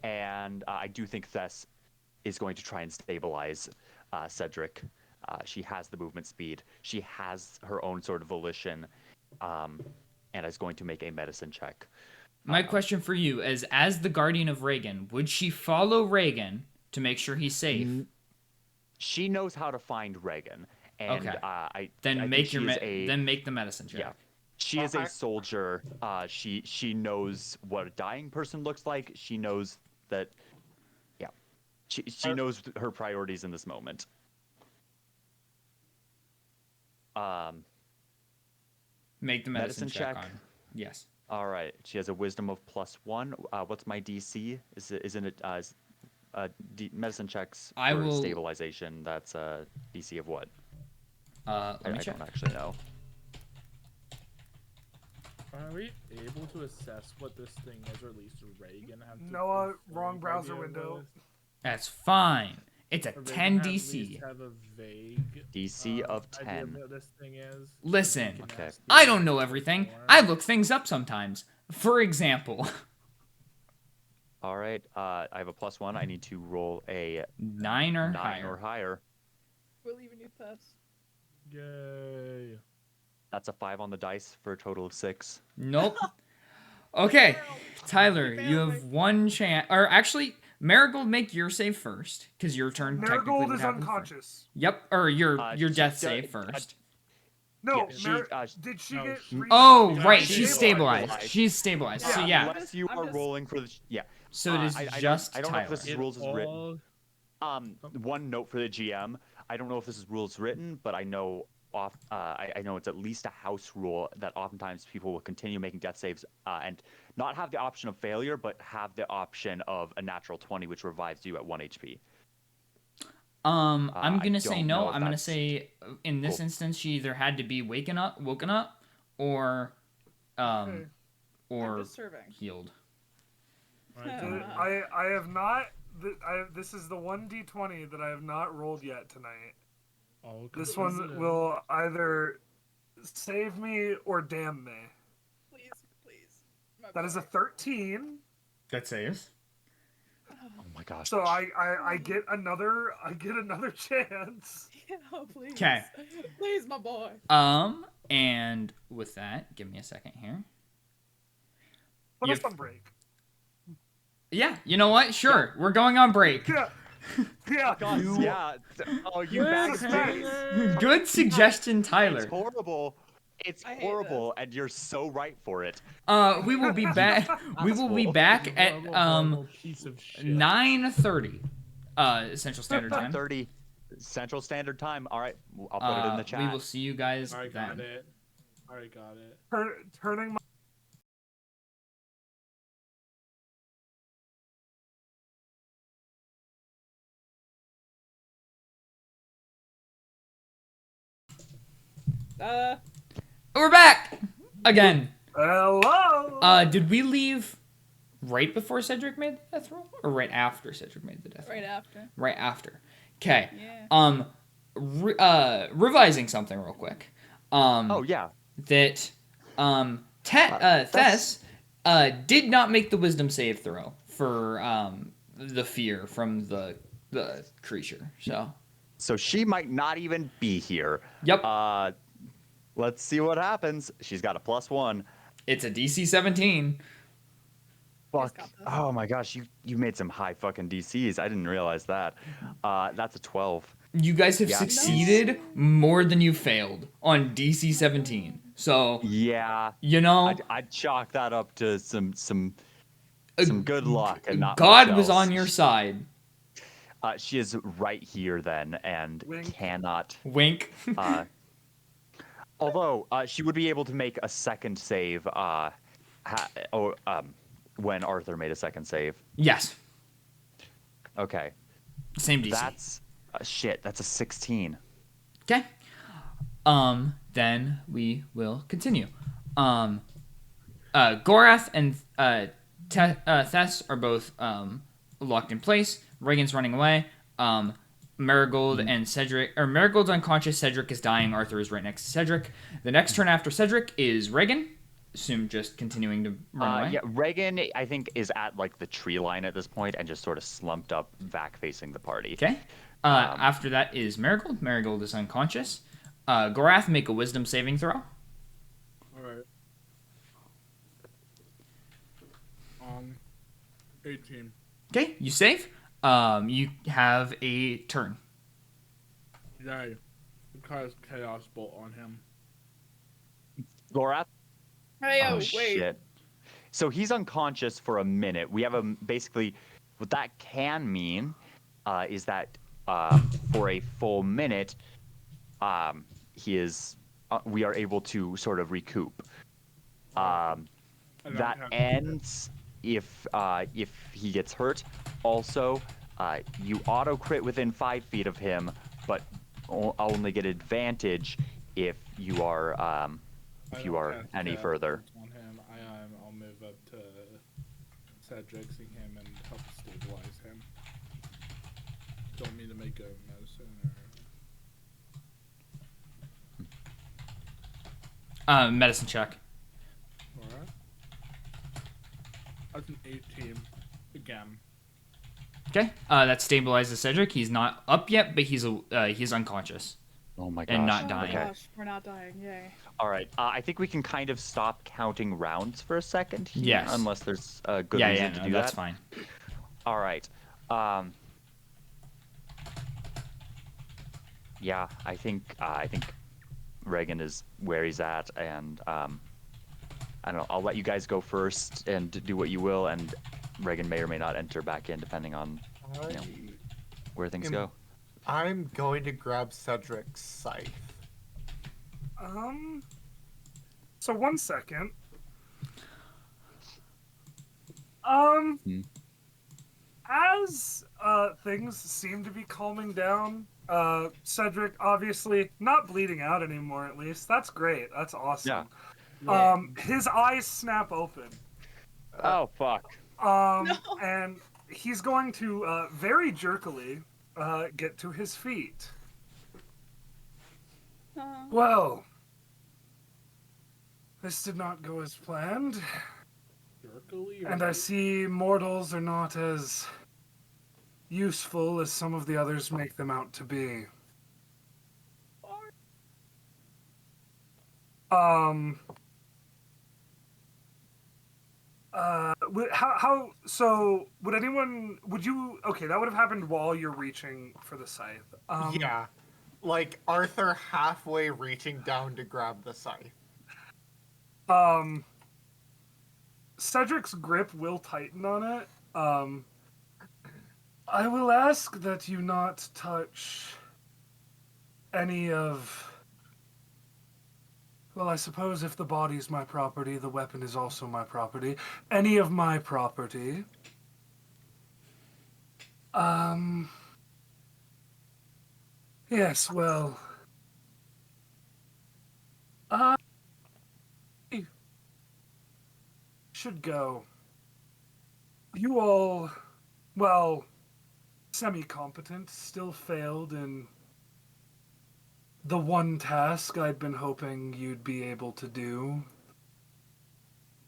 And I do think Thess is going to try and stabilize Cedric. She has the movement speed. She has her own sort of volition, and is going to make a medicine check. My question for you is, as the guardian of Reaghan, would she follow Reaghan to make sure he's safe? She knows how to find Reaghan, and Okay. I Then think make she your is a then make the medicine check. yeah. She is a soldier. She knows what a dying person looks like. She knows that. Yeah, she knows her priorities in this moment. Make the medicine, Medicine check. on. Yes. All right. She has a wisdom of +1. What's my DC? Isn't it medicine checks I for will- stabilization? That's a DC of what? Let me I check. don't actually know. Are we able to assess what this thing is, or at least Reaghan have to Noah, confirm wrong browser idea window. what this- That's fine. It's a or Reaghan 10 have at least DC. Have a vague DC of idea 10. what this thing is. Listen, We can Okay. ask I you don't know more. everything. I look things up sometimes. For example, All right. I have a +1. I need to roll a 9 or 9 higher. or higher. We're leaving you, Thess. Yay. That's a 5 on the dice for a total of 6. Nope. Okay, Tyler, You you failed have me. one chance. Or actually, Marigold, make your save first, because your turn technically Marigold would is happen first. unconscious. Yep, or your She death does- save first. No, Yeah, did she no, get? she- Oh, Yeah, right. she's She's stabilized. She's stabilized. So yeah. Unless you I'm are just- rolling for the yeah. So it is I don't- just I don't know if this Tyler. is rules is written. One note for the GM. I don't know if this is rules written, but I know I know it's at least a house rule that oftentimes people will continue making death saves and not have the option of failure, but have the option of a natural 20, which revives you at 1 HP. I'm I gonna say don't no. know if I'm gonna that's- say in this Cool. instance she either had to be woken up, or Okay. or just serving. healed. I have not. This is the 1d20 that I have not rolled yet tonight. Oh, This one will either save me or damn me. Please, please. My That is a boy. 13. That saves. Oh my gosh. So I get another chance. Yeah, please. 'Kay. Please, my boy. And with that, give me a second here. Put You've- us on break. Yeah, you know what? Sure, we're going on break. Yeah. Yeah. Yeah. Oh, you back face. Good suggestion, It's Tyler. horrible. It's I hate horrible, and you're so right for it. We will be back. We will be back at piece of shit. 9:30 Central Standard Time. 30 Central Standard Time. All right, I'll put it in the chat. We will see you guys I got then. it. I got it. Turning my We're back again. hello. Did we leave right before Cedric made the death roll, or right after Cedric made the death roll? Right after. Right after. Okay. Yeah. Revising something real quick. Oh yeah. That Tess did not make the wisdom save throw for the fear from the creature. So she might not even be here. Yep. Let's see what happens. She's got a +1. It's a DC 17. Fuck. got this. Oh my gosh, you made some high fucking DCs. I didn't realize that. That's a 12. You guys have Yeah. succeeded more than you failed on DC 17. So, Yeah. you know, I'd chalk that up to some good luck and not God much was else. on your side. She is right here then and Wink. cannot. Wink. Although she would be able to make a second save when Arthur made a second save. Yes. Okay. Same DC. That's shit. That's a 16. Okay. Then we will continue. Gor'Ath and Thess are both locked in place. Reaghan's running away. Marigold and Cedric, or Marigold's unconscious. Cedric is dying. Arthur is right next to Cedric. The next turn after Cedric is Reaghan. Assume just continuing to run away. Yeah, Reaghan, I think, is at like the tree line at this point and just sort of slumped up, back facing the party. Okay. After that is Marigold. Marigold is unconscious. Gor'Ath, make a wisdom saving throw. All right. 18. Okay, you save. You have a turn. Yay. Cast Chaos Bolt on him. Gor'Ath? Hey, Oh, wait. shit. So he's unconscious for a minute. We have a basically what that can mean is that for a full minute, he is. We are able to sort of recoup. That ends if he gets hurt. Also, you auto crit within 5 feet of him, but only get advantage if you are any further. On him, I'll move up to Cedric, see him, and help stabilize him. Don't mean to make a medicine or. Medicine check. Alright. That's an 18. Again. Okay. That stabilizes Cedric. He's not up yet, but he's unconscious Oh my gosh. and not Oh dying. my gosh, we're not dying. Yay. All right. I think we can kind of stop counting rounds for a second here, Yes. unless there's a good Yeah, reason to do that's that. fine. All right. Yeah, I think Reaghan is where he's at, and I don't know. I'll let you guys go first and do what you will, and Reaghan may or may not enter back in depending on where things go. I'm going to grab Cedric's scythe. So 1 second. As things seem to be calming down, Cedric obviously not bleeding out anymore. At least that's great. That's awesome. Yeah. His eyes snap open. Oh fuck. And he's going to very jerkily get to his feet. Well, this did not go as planned. And I see mortals are not as useful as some of the others make them out to be. So would anyone, okay, that would have happened while you're reaching for the scythe. Yeah. Like Arthur halfway reaching down to grab the scythe. Cedric's grip will tighten on it. I will ask that you not touch any of... Well, I suppose if the body's my property, the weapon is also my property. Any of my property. Yes, well... should go. You all, well, semi-competent, still failed in the one task I'd been hoping you'd be able to do.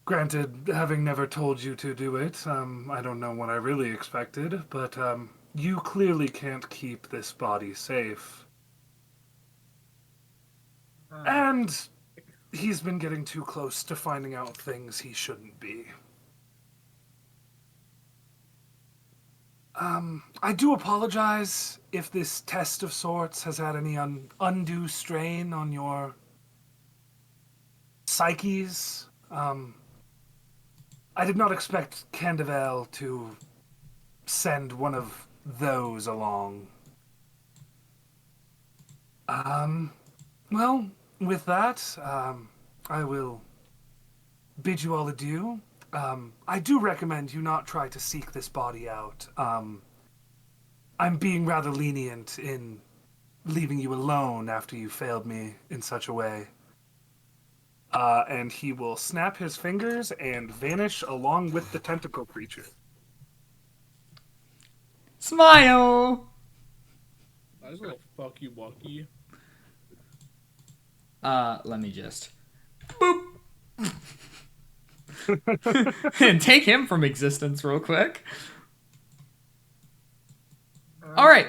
Granted, having never told you to do it, I don't know what I really expected, but you clearly can't keep this body safe. And he's been getting too close to finding out things he shouldn't be. I do apologize if this test of sorts has had any undue strain on your psyches. I did not expect Candevel to send one of those along. Well, with that, I will bid you all adieu. I do recommend you not try to seek this body out. I'm being rather lenient in leaving you alone after you failed me in such a way. And he will snap his fingers and vanish along with the tentacle creature. Smile! I just want to fuck you, Walkie. Let me just... Boop! And take him from existence real quick. Alright.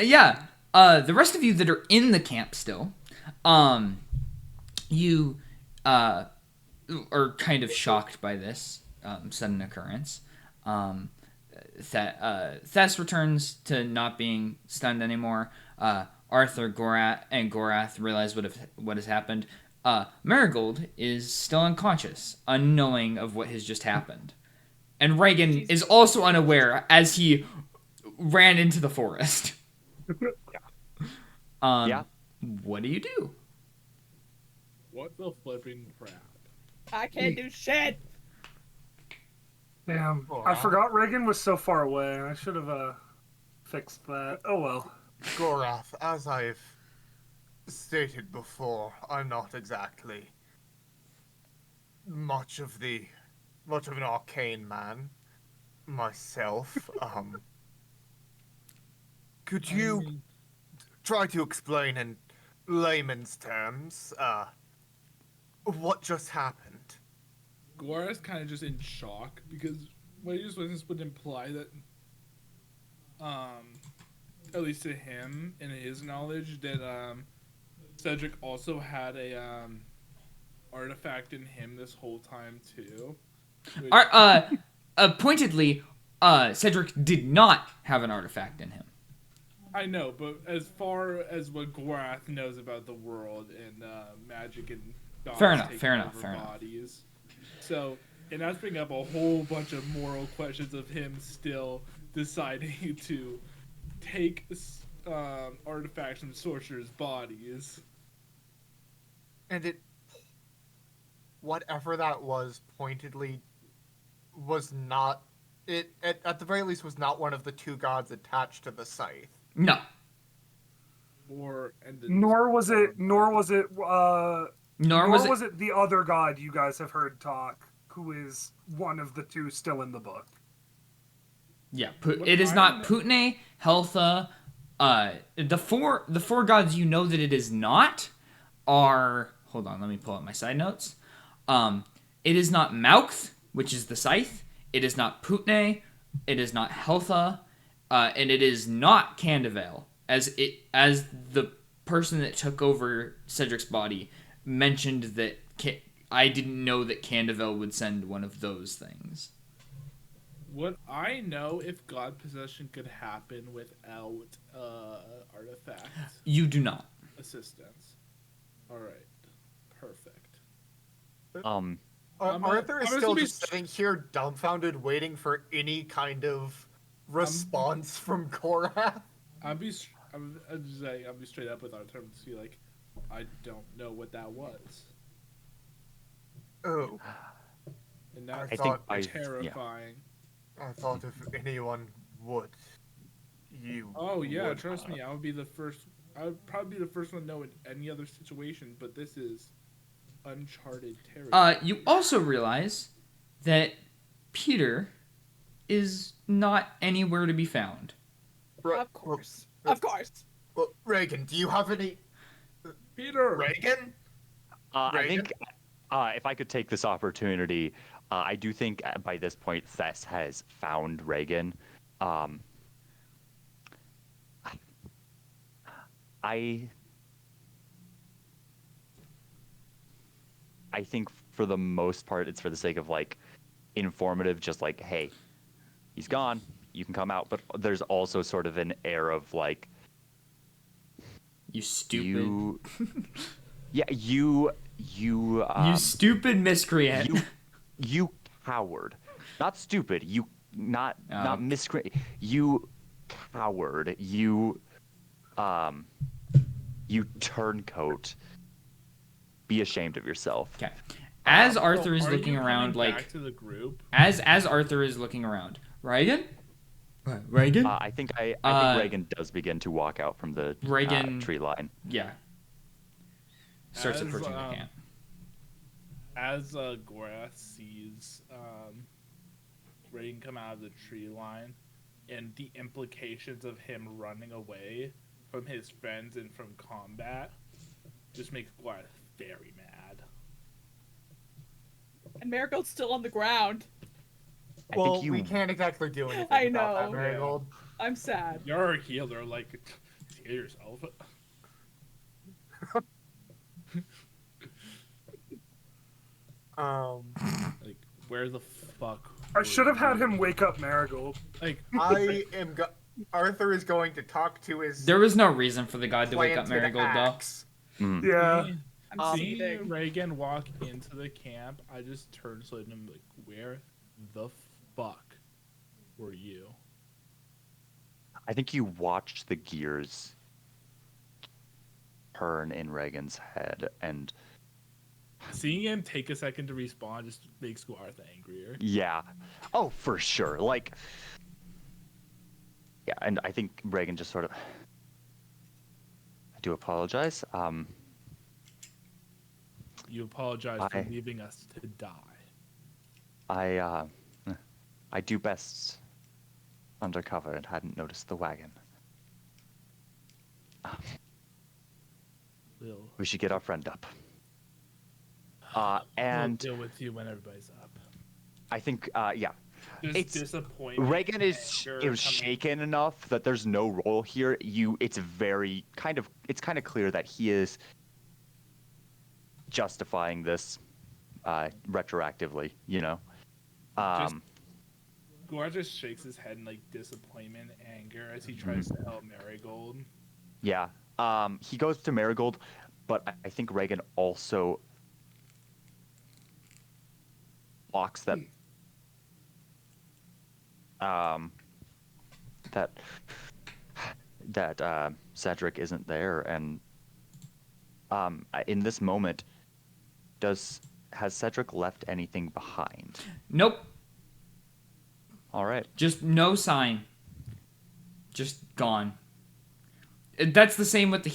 Yeah. The rest of you that are in the camp still, you are kind of shocked by this sudden occurrence. Thess returns to not being stunned anymore. Arthor, Gor'Ath realize what has happened. Marigold is still unconscious, unknowing of what has just happened. And Reaghan is also unaware as he ran into the forest. What do you do? What the flipping crap? I can't do shit. Damn, I forgot Reaghan was so far away. I should have fixed that. Oh well. Gor'Ath, as I've stated before, I'm not exactly much of an arcane man myself. Could you try to explain in layman's terms what just happened? Gor'Ath's kind of just in shock because what he just witnessed would imply that, at least to him, in his knowledge, that Cedric also had a artifact in him this whole time too. Pointedly, Cedric did not have an artifact in him. I know, but as far as what Gor'Ath knows about the world and magic and gods Fair enough, taking fair enough, over fair enough. bodies. So, and that's bringing up a whole bunch of moral questions of him still deciding to take artifacts from sorcerers' bodies. And whatever that was, pointedly was not it. At the very least, was not one of the two gods attached to the scythe. No. Nor was it Nor was it the other god you guys have heard talk, who is one of the two still in the book. Yeah, it is not Putne, Heltha. The four gods you know that it is not are. Hold on, let me pull up my side notes. It is not Mouth, which is the scythe. It is not Putne. It is not Heltha, and it is not Candavel. As the person that took over Cedric's body mentioned that I didn't know that Candavel would send one of those things. Would I know if god possession could happen without artifacts? You do not. Assistance. All right. Perfect. Arthur is still just sitting here dumbfounded, waiting for any kind of response from Gor'Ath. I'll be straight up with Arthur and see like, I don't know what that was. Oh. And that's terrifying. I thought if anyone would, you. Oh yeah, would trust me, I would probably be the first one to know in any other situation, but this is uncharted territory. You also realize that Peter is not anywhere to be found. Of course. Of course. Well, Reaghan, do you have any... Peter! Reaghan? I think if I could take this opportunity, I do think by this point Thess has found Reaghan. I think for the most part, it's for the sake of like informative, just like, hey, he's gone, you can come out. But there's also sort of an air of like, you stupid. You stupid miscreant. You coward. Not stupid. You not miscreant. You coward. You turncoat. Be ashamed of yourself. Okay. As Arthur is looking around, back to the group? as Arthur is looking around, Reaghan? Reaghan? I think Reaghan does begin to walk out from the tree line. Yeah. Starts approaching the camp. As Gor'Ath sees Reaghan come out of the tree line, and the implications of him running away from his friends and from combat just makes Gor'Ath very mad. And Marigold's still on the ground. Well, we can't exactly do anything I about know. that, Marigold. I'm sad. You're a healer, like, heal yourself. Like, where the fuck? I should have had him wake up Marigold. Like, Arthur is going to talk to his. There was no reason for the god to wake up Marigold, though. Yeah. I'm seeing seething. Reaghan walk into the camp, I just turned to him like, where the fuck were you? I think you watched the gears turn in Reagan's head, and seeing him take a second to respond just makes Gor'Ath angrier. Yeah. Oh, for sure. Like, yeah, and I think Reaghan just sort of. I do apologize. You apologize for leaving us to die. I do best undercover and hadn't noticed the wagon. We should get our friend up. And we'll deal with you when everybody's up. I think, yeah. It's disappointing. Reaghan is shaken enough that there's no role here. It's kind of clear that he is justifying this retroactively, you know. Gor'Ath just shakes his head in like disappointment, anger as he tries to help Marigold. Yeah. He goes to Marigold, but I think Reaghan also blocks that. That Cedric isn't there, and in this moment, has Cedric left anything behind? Nope. All right. Just no sign. Just gone. That's the same with the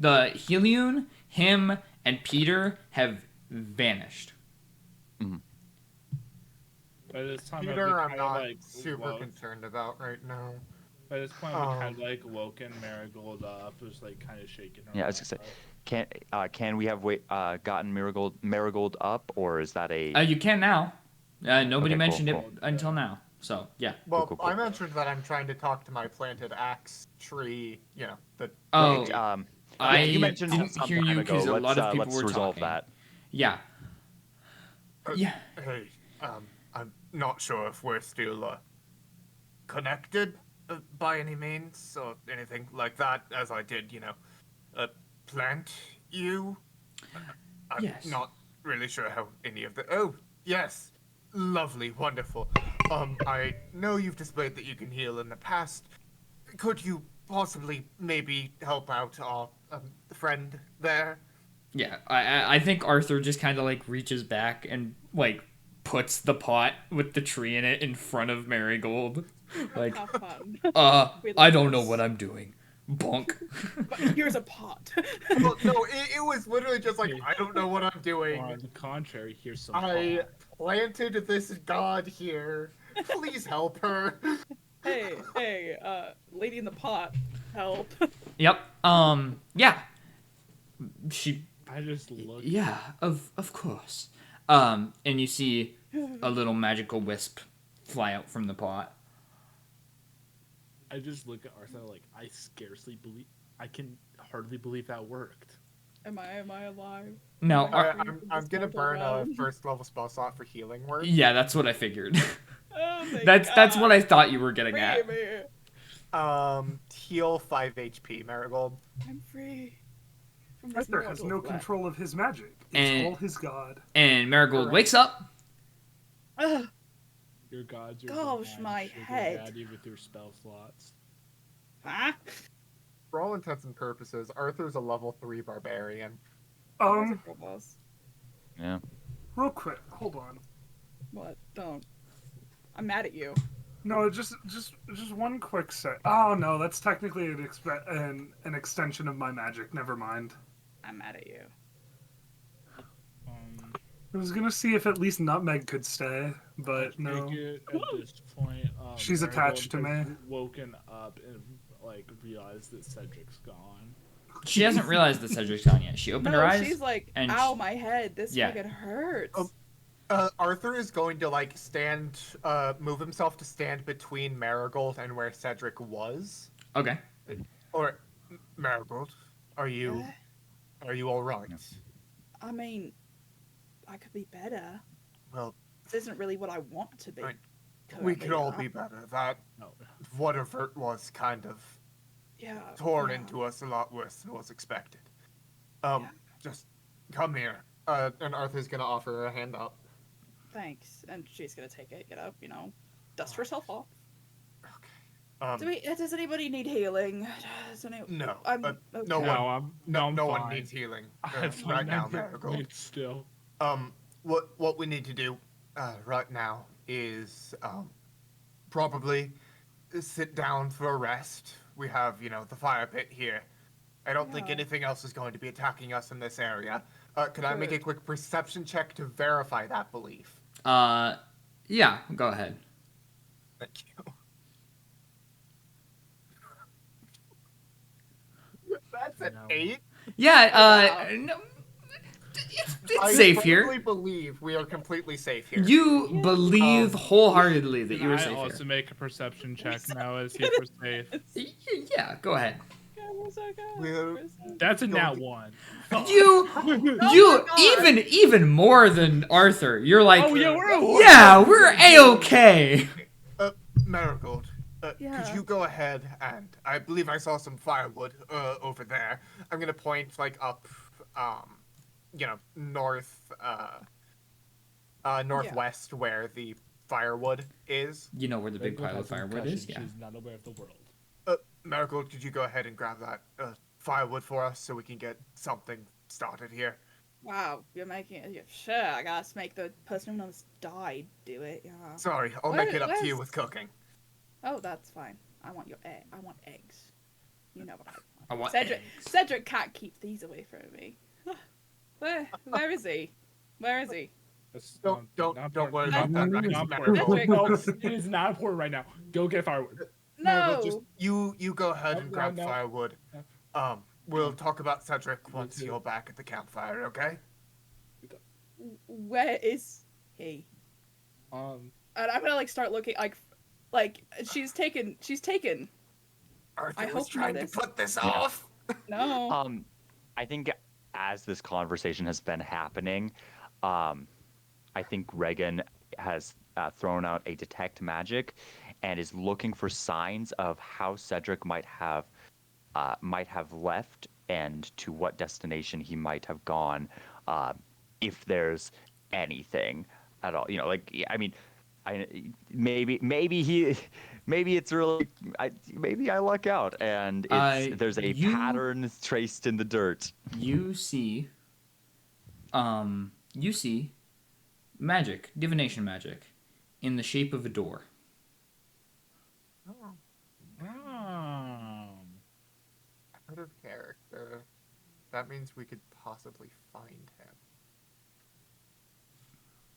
Helion, him, and Peter have vanished. By this time, Peter, I'm not like, super concerned about right now. By this point, we kind of like woken Marigold up. It was like kind of shaking her. Yeah, I was gonna say, can we have gotten Marigold up, or is that a? You can now. Nobody Okay, mentioned cool. it until now. So yeah. Well, Cool. I mentioned that I'm trying to talk to my planted axe tree. You know, the Oh, you mentioned didn't some hear time you ago. because a lot of Let's people were resolve talking. that. Yeah. Yeah. Hey, I'm not sure if we're still connected by any means or anything like that, as I did, plant you. I'm Yes. not really sure how any of the. Oh, yes. Lovely, wonderful. I know you've displayed that you can heal in the past. Could you possibly maybe help out our friend there? Yeah. I think Arthur just kind of like reaches back and like puts the pot with the tree in it in front of Marigold. Like, Have fun. I don't know what I'm doing. Bonk. But here's a pot. Well, no, it was literally just like, I don't know what I'm doing. Or on the contrary, here's some. I pot. planted this god here. Please help her. hey, lady in the pot, help. Yep. Yeah. She. I just look. Yeah. Of course. And you see a little magical wisp fly out from the pot. I just look at Arthur like I can hardly believe that worked. Am I alive? No. I'm gonna burn a first level spell slot for healing word. Yeah, that's what I figured. Oh, thank that's God. what I thought you were getting Free at. me. Heal 5 HP, Marigold. I'm free. From this Arthur has no mortal flesh. control of his magic. It's And- all his god. And Marigold wakes up. Ugh. Your gods are Gosh, divine, my sugar head. daddy with your spell slots. Huh? For all intents and purposes, Arthur's a level 3 barbarian. Where's it from us? Yeah. Real quick, hold on. What? Don't. I'm mad at you. No, just one quick set. Oh no, that's technically an extension of my magic. Never mind. I'm mad at you. I was gonna see if at least Nutmeg could stay, but no. Take it at this point, She's attached to Marigold me. has woken up and like realized that Cedric's gone. She hasn't realized that Cedric's gone yet. She opened No, her eyes. she's like, and ow, my head. This Yeah. fucking hurts. Arthur is going to like move himself to stand between Marigold and where Cedric was. Okay. Or Marigold, are you all right? I mean, I could be better. Well, This isn't really what I want to be. Right. we could all currently, be better. That No. whatever it was kind of Yeah. torn yeah. into us a lot worse than was expected. Yeah. Just come here. And Arthur's gonna offer her a hand up. Thanks. And she's gonna take it, get up, dust herself off. Okay. Does anybody need healing? No. I'm no okay. one. No, I'm one fine. needs healing I'm right now, I'm Marigold. fine still. What we need to do right now is probably sit down for a rest. We have, the fire pit here. I don't think Yeah. anything else is going to be attacking us in this area. Could I make a Good. quick perception check to verify that belief? Yeah. Go ahead. Thank you. That's an No. 8. Yeah. No, it's I safe here. firmly believe we are completely safe here. You believe wholeheartedly that Can you were I safe also here. make a perception check now as he for safe? Yeah. Go ahead. We're so good. We're- We're so- That's a Don't nat do- one. You my God. even more than Arthur. You're like, Oh yeah, we're yeah, we're a-okay. Marigold, could Yeah. you go ahead and I believe I saw some firewood over there. I'm gonna point like up, north, northwest where the firewood is. You know where the big Marigold pile of has a firewood is? concussion. Yeah. She's not aware of the world. Marigold, could you go ahead and grab that firewood for us so we can get something started here? Wow, you're making it. Sure, I gotta make the person who almost died do it. Yeah. Sorry, I'll Where- make it up to you where's- with cooking. Oh, that's fine. I want your egg. I want eggs. You know what I want. I want Cedric. eggs. Cedric can't keep these away from me. Where is he? Where is he? That's Don't worry not about that. important, That not is important. Cedric. No, it is not important right now. Go get firewood. Marigold, just No. you go ahead and No, grab no. firewood. We'll talk about Cedric once you're back at the campfire, okay? Where is he? And I'm gonna start looking like she's taken. Arthor I was hope trying not to this. put this off. No. I think as this conversation has been happening, I think Reaghan has thrown out a detect magic and is looking for signs of how Cedric might have left and to what destination he might have gone, if there's anything at all. I mean, maybe it's really maybe I luck out and there's a pattern traced in the dirt. You see magic, divination magic, in the shape of a door. Out of character. That means we could possibly find him.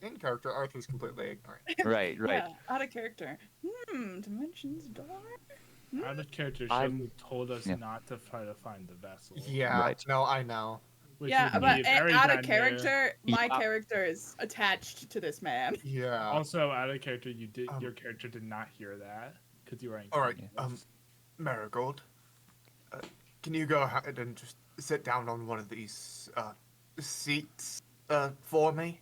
In character, Arthur's completely ignorant. Right. Yeah, out of character. Dimensions door. Out of character, she I'm- told us yeah. not to try to find the vessel. Yeah, Right. no, I know. Which Yeah, would but be very out of bad news. character, my Yeah. character is attached to this man. Yeah. Also, out of character, your Um, character did not hear that because you were. All right, Marigold, can you go ahead and just sit down on one of these seats for me?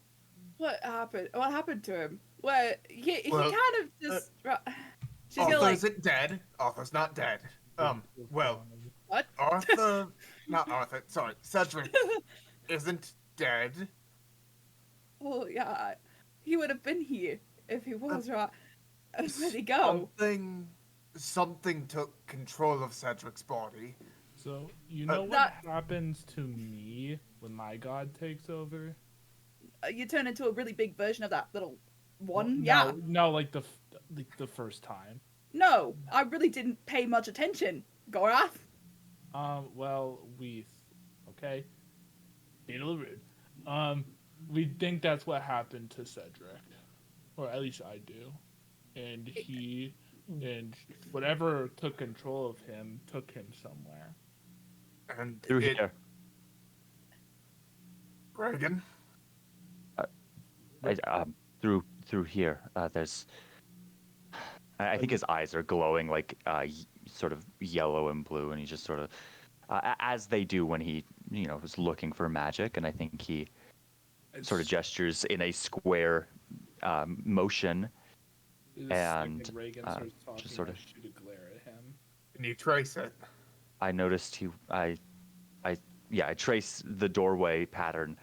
What happened? What happened to him? What? He Well, kind of just. She's gonna Arthur like. isn't dead. Arthur's not dead. Well, What? Arthur, not Arthur. Sorry, Cedric isn't dead. Oh yeah, he would have been here if he was right. Where'd he go? Something took control of Cedric's body. So you know what That- happens to me when my god takes over? You turn into a really big version of that little one. No, Yeah. No, like the first time. No, I really didn't pay much attention. Gor'Ath. Well, okay, being a little rude. We think that's what happened to Cedric, or at least I do, and whatever took control of him took him somewhere. And Through here. Reaghan, Through here. There's. I think his eyes are glowing like sort of yellow and blue, and he just sort of, as they do when he was looking for magic, and I think he sort of gestures in a square motion. The And, second Reaghan starts talking, just sort of- I shoot a glare at him. can you trace it? I noticed I trace the doorway pattern.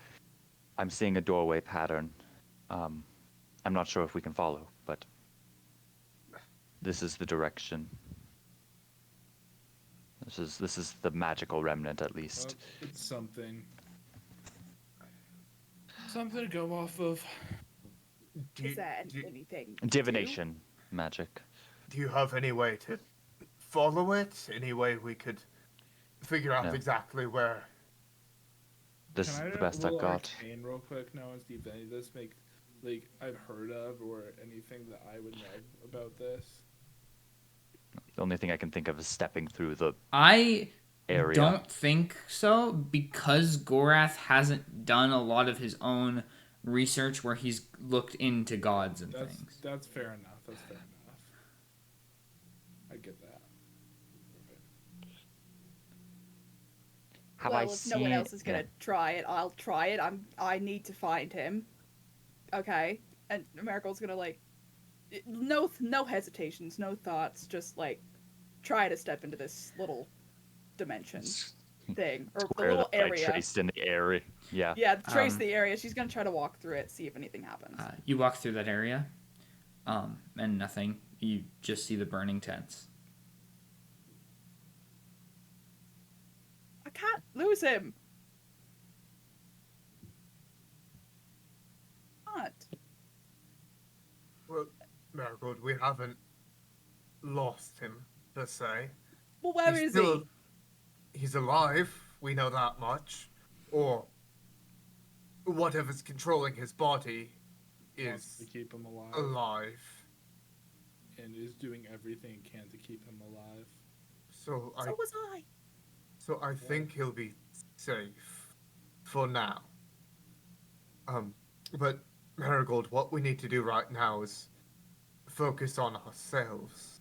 I'm seeing a doorway pattern. I'm not sure if we can follow, but this is the direction. This is the magical remnant, at least. Well, it's something. Something to go off of. Is there anything? to do? Divination magic. Do you have any way to follow it? Any way we could figure out No. exactly where? This Can is I the best I've roll got. Arcane real quick now and see if any of this make I've heard of or anything that I would know about this. The only thing I can think of is stepping through the I area. don't think so, because Gor'Ath hasn't done a lot of his own research where he's looked into gods and things. That's fair enough. That's fair enough. I get that. Have well, I if seen? no one else is gonna yeah. try it, I'll try it. I need to find him. Okay, and Marigold's gonna no hesitations, no thoughts, just like try to step into this little dimension thing or the Square little that I area. traced in the area. Yeah. Yeah, trace the area. She's gonna try to walk through it, see if anything happens. You walk through that area, and nothing. You just see the burning tents. I can't lose him. What? Well, Marigold, we haven't lost him, per se. Well, where is he? He's alive, we know that much. Or whatever's controlling his body Wants to is keep him alive. alive. And is doing everything it can to keep him alive. So So was I. So I think he'll be safe for now. But Marigold, what we need to do right now is focus on ourselves.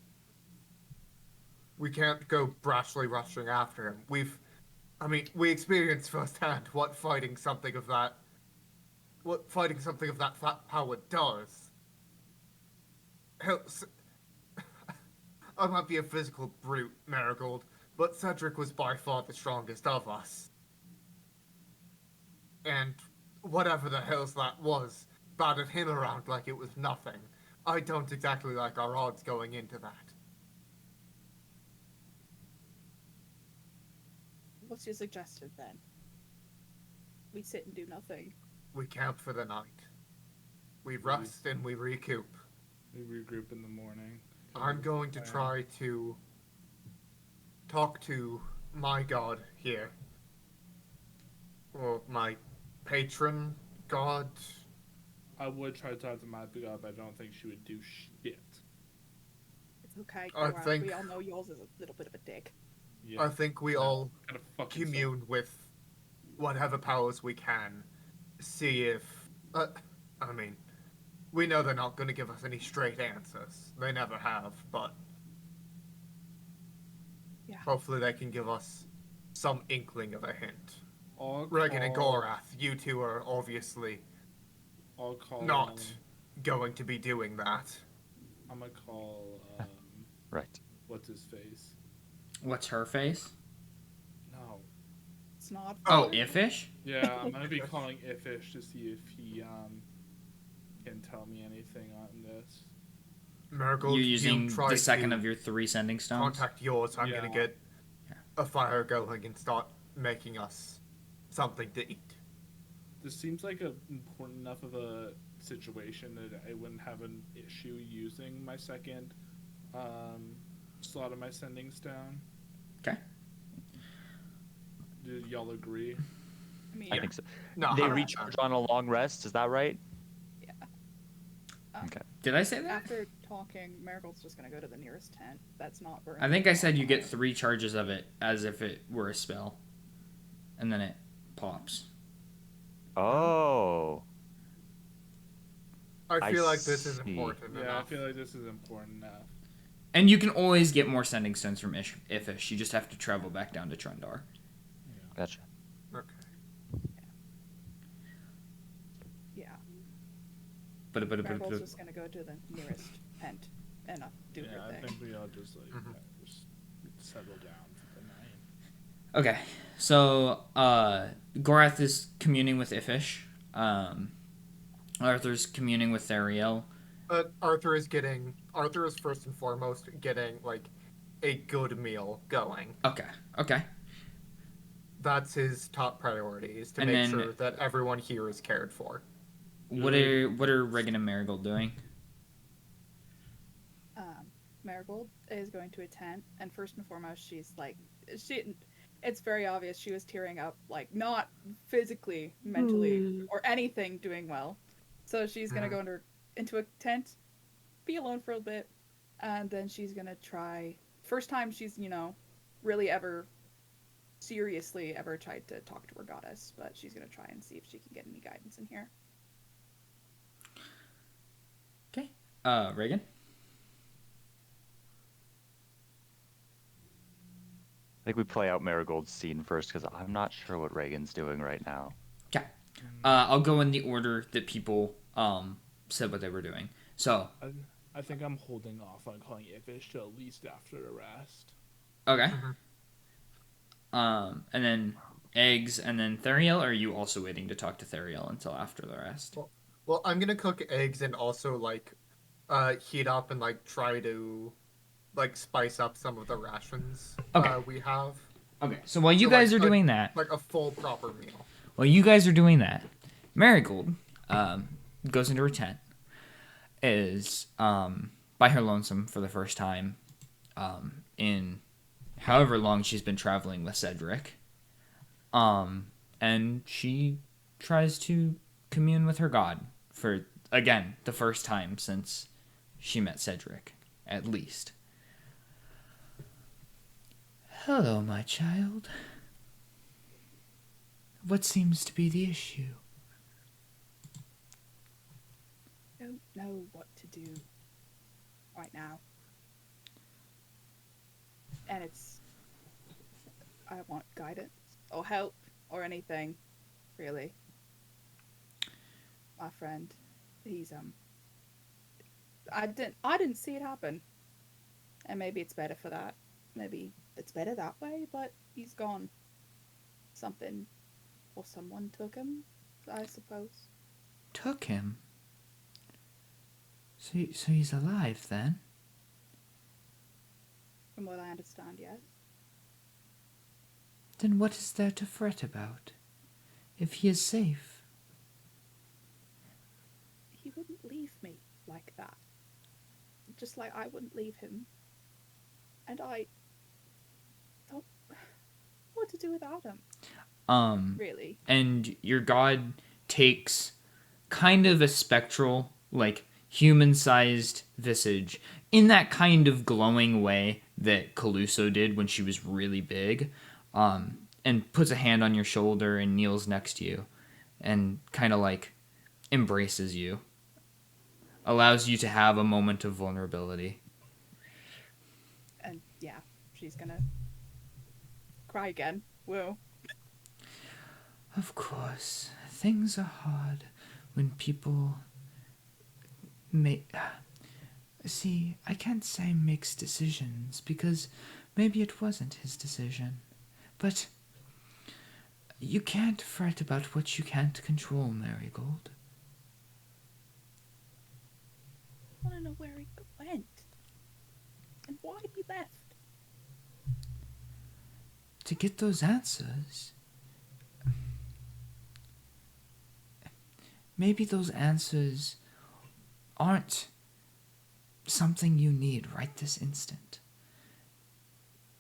We can't go brashly rushing after him. We experienced firsthand what fighting something of that power does. Hell, I might be a physical brute, Marigold, but Cedric was by far the strongest of us. And whatever the hell's that was, battered him around like it was nothing. I don't exactly like our odds going into that. What's your suggestion then? We sit and do nothing. We camp for the night. We rest and we recoup. We regroup in the morning. I'm going to try to talk to my god here. Or my patron god. I would try to talk to my god, but I don't think she would do shit. It's okay. I Gor'Ath. think- We all know yours is a little bit of a dick. Yeah. I think we all Gotta fucking commune with whatever powers we can. See if... we know they're not going to give us any straight answers. They never have, but... Yeah. Hopefully they can give us some inkling of a hint. I'll Reaghan and call- Gor'Ath, you two are obviously I'll call. not going to be doing that. I'm gonna call. Right. What's his face? What's her face? No. It's not. Oh, fun. Ifish? Yeah, I'm gonna be calling Ifish to see if he can tell me anything on this. Marigold, You're using try the second to of your 3 sending stones? contact yours. I'm Yeah. going to get a fire going and start making us something to eat. This seems like a important enough of a situation that I wouldn't have an issue using my second slot of my sending stone. Okay. Do y'all agree? I mean, I think so. No, They 100%. recharge on a long rest, is that right? yeah. Okay. Did I say that? After talking, Marigold's just gonna go to the nearest tent. That's not burning. I think I said you get 3 charges of it as if it were a spell. And then it pops. Oh. I feel I like this is see. important Yeah, enough. I feel like this is important enough. And you can always get more sending stones from Ifish. You just have to travel back down to Trundar. Gotcha. Okay. Yeah. But Marigold's just gonna go to the nearest tent and do Yeah, her I thing. think we all just like Mhm. just settle down for the night. Okay, so Gor'Ath is communing with Ifish. Arthur's communing with Theriel. Arthur is first and foremost getting like a good meal going. Okay. That's his top priority, is to And make then- sure that everyone here is cared for. What are Reaghan and Marigold doing? Marigold is going to a tent, and first and foremost, she's like, it's very obvious she was tearing up, like, not physically, mentally, or anything doing well. So she's gonna go into a tent, be alone for a bit, and then she's gonna try, first time she's, really seriously ever tried to talk to her goddess, but she's gonna try and see if she can get any guidance in here. Okay. Reaghan? I think we play out Marigold's scene first because I'm not sure what Reagan's doing right now. Okay. I'll go in the order that people said what they were doing. So, I think I'm holding off on calling Ivish till at least after the rest. Okay. And then eggs, and then Theriel, or are you also waiting to talk to Theriel until after the rest? Well, I'm gonna cook eggs and also like heat up and like try to like spice up some of the rations Okay. we have. Okay, so while you guys are doing that, Like a full proper meal. while you guys are doing that, Marigold goes into her tent, is by her lonesome for the first time in however long she's been traveling with Cedric. And she tries to commune with her god for, again, the first time since she met Cedric, at least. Hello, my child. What seems to be the issue? I don't know what to do right now. And I want guidance or help or anything, really. My friend, he's I didn't see it happen. And maybe it's better for that. Maybe it's better that way, but he's gone. Something or someone took him, I suppose. Took him? So he's alive then? From what I understand, yes. Then what is there to fret about? If he is safe? He wouldn't leave me like that. Just like I wouldn't leave him. And I don't know what to do without him. Really. And your god takes kind of a spectral, like, human-sized visage in that kind of glowing way that Caluso did when she was really big, and puts a hand on your shoulder and kneels next to you and kind of, like, embraces you. Allows you to have a moment of vulnerability. And yeah, she's gonna cry again. Whoa. Of course, things are hard when people make... See, I can't say makes decisions, because maybe it wasn't his decision. But you can't fret about what you can't control, Marigold. I want to know where he went. And why he left. To get those answers... Maybe those answers aren't something you need right this instant.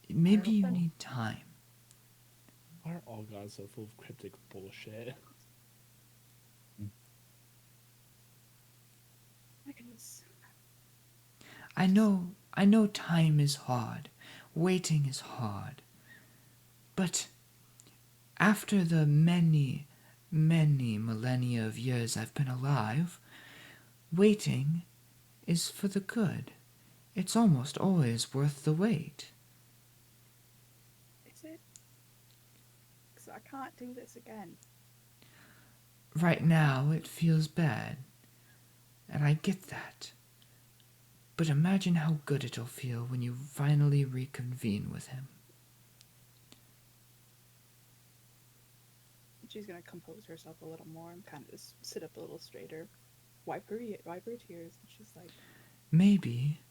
Maybe you need time. Why are all gods so full of cryptic bullshit? My goodness. I know time is hard. Waiting is hard. But after the many millennia of years I've been alive, waiting is for the good. It's almost always worth the wait. Is it? Because I can't do this again. Right now, it feels bad. And I get that. But imagine how good it'll feel when you finally reconvene with him. She's gonna compose herself a little more and kind of just sit up a little straighter. Wipe her tears. And she's like, Maybe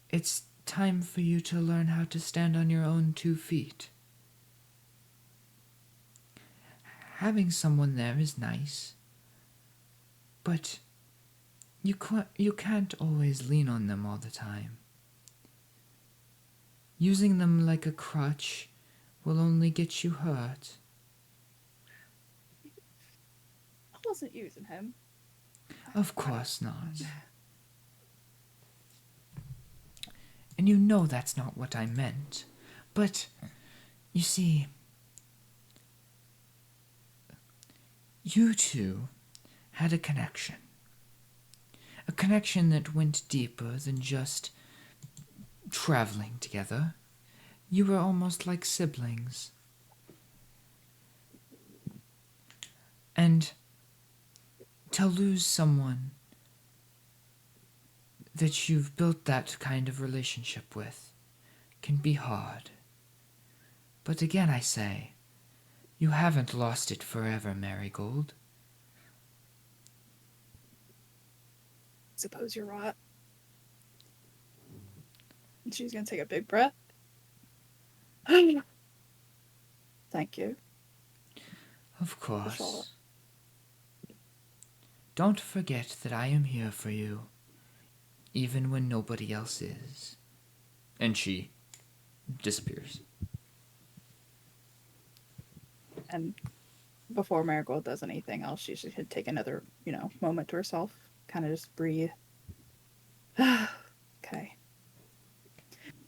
it's time for you to learn how to stand on your own 2 feet. Having someone there is nice, but you can't always lean on them all the time. Using them like a crutch will only get you hurt. I wasn't using him. Of course not. And you know that's not what I meant. But, you see, you two had a connection. A connection that went deeper than just traveling together. You were almost like siblings. And to lose someone that you've built that kind of relationship with can be hard. But again, I say, you haven't lost it forever, Marigold. Suppose you're right. And she's gonna take a big breath. Thank you. Of Charlotte. course. Don't forget that I am here for you, even when nobody else is. And she disappears. And before Marigold does anything else, she should take another, moment to herself. Kind of just breathe. Okay.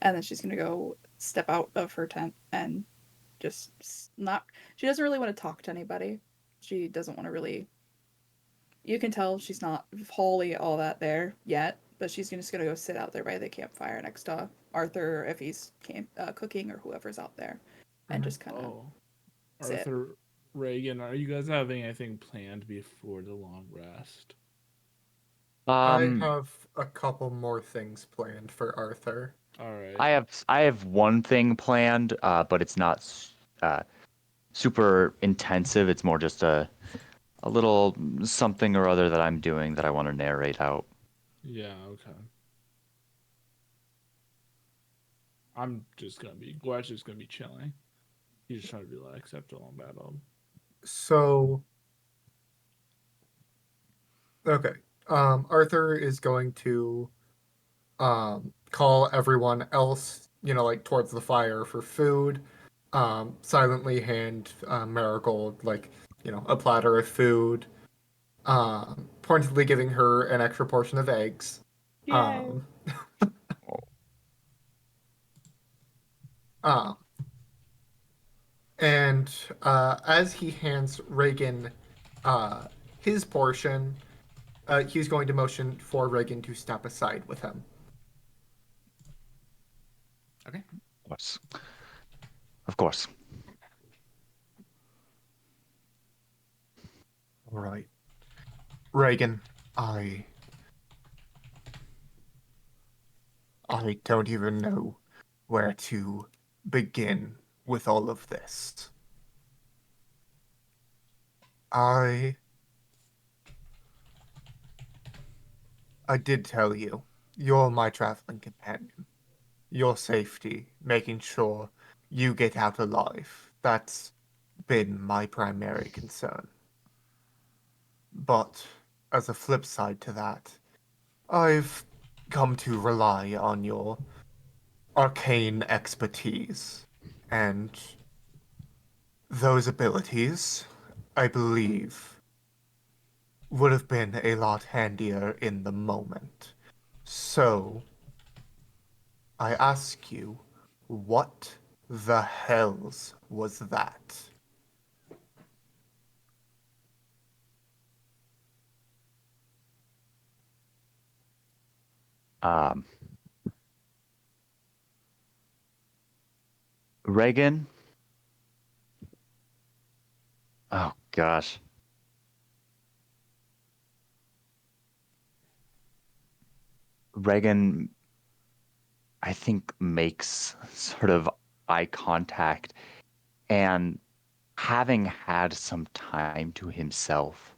And then she's gonna go step out of her tent and just she doesn't really want to talk to anybody. She doesn't want to really, you can tell she's not wholly all that there yet, but she's just gonna go sit out there by the campfire next to Arthur if he's cooking or whoever's out there, and just kind of sit. Arthur, Reaghan, are you guys having anything planned before the long rest? I have a couple more things planned for Arthur. All right. I have one thing planned, but it's not super intensive. It's more just a little something or other that I'm doing that I want to narrate out. Yeah, okay. Gor'Ath's just gonna be chilling. He's just trying to relax after a long battle. So, okay. Arthur is going to call everyone else, like towards the fire for food. Silently hand Marigold, a platter of food. Pointedly giving her an extra portion of eggs. Yay. And as he hands Reaghan his portion, he's going to motion for Reaghan to step aside with him. Okay. Of course. Of course. All right. Reaghan, I don't even know where to begin with all of this. I did tell you, you're my traveling companion. Your safety, making sure you get out alive, that's been my primary concern. But as a flip side to that, I've come to rely on your arcane expertise, and those abilities, I believe, would have been a lot handier in the moment. So, I ask you, what the hells was that? Reaghan? Oh, gosh. Reaghan, I think, makes sort of eye contact, and having had some time to himself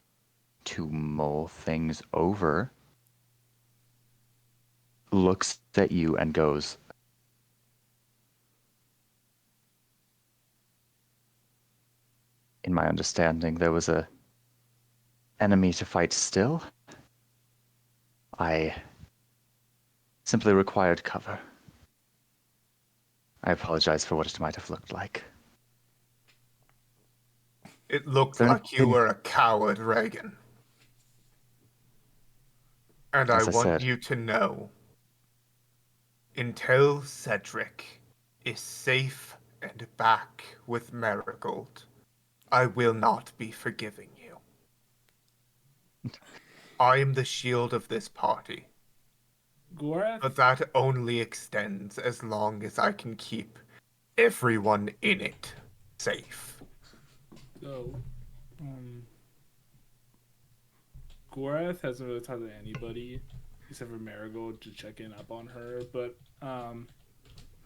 to mull things over, looks at you and goes, in my understanding, there was a enemy to fight still. I simply required cover. I apologize for what it might have looked like. It looked There- like you were a coward, Reaghan. And I As I want said. you to know, until Cedric is safe and back with Marigold, I will not be forgiving you. I am the shield of this party, Gor'Ath, but that only extends as long as I can keep everyone in it safe. so, Gor'Ath hasn't really talked to anybody except for Marigold to check in up on her. But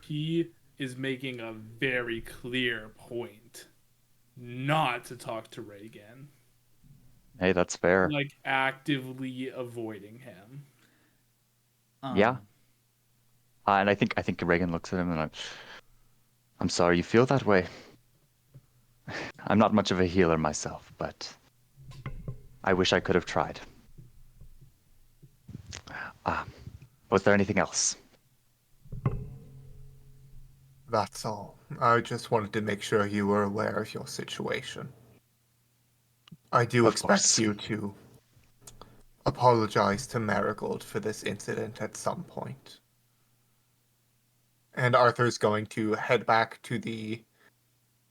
he is making a very clear point not to talk to Reaghan. Hey, that's fair. Like actively avoiding him. Yeah. And I think Reaghan looks at him and I'm sorry you feel that way. I'm not much of a healer myself, but I wish I could have tried. Was there anything else? That's all. I just wanted to make sure you were aware of your situation. I do Of expect course. you to apologize to Marigold for this incident at some point. And Arthur's going to head back to the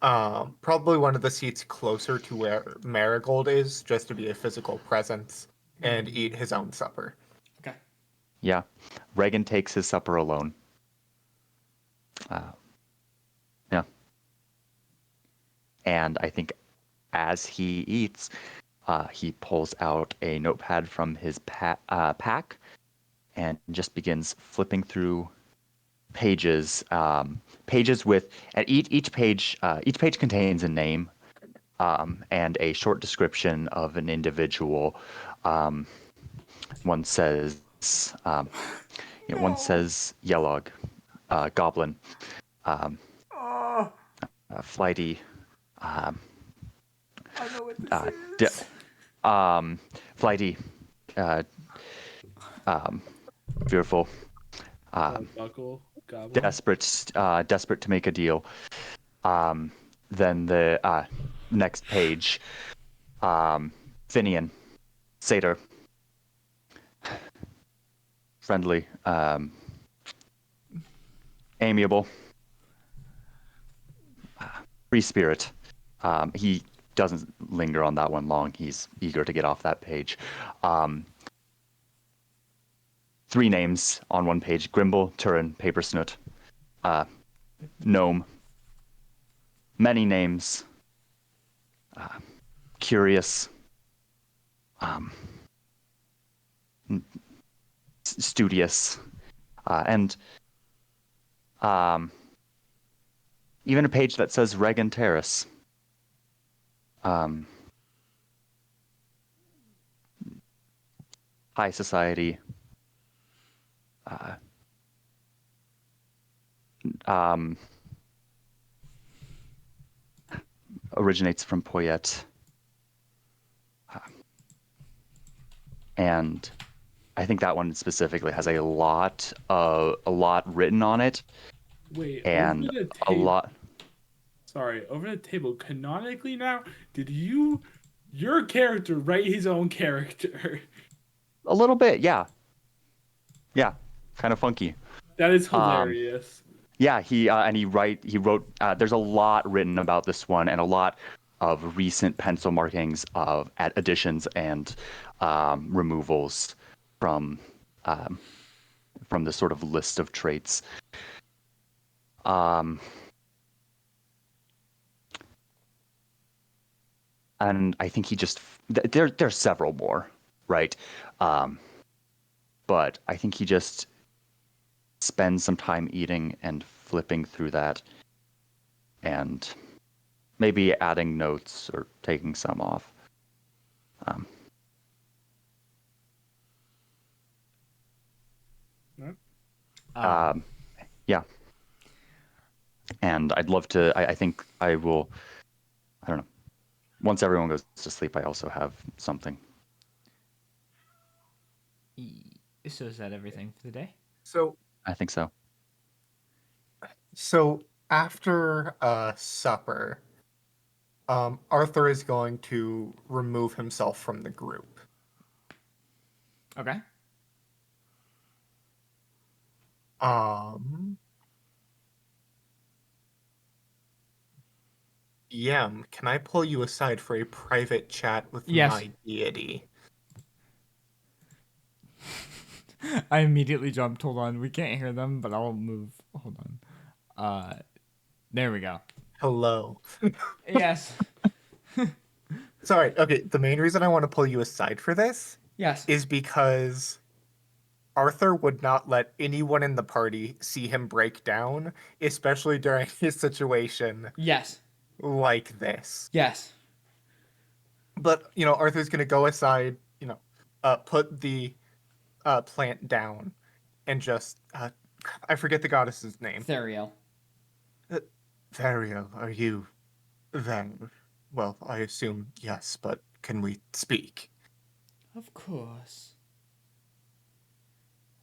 probably one of the seats closer to where Marigold is, just to be a physical presence and eat his own supper. Okay. Yeah. Reaghan takes his supper alone. Yeah. And I think as he eats, he pulls out a notepad from his pack and just begins flipping through pages. Pages with and each page contains a name and a short description of an individual. One says one says Yellog, goblin, flighty. I know what this is. Flighty, fearful, Buckle, goblin. desperate to make a deal. Then the next page, Finian, satyr, friendly, amiable, free spirit. He doesn't linger on that one long. He's eager to get off that page. 3 names on one page: Grimble, Turin, Papersnoot, Gnome. Many names. Curious. Studious. And even a page that says Reaghan Terrace. High society. Originates from Poyet. And I think that one specifically has a lot written on it. Wait, and over the a table. lot. Sorry, over the table. Canonically now, did your character write his own character? A little bit, yeah. Yeah, kind of funky. That is hilarious. Yeah, he wrote. There's a lot written about this one, and a lot of recent pencil markings of additions and removals from this sort of list of traits. And I think he just there's several more, right? But I think he just spends some time eating and flipping through that, and maybe adding notes or taking some off. Yeah. And I'd love to. I think I will. I don't know. Once everyone goes to sleep, I also have something. So is that everything for the day? So I think so. After supper, Arthur is going to remove himself from the group. Okay. Yem, can I pull you aside for a private chat with Yes. my deity? I immediately jumped. Hold on. We can't hear them, but I'll move. Hold on. There we go. Hello. Yes. Sorry, okay, the main reason I want to pull you aside for this Yes. is because Arthur would not let anyone in the party see him break down, especially during a situation Yes. like this. Yes. But, Arthur's going to go aside, put the plant down and just, I forget the goddess's name. Theriel. Theriel, are you there? Well, I assume yes, but can we speak? Of course.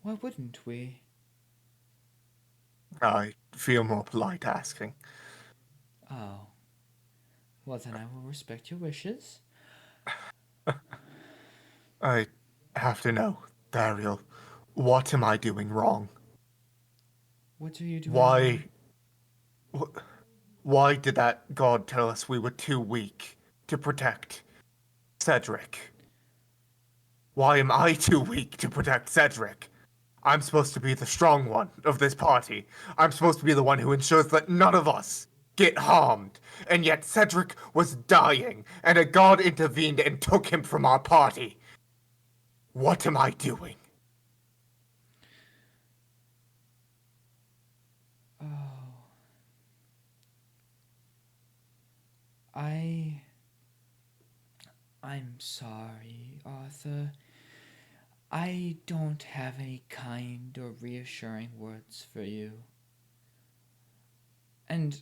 Why wouldn't we? I feel more polite asking. Oh. Well, then I will respect your wishes. I have to know, Theriel, what am I doing wrong? What are you doing? Why did that god tell us we were too weak to protect Cedric? Why am I too weak to protect Cedric? I'm supposed to be the strong one of this party. I'm supposed to be the one who ensures that none of us get harmed. And yet Cedric was dying, and a god intervened and took him from our party. What am I doing? Oh. I'm sorry, Arthur. I don't have any kind or reassuring words for you. And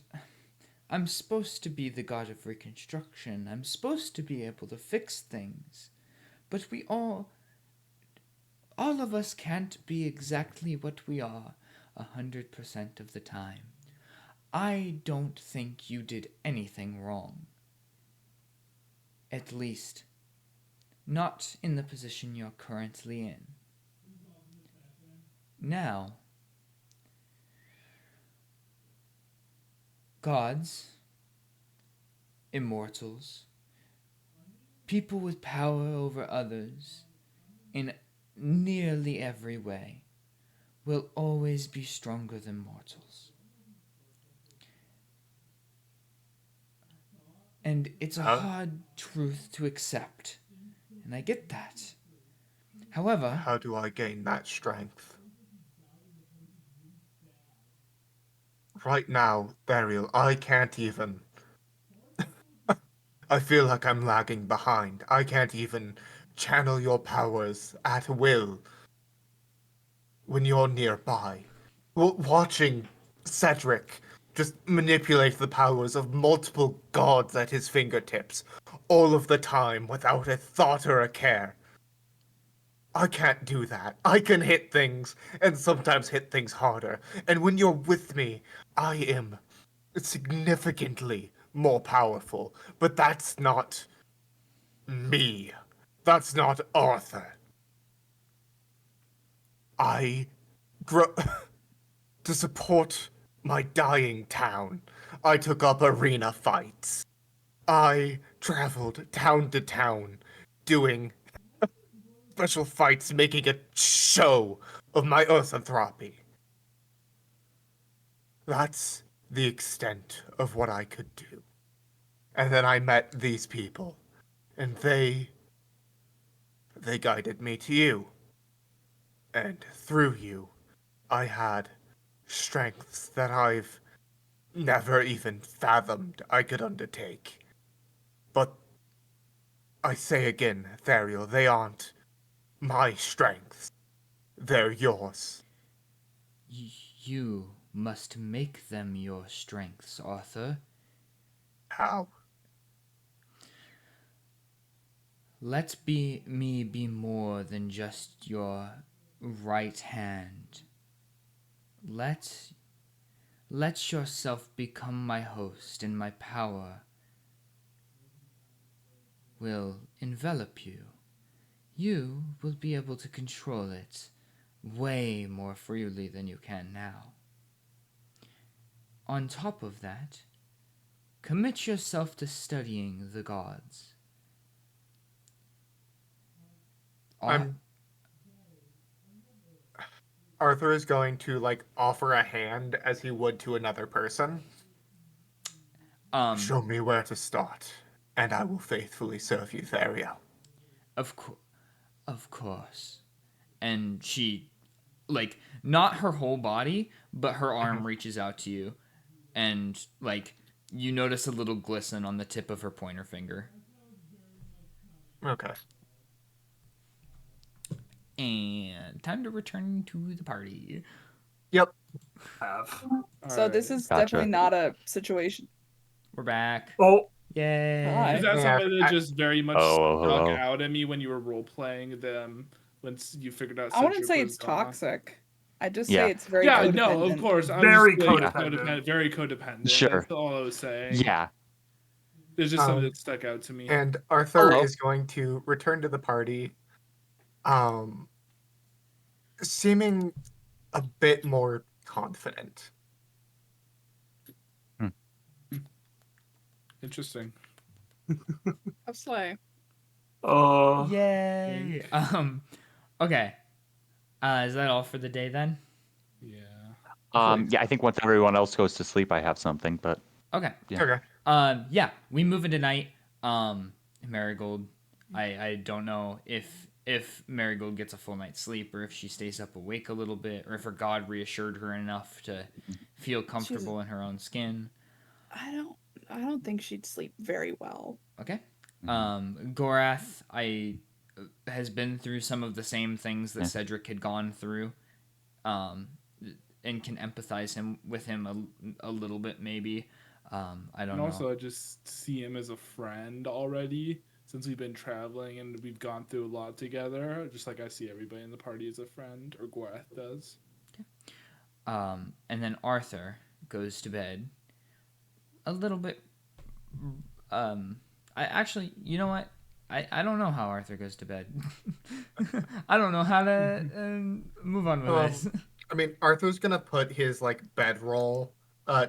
I'm supposed to be the god of reconstruction. I'm supposed to be able to fix things. But all of us can't be exactly what we are 100% of the time. I don't think you did anything wrong. At least, not in the position you're currently in. Now, gods, immortals, people with power over others, in nearly every way, will always be stronger than mortals. And it's a hard truth to accept, and I get that. However, How do I gain that strength? Right now, Theriel, I can't even... I feel like I'm lagging behind. I can't even channel your powers at will when you're nearby. Watching Cedric just manipulate the powers of multiple gods at his fingertips all of the time without a thought or a care. I can't do that. I can hit things, and sometimes hit things harder. And when you're with me, I am significantly more powerful. But that's not me. That's not Arthur. I grow... To support my dying town, I took up arena fights. I traveled town to town, doing special fights, making a show of my orthotherapy. That's the extent of what I could do. And then I met these people, and they guided me to you. And through you, I had strengths that I've never even fathomed I could undertake. But I say again, Theriel, they aren't my strengths. They're yours. you must make them your strengths, Arthur. How? Let me be more than just your right hand. Let yourself become my host, and my power will envelop you. You will be able to control it way more freely than you can now. On top of that, commit yourself to studying the gods. Arthur is going to, offer a hand as he would to another person. Show me where to start, and I will faithfully serve you, Theriel. Of course. And she like not her whole body, but her arm reaches out to you, and like you notice a little glisten on the tip of her pointer finger. Okay. And time to return to the party. Yep. Have. So this Alright. is Gotcha. definitely not a situation. We're back. Oh, Yay! Hi. Is that Yeah, something that just very much Oh, stuck hello. out at me when you were role playing them once you figured out? I wouldn't Cedric say was it's gone? toxic. I just Yeah. say it's very Yeah, codependent. no, of course. I was Very just saying codependent. very codependent. Sure. That's all I was saying. Yeah. There's just something Um, that stuck out to me. And Arthur Hello. is going to return to the party, seeming a bit more confident. Interesting. Of Slay. oh, Yay! Okay. Is that all for the day then? Yeah. Yeah, I think once everyone else goes to sleep, I have something, but Okay. Yeah. Okay. Yeah, we move into night. Marigold, I don't know if Marigold gets a full night's sleep or if she stays up awake a little bit or if her god reassured her enough to feel comfortable in her own skin. I don't think she'd sleep very well. Okay. Gor'Ath, has been through some of the same things that Yeah. Cedric had gone through, and can empathize with him a little bit maybe. I don't And know. also, I just see him as a friend already since we've been traveling and we've gone through a lot together. Just like I see everybody in the party as a friend, or Gor'Ath does. And then Arthur goes to bed a little bit. I actually, you know what? I don't know how Arthur goes to bed. I don't know how to move on with this. I mean, Arthur's gonna put his bedroll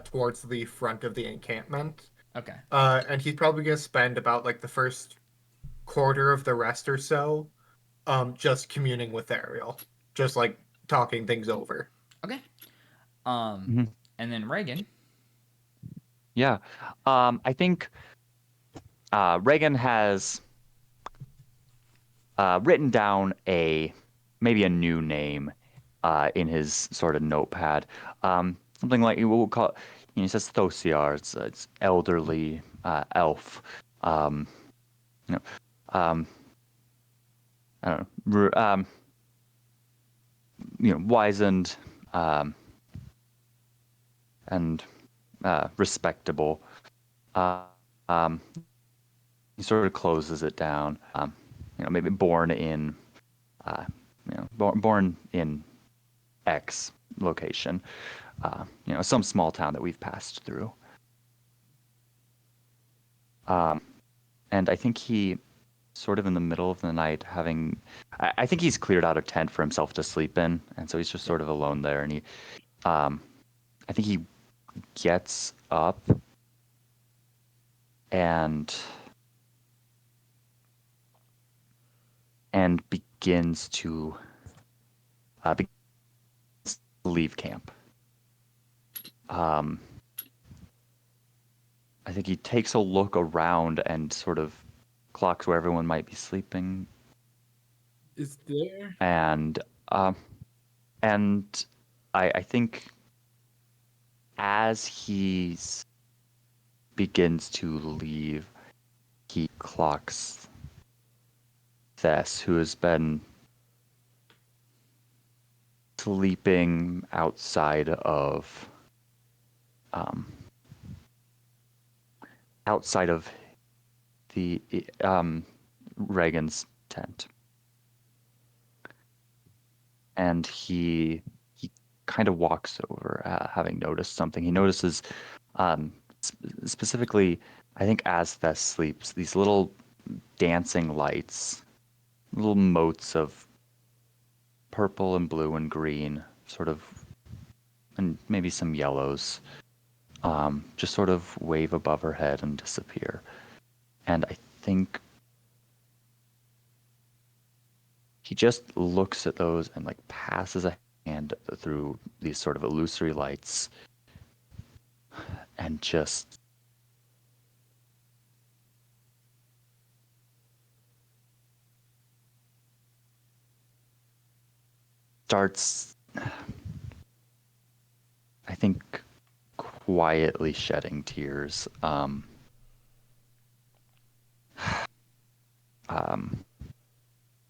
towards the front of the encampment, Okay. and he's probably gonna spend about the first quarter of the rest or so, just communing with Ariel, just talking things over. Okay. Mhm. And then Reaghan. yeah. I think Reagan has written down maybe a new name in his sort of notepad. Something like we'll call it, he says Thosiar. It's elderly elf. You know, I don't know. Wizened and respectable. He sort of closes it down. Maybe born in X location, some small town that we've passed through. And I think he, sort of in the middle of the night, I think he's cleared out a tent for himself to sleep in, and so he's just sort of alone there. And I think he gets up and begins to leave camp. I think he takes a look around and sort of clocks where everyone might be sleeping, Is there? and I think as he begins to leave, he clocks Thess, who has been sleeping outside of the Reagan's tent, and he kind of walks over, having noticed something. He notices, specifically, I think as Thess sleeps, these little dancing lights, little motes of purple and blue and green, sort of, and maybe some yellows, just sort of wave above her head and disappear. And I think he just looks at those and passes a hand through these sort of illusory lights and just starts quietly shedding tears. And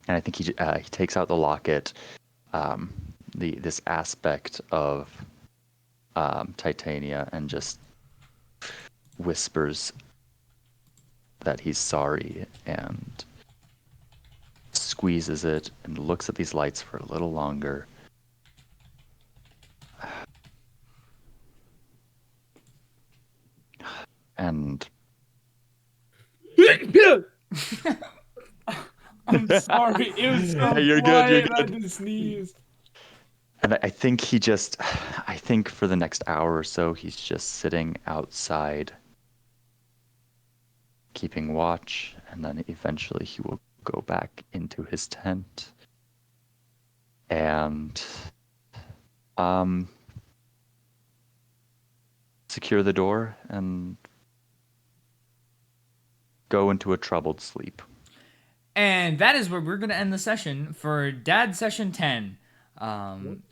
I think he takes out the locket, this aspect of Titania, and just whispers that he's sorry, and squeezes it and looks at these lights for a little longer. And I'm sorry. It was so You're good, quiet. you're I good. had to sneeze. And I think I think for the next hour or so, he's just sitting outside, keeping watch, and then eventually he will go back into his tent and secure the door and go into a troubled sleep. And that is where we're going to end the session for Dad Session 10.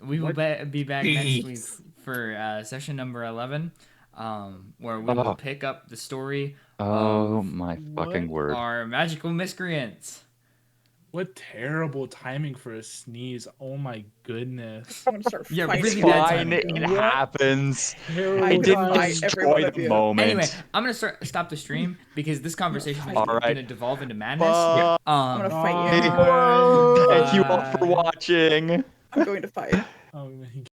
We will be back next week for session number 11, where we will pick up the story Oh of my fucking word. our magical miscreants. What terrible timing for a sneeze. Oh my goodness. I'm gonna start Yeah, fighting. really It's bad fine, timing. it happens. Terrible I It didn't defy timing. every one destroy of the you. moment. Anyway, I'm going to stop the stream because this conversation is All going right. to devolve into madness. Bye. I'm gonna fight you. Thank you all for Bye. watching. I'm going to fight. Oh,